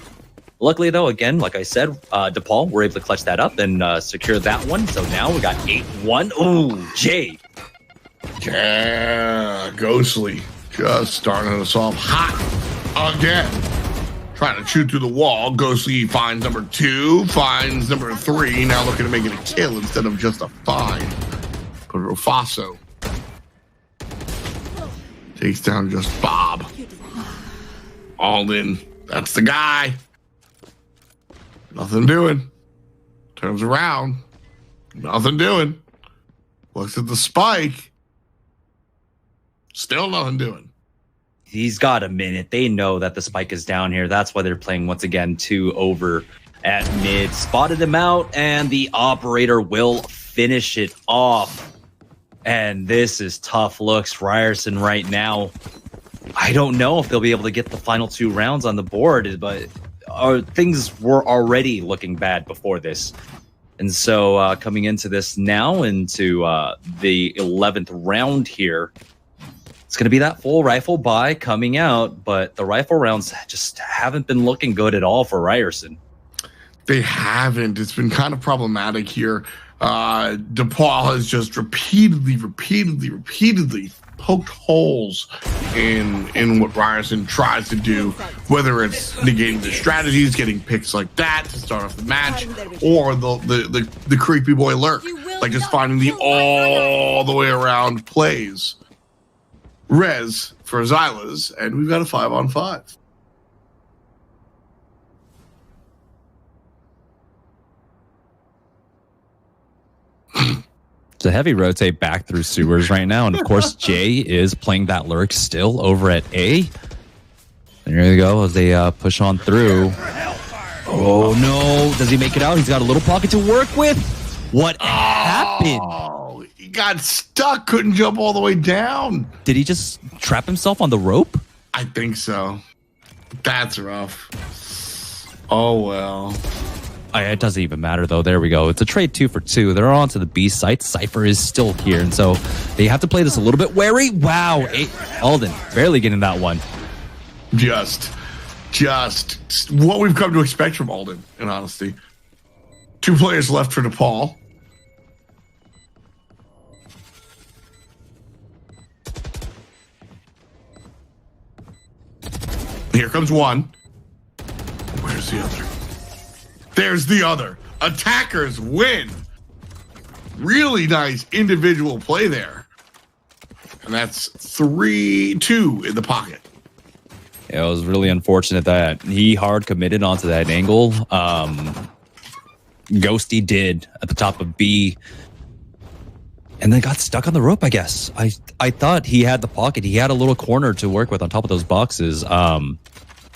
Luckily, though, again, like I said, DePaul were able to clutch that up and secure that one. So now we got 8-1. Ooh, Jay. Yeah, Ghostly just starting us off hot again. Trying to shoot through the wall. Ghostly finds number 2, finds number 3. Now looking to make it a kill instead of just a find. But Rofaso takes down just Bob. Alden, that's the guy. Nothing doing. Turns around. Nothing doing. Looks at the spike. Still nothing doing. He's got a minute. They know that the spike is down here. That's why they're playing once again 2 over at mid. Spotted him out, and the operator will finish it off. And this is tough looks. Ryerson right now. I don't know if they'll be able to get the final 2 rounds on the board, but things were already looking bad before this. And so coming into this now, into the 11th round here, it's going to be that full rifle buy coming out, but the rifle rounds just haven't been looking good at all for Ryerson. They haven't. It's been kind of problematic here. DePaul has just repeatedly poked holes in what Ryerson tries to do, whether it's negating the strategies, getting picks like that to start off the match, or the creepy boy lurk, like just finding the all the way around plays. Rez for Zylas, and we've got a 5-on-5. It's a heavy rotate back through sewers right now, and of course Jay is playing that lurk still over at A. There you go as they push on through. Oh no, does he make it out? He's got a little pocket to work with. What happened? He got stuck, couldn't jump all the way down. Did he just trap himself on the rope? I think so. That's rough. Oh well. It doesn't even matter though. There we go. It's a trade 2 for 2. They're on to the B site. Cypher is still here, and so they have to play this a little bit wary. Wow, Alden barely getting that one. Just what we've come to expect from Alden, in honesty. 2 players left for DePaul. Here comes one. Where's the other? There's the other. Attackers win. Really nice individual play there. And that's 3-2 in the pocket. Yeah, it was really unfortunate that he hard committed onto that angle. Ghosty did at the top of B. And then got stuck on the rope, I guess. I thought he had the pocket. He had a little corner to work with on top of those boxes.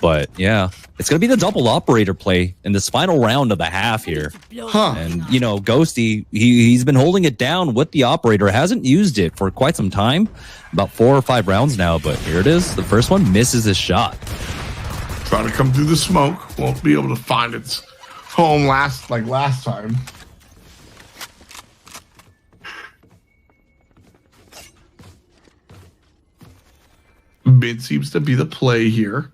But yeah, it's going to be the double operator play in this final round of the half here. Huh. And, you know, Ghosty, he's been holding it down with the operator. Hasn't used it for quite some time. About 4 or 5 rounds now. But here it is. The first one misses his shot. Trying to come through the smoke. Won't be able to find its home last time. Mid seems to be the play here.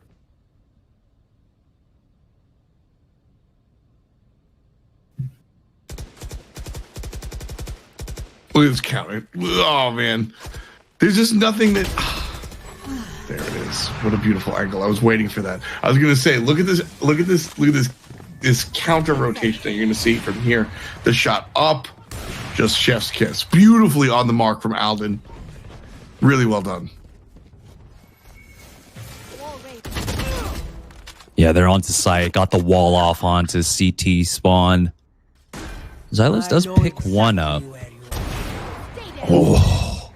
Look at this counter. Oh man, there's just nothing that. There it is. What a beautiful angle. I was waiting for that. I was gonna say, look at this counter rotation that you're gonna see from here. The shot up, just chef's kiss. Beautifully on the mark from Alden. Really well done. Yeah, they're onto site. Got the wall off onto CT spawn. Zylas does pick one up. Oh.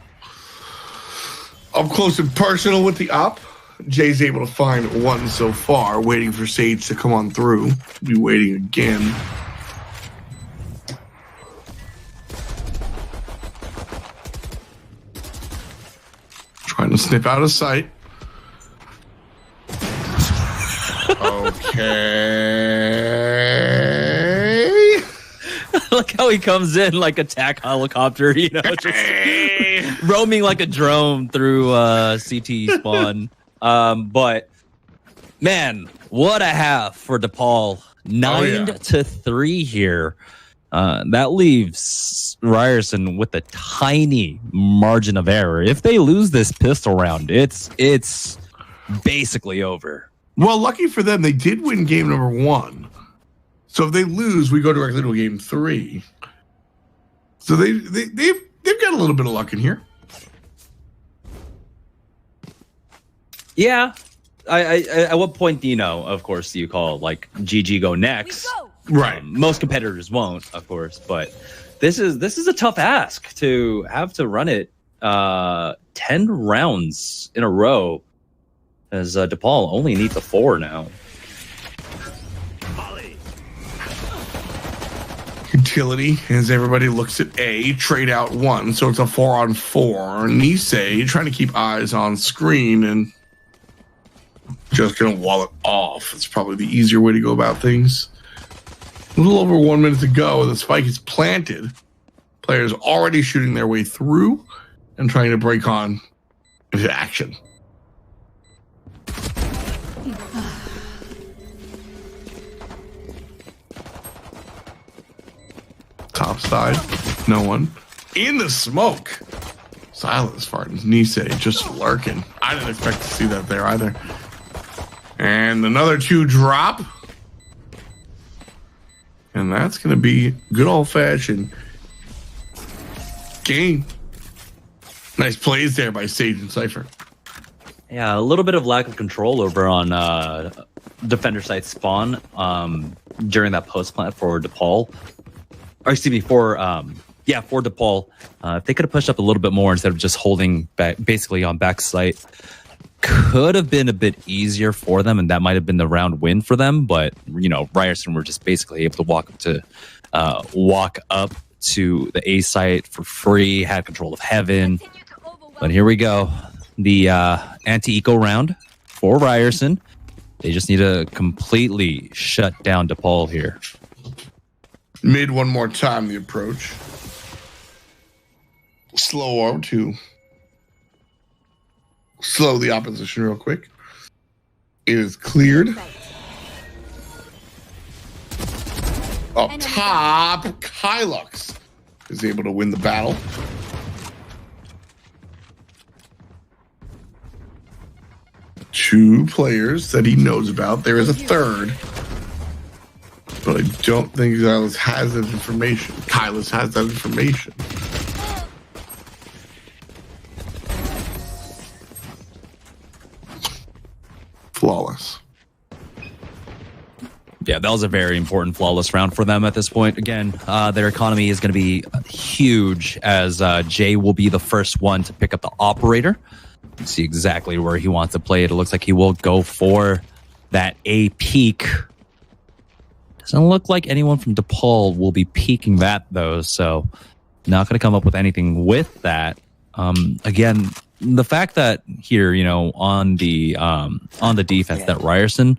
Up close and personal with the op. Jay's able to find one so far. Waiting for Sage to come on through. Be waiting again. Trying to snip out of sight. Okay. Look how he comes in like attack helicopter, you know, just roaming like a drone through CT spawn. But man, what a half for DePaul. 9-3 here. That leaves Ryerson with a tiny margin of error. If they lose this pistol round, it's basically over. Well, lucky for them, they did win game number 1. So if they lose, we go directly to game 3. So they've got a little bit of luck in here. Yeah. I at what point do you know? Of course, do you call like GG go next? Right. Most competitors won't, of course, but this is a tough ask to have to run it 10 rounds in a row, as DePaul only needs a 4 now. Utility, as everybody looks at A, trade out 1, so it's a 4-on-4. Nisei trying to keep eyes on screen and just gonna wall it off. It's probably the easier way to go about things. A little over 1 minute to go. The spike is planted. Players already shooting their way through and trying to break on into action. Top side, no one. In the smoke. Silence Fartins. Nisei just lurking. I didn't expect to see that there either. And another 2 drop. And that's going to be good old-fashioned game. Nice plays there by Sage and Cypher. Yeah, a little bit of lack of control over on defender side spawn during that post plant for DePaul. Or excuse me, for DePaul. If they could have pushed up a little bit more instead of just holding back, basically on back site, could have been a bit easier for them, and that might have been the round win for them. But you know, Ryerson were just basically able to walk up to the A site for free, had control of heaven. But here we go, the anti-eco round for Ryerson. They just need to completely shut down DePaul here. Mid one more time, the approach. Slow arm to slow the opposition real quick. It is cleared. Up top, Kylux is able to win the battle. Two players that he knows about. There is a third, but I don't think Kylus has that information. Kylus has that information. Flawless. Yeah, that was a very important flawless round for them at this point. Again, their economy is going to be huge, as Jay will be the first one to pick up the operator. You see exactly where he wants to play it. It looks like he will go for that A peak. Doesn't look like anyone from DePaul will be peeking that, though, so not going to come up with anything with that. Again, the fact that here, you know, on the defense, that Ryerson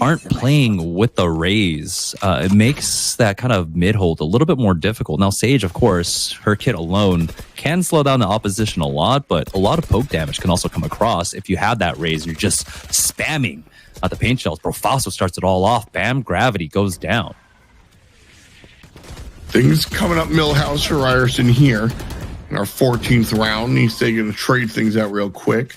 aren't playing with the raise, it makes that kind of mid hold a little bit more difficult. Now, Sage, of course, her kit alone can slow down the opposition a lot, but a lot of poke damage can also come across if you have that raise. You're just spamming at the paint shells. Profaso starts it all off. Bam, gravity goes down. Things coming up Millhouse for Ryerson here in our 14th round. He's going to trade things out real quick.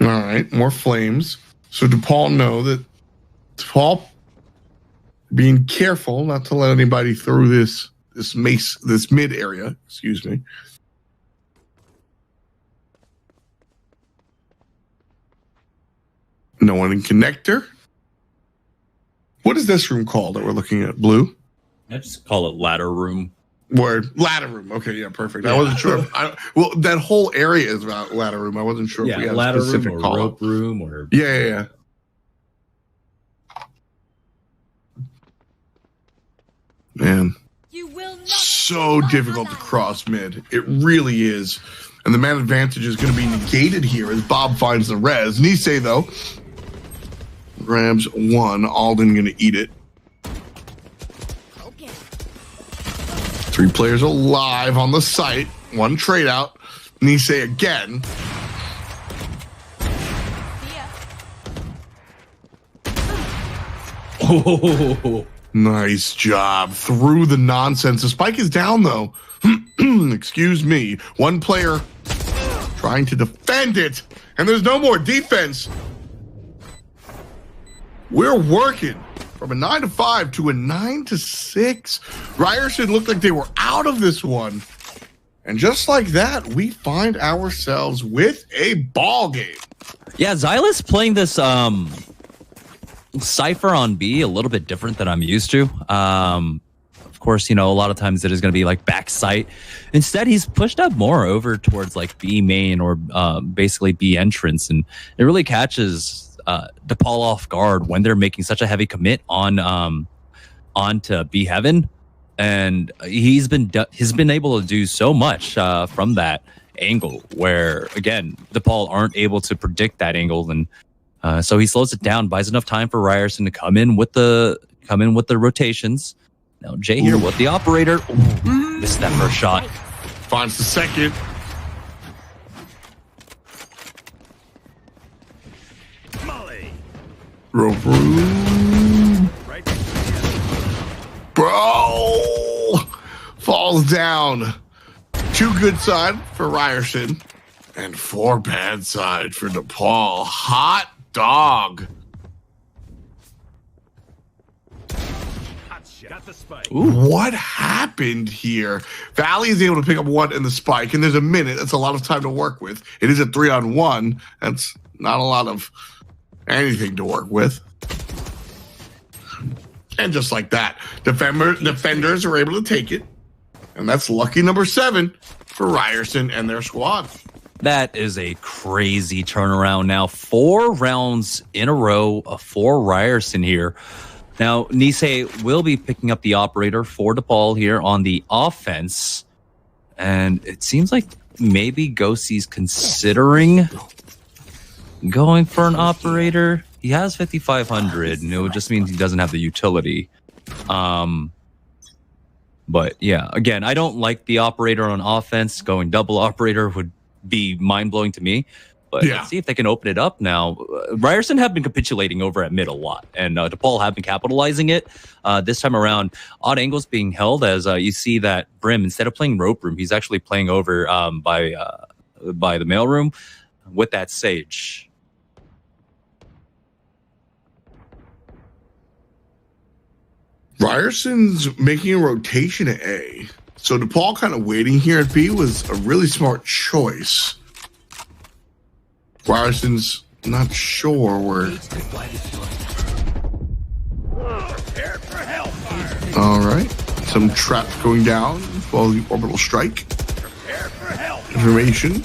All right, more flames. So DePaul know that DePaul being careful not to let anybody through this mid area. Excuse me. No one in connector. What is this room called that we're looking at? Blue? I just call it ladder room. Word. Ladder room. Okay, yeah, perfect. Yeah. I wasn't sure. Well, that whole area is about ladder room. I wasn't sure if we had ladder a specific room or call. rope room or Yeah. Man. so difficult to cross mid. It really is. And the man advantage is going to be negated here as Bob finds the res. Nisei, though, grabs one. Alden going to eat it. 3 players alive on the site. 1 trade out. Nisei again. Oh, nice job. Through the nonsense. The spike is down, though. Excuse me. 1 player trying to defend it. And there's no more defense. We're working from a 9-5 to a 9-6. Ryerson looked like they were out of this one. And just like that, we find ourselves with a ball game. yeah. Xylus playing this Cypher on B a little bit different than I'm used to. Of course, you know, a lot of times it is going to be like back sight. Instead, he's pushed up more over towards like B main or basically B entrance, and it really catches DePaul off guard when they're making such a heavy commit on onto B heaven, and he's been able to do so much from that angle where again DePaul aren't able to predict that angle, and so he slows it down, buys enough time for Ryerson to come in with the rotations. Now Jay here with the operator. Ooh, missed that first shot. Finds the second. Molly. Rope room. Right. Bro! Falls down. 2 good side for Ryerson. And 4 bad side for DePaul. Hot dog. Got the spike. What happened here? Valley is able to pick up 1 in the spike, and there's a minute. That's a lot of time to work with. It is a 3-on-1. That's not a lot of anything to work with. And just like that, defenders are able to take it. And that's lucky number 7 for Ryerson and their squad. That is a crazy turnaround now. 4 rounds in a row for Ryerson here. Now, Nisei will be picking up the operator for DePaul here on the offense. And it seems like maybe Ghostie's considering going for an operator. He has 5,500, and it just means he doesn't have the utility. But yeah, again, I don't like the operator on offense. Going double operator would be mind-blowing to me. But yeah, let's see if they can open it up now. Ryerson have been capitulating over at mid a lot, and DePaul have been capitalizing it. This time around, odd angles being held as you see that Brim, instead of playing rope room, he's actually playing over by the mail room with that Sage. Ryerson's making a rotation at A. So DePaul kind of waiting here at B was a really smart choice. Ryerson's not sure where. Prepare for hellfire. All right. Some traps going down while the orbital strike. Prepare for hellfire. Information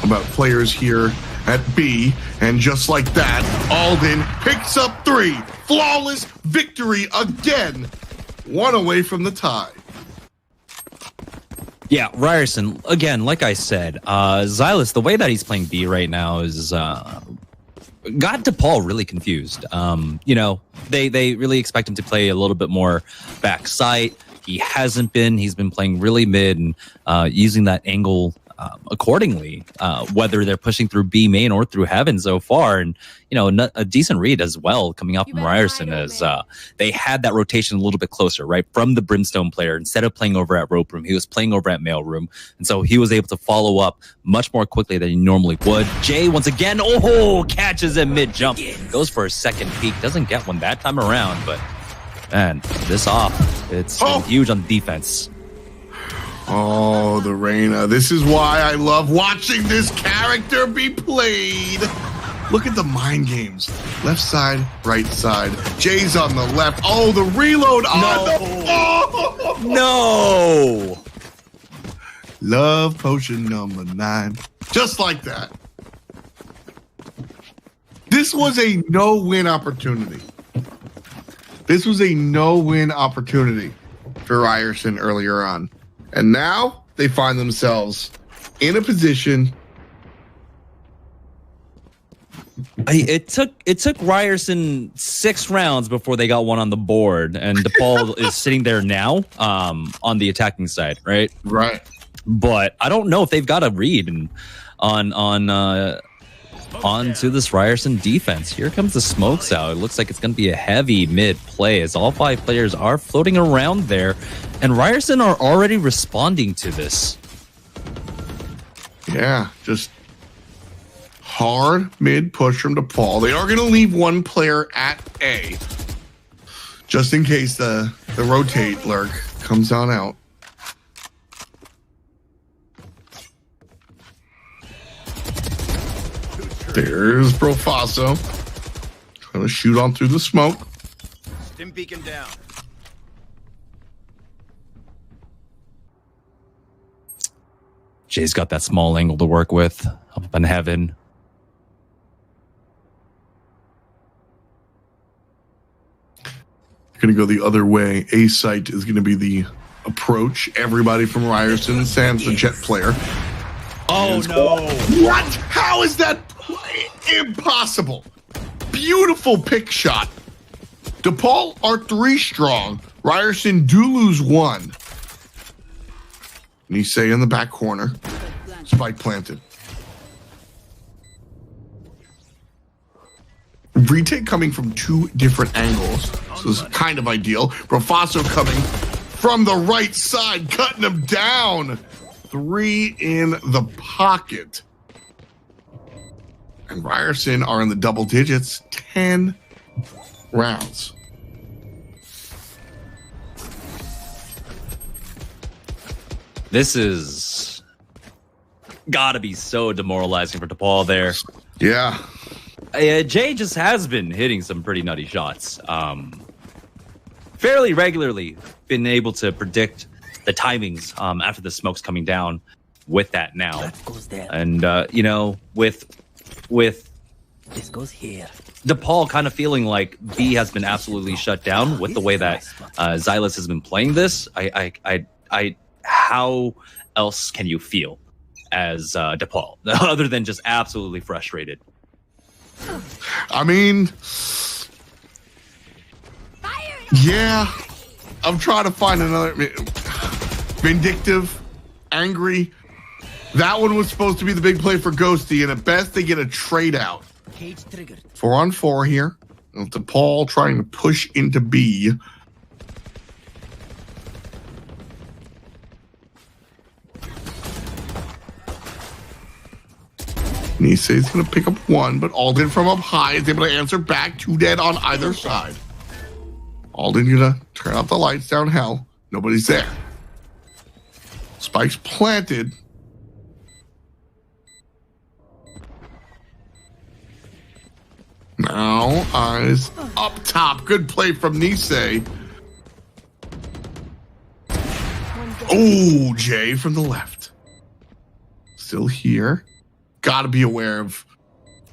about players here at B. And just like that, Alden picks up 3. Flawless victory again. 1 away from the tie. Yeah, Ryerson, again, like I said, Xylus, the way that he's playing B right now is got DePaul really confused. You know, they really expect him to play a little bit more backside. He hasn't been. He's been playing really mid and using that angle accordingly, whether they're pushing through B main or through heaven so far. And, you know, a decent read as well coming out from Ryerson as they had that rotation a little bit closer, right? From the Brimstone player, instead of playing over at rope room, he was playing over at mail room. And so he was able to follow up much more quickly than he normally would. Jay, once again, catches him mid jump, goes for a second peek, doesn't get one that time around, but man, this off, it's huge on defense. Oh, the Reina. This is why I love watching this character be played. Look at the mind games. Left side, right side. Jay's on the left. Oh, the reload on the... No! Love potion number 9. Just like that. This was a no-win opportunity. This was a no-win opportunity for Ryerson earlier on. And now they find themselves in a position. It took Ryerson 6 rounds before they got one on the board, and DePaul is sitting there now on the attacking side, right? Right. But I don't know if they've got a read onto this Ryerson defense. Here comes the smokes out. It looks like it's going to be a heavy mid play as all 5 players are floating around there, and Ryerson are already responding to this. Yeah, just hard mid push from DePaul. They are going to leave one player at A, just in case the rotate lurk comes on out. There's Profaso. Trying to shoot on through the smoke. Stim beacon down. Jay's got that small angle to work with up in heaven. Going to go the other way. A site is going to be the approach. Everybody from Ryerson, Sam's the jet player. Oh no! What? How is that impossible? Beautiful pick shot. DePaul are 3 strong. Ryerson do lose 1. Nisei in the back corner. Spike planted. Retake coming from 2 different angles. So this is kind of ideal. Profaso coming from the right side, cutting him down. 3 in the pocket. And Ryerson are in the double digits. 10 rounds. This is gotta be so demoralizing for DePaul there. Yeah. Jay just has been hitting some pretty nutty shots. Fairly regularly been able to predict the timings after the smoke's coming down with that now. That goes there. And, you know, with This goes here. DePaul kind of feeling like B has been absolutely shut down with the way that Xylus has been playing this. How else can you feel as DePaul other than just absolutely frustrated? I mean, yeah, I'm trying to find another vindictive, angry. That one was supposed to be the big play for Ghosty, and at best they get a trade out. Cage triggered. 4-on-4 here. DePaul trying to push into B. Nisei's going to pick up 1, but Alden from up high is able to answer back. 2 dead on either side. Alden going to turn out the lights down hell. Nobody's there. Spike's planted. Now, eyes up top. Good play from Nisei. Oh, Jay from the left. Still here. Gotta be aware of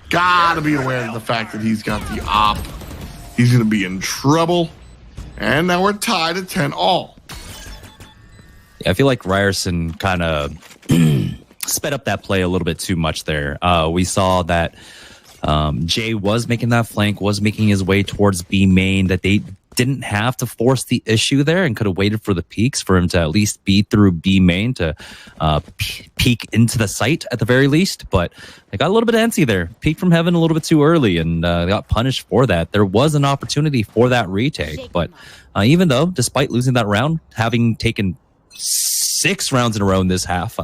the fact that he's got the op. He's gonna be in trouble. And now we're tied at 10 all. Yeah, I feel like Ryerson kind of sped up that play a little bit too much there. We saw that Jay was making that flank, was making his way towards B main, that they didn't have to force the issue there and could have waited for the peaks for him to at least be through B main to peek into the site at the very least. But they got a little bit antsy there. Peeked from heaven a little bit too early and they got punished for that. There was an opportunity for that retake. But even though, despite losing that round, having taken 6 rounds in a row in this half,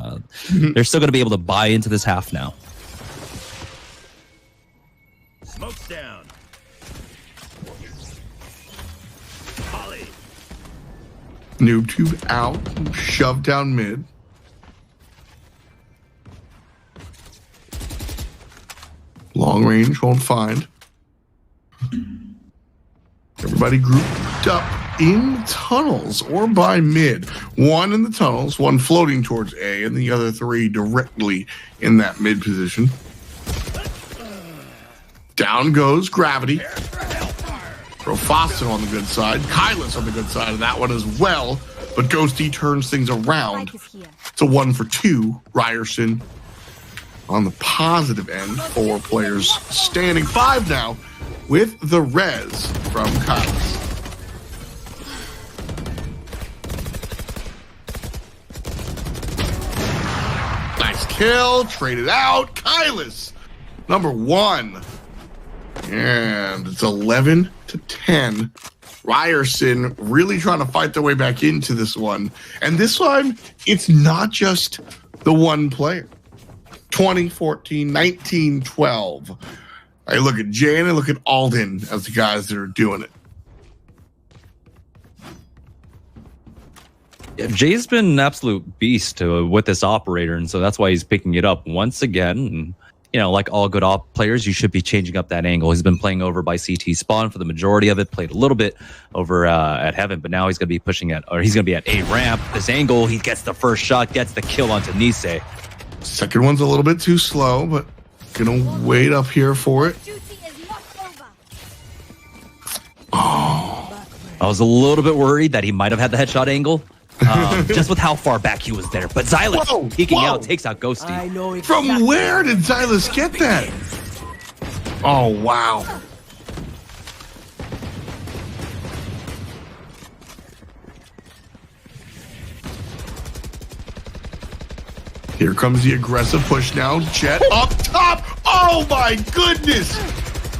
they're still going to be able to buy into this half now. Smoke's down. Noob tube out, shoved down mid. Long range won't find. Everybody grouped up in tunnels or by mid. 1 in the tunnels, 1 floating towards A, and the other 3 directly in that mid position. Down goes Gravity. Profaso on the good side. Kylas on the good side of that one as well. but Ghosty turns things around. Spike is here. It's a 1 for 2. Ryerson on the positive end. 4 players standing. 5 now with the res from Kyles. Nice kill. Traded out. Kyles, number 1. And it's 11 to 10. Ryerson really trying to fight their way back into this one. And this time, it's not just the one player. 20, 14, 19, 12. I look at Jay and I look at Alden as the guys that are doing it. Yeah, Jay's been an absolute beast with this operator, and so that's why he's picking it up once again. And, you know, like all good op players, you should be changing up that angle. He's been playing over by CT spawn for the majority of it, played a little bit over at Heaven, but now he's going to be pushing at, or he's going to be at A ramp. This angle, he gets the first shot, gets the kill onto Nisei. Second one's a little bit too slow, but gonna wait up here for it. Oh, I was a little bit worried that he might have had the headshot angle, just with how far back he was there. But Xylas peeking out, takes out Ghosty. Exactly. From where did Xylas get that? Oh, wow. Here comes the aggressive push now. Jet up top. Oh, my goodness.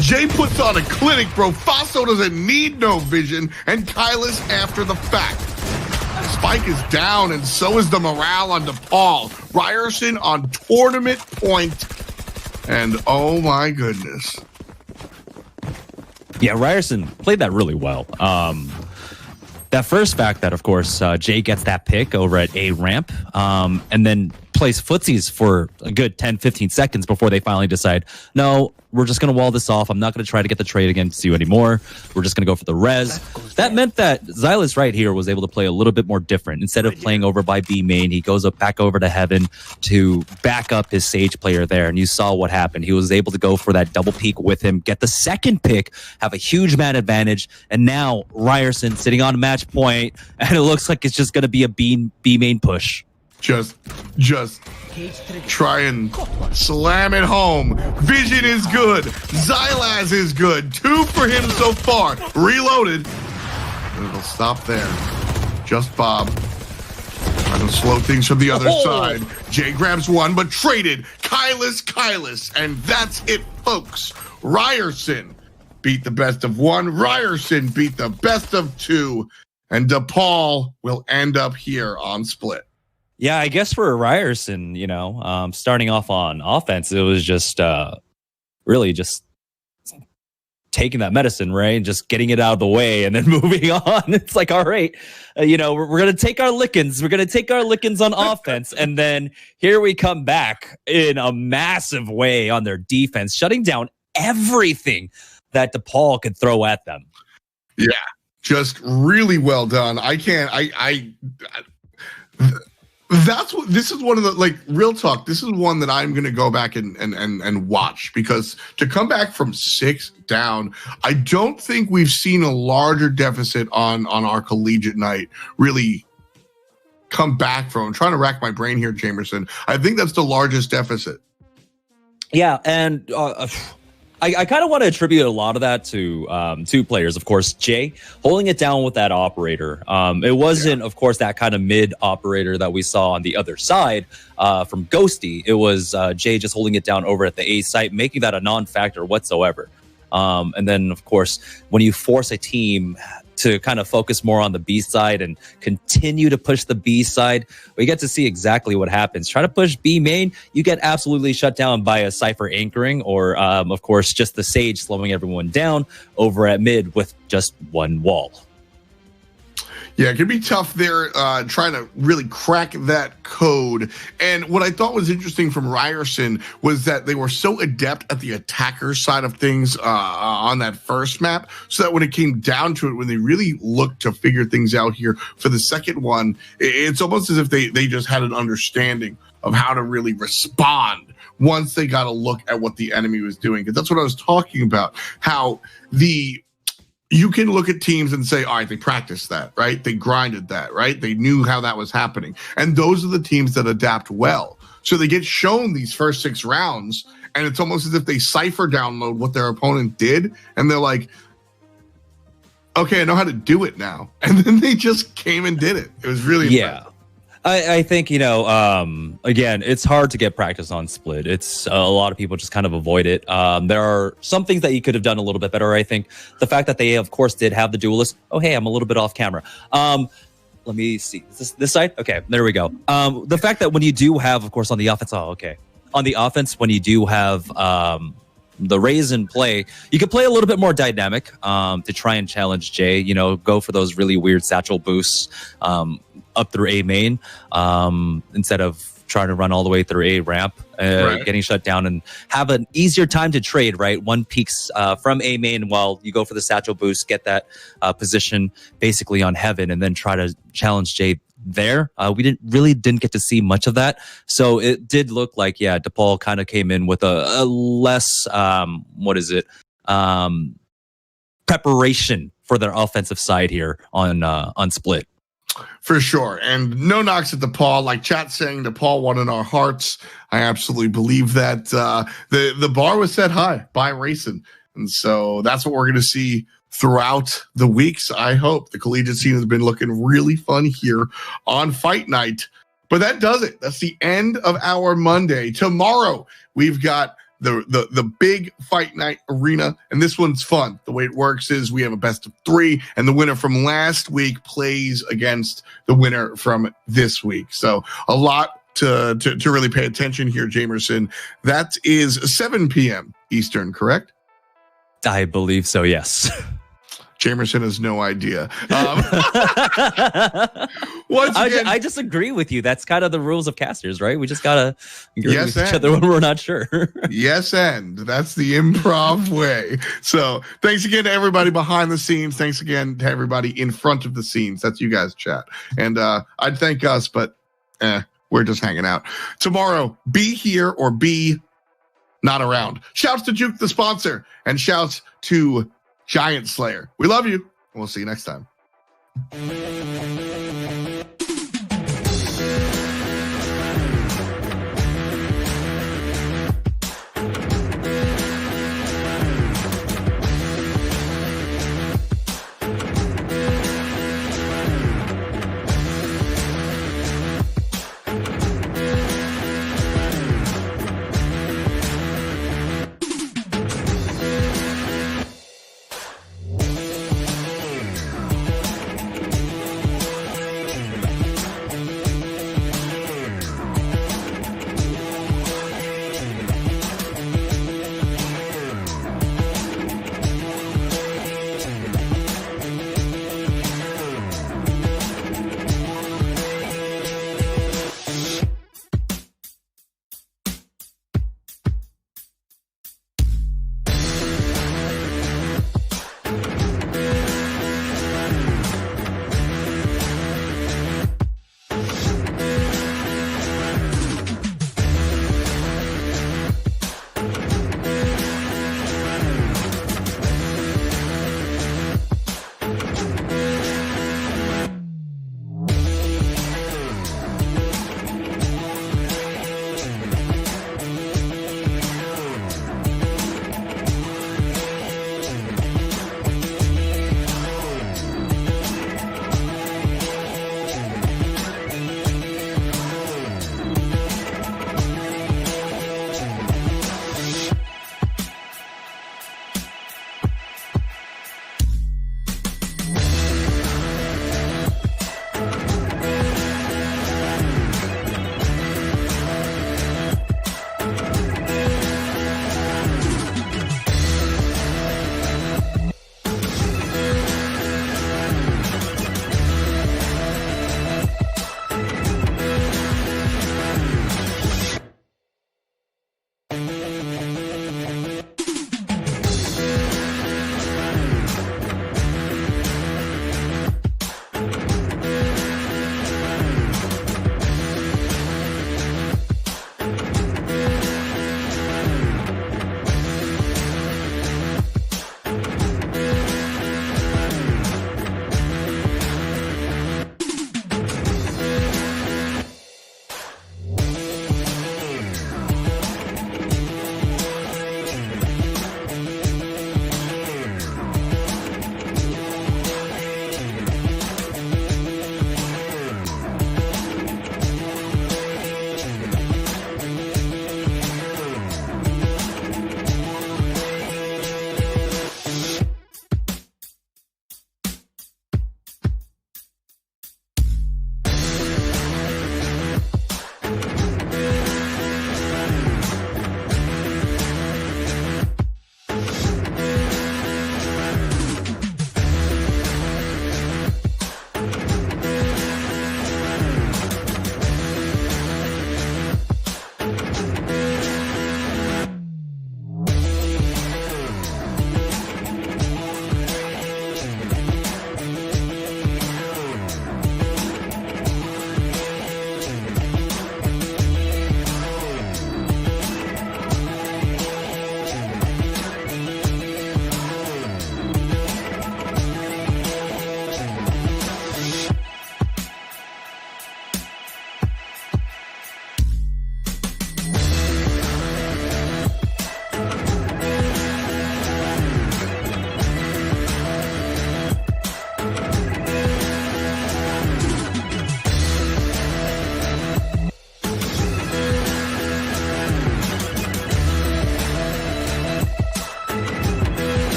Jay puts on a clinic, bro. Faso doesn't need no vision, and Kyles after the fact. Spike is down, and so is the morale on DePaul. Ryerson on tournament point, and oh my goodness. Yeah, Ryerson played that really well. That first fact that, of course, Jay gets that pick over at A ramp, and then plays footsies for a good 10, 15 seconds before they finally decide, no, we're just going to wall this off. I'm not going to try to get the trade against you anymore. We're just going to go for the res. That meant that Xylas right here was able to play a little bit more different. Instead of playing over by B main, he goes up back over to Heaven to back up his Sage player there. And you saw what happened. He was able to go for that double peek with him, get the second pick, have a huge man advantage. And now Ryerson sitting on match point, and it looks like it's just going to be a B main push. Just try and slam it home. Vision is good. Xylas is good. 2 for him so far. Reloaded. And it'll stop there. Just Bob. Trying to slow things from the other side. Jay grabs 1, but traded. Kyles. And that's it, folks. Ryerson beat the best of 1. Ryerson beat the best of 2. And DePaul will end up here on split. Yeah, I guess for Ryerson, you know, starting off on offense, it was just really just taking that medicine, right? And just getting it out of the way and then moving on. It's like, all right, you know, we're going to take our lickings. We're going to take our lickings on offense. And then here we come back in a massive way on their defense, shutting down everything that DePaul could throw at them. Yeah, just really well done. That's what this is one of the, like, real talk, this is one that I'm gonna go back and watch, because to come back from 6 down, I don't think we've seen a larger deficit on our collegiate night really come back from. I'm trying to rack my brain here, Jamerson. I think that's the largest deficit. Yeah, and I kind of want to attribute a lot of that to 2 players. Of course, Jay holding it down with that operator. It wasn't, of course, that kind of mid operator that we saw on the other side from Ghosty. It was Jay just holding it down over at the A site, making that a non-factor whatsoever. And then, of course, when you force a team to kind of focus more on the B side and continue to push the B side, we get to see exactly what happens. Try to push B main, you get absolutely shut down by a Cypher anchoring, or of course just the Sage slowing everyone down over at mid with just 1 wall. Yeah, it can be tough there, trying to really crack that code. And what I thought was interesting from Ryerson was that they were so adept at the attacker side of things on that first map, so that when it came down to it, when they really looked to figure things out here for the second one, it's almost as if they just had an understanding of how to really respond once they got a look at what the enemy was doing. Because that's what I was talking about, how you can look at teams and say, all right, they practiced that, right? They grinded that, right? They knew how that was happening. And those are the teams that adapt well. So they get shown these first 6 rounds, and it's almost as if they cipher download what their opponent did, and they're like, okay, I know how to do it now. And then they just came and did it. It was really impressive. I think, again, it's hard to get practice on Split. It's a lot of people just kind of avoid it. There are some things that you could have done a little bit better. I think the fact that they, of course, did have the duelist. Oh, hey, I'm a little bit off camera. Let me see. Is this side? Okay, there we go. The fact that when you do have, of course, on the offense. Oh, okay. On the offense, when you do have the Raze in play, you can play a little bit more dynamic to try and challenge Jay. Go for those really weird satchel boosts up through A main instead of trying to run all the way through A ramp, getting shut down, and have an easier time to trade, right? One peaks from A main while you go for the satchel boost, get that position basically on heaven, and then try to challenge Jay there. We didn't get to see much of that. So it did look like, DePaul kind of came in with a less, preparation for their offensive side here on Split. For sure. And no knocks at DePaul. Like chat saying, DePaul won in our hearts. I absolutely believe that. The bar was set high by Ryerson. And so that's what we're going to see throughout the weeks. I hope the collegiate scene has been looking really fun here on Fight Night. But that does it. That's the end of our Monday. Tomorrow, we've got the big Fight Night arena, and this one's fun. The way it works is we have a best of 3, and the winner from last week plays against the winner from this week. So a lot to really pay attention here, Jamerson. That is 7 p.m. Eastern, correct? I believe so, yes. Jamerson has no idea. I just agree with you. That's kind of the rules of casters, right? We just gotta agree with each other when we're not sure. Yes, and that's the improv way. So thanks again to everybody behind the scenes. Thanks again to everybody in front of the scenes. That's you guys, chat. And I'd thank us, but we're just hanging out. Tomorrow, be here or be not around. Shouts to Juke, the sponsor, and shouts to Giant Slayer. We love you, and we'll see you next time.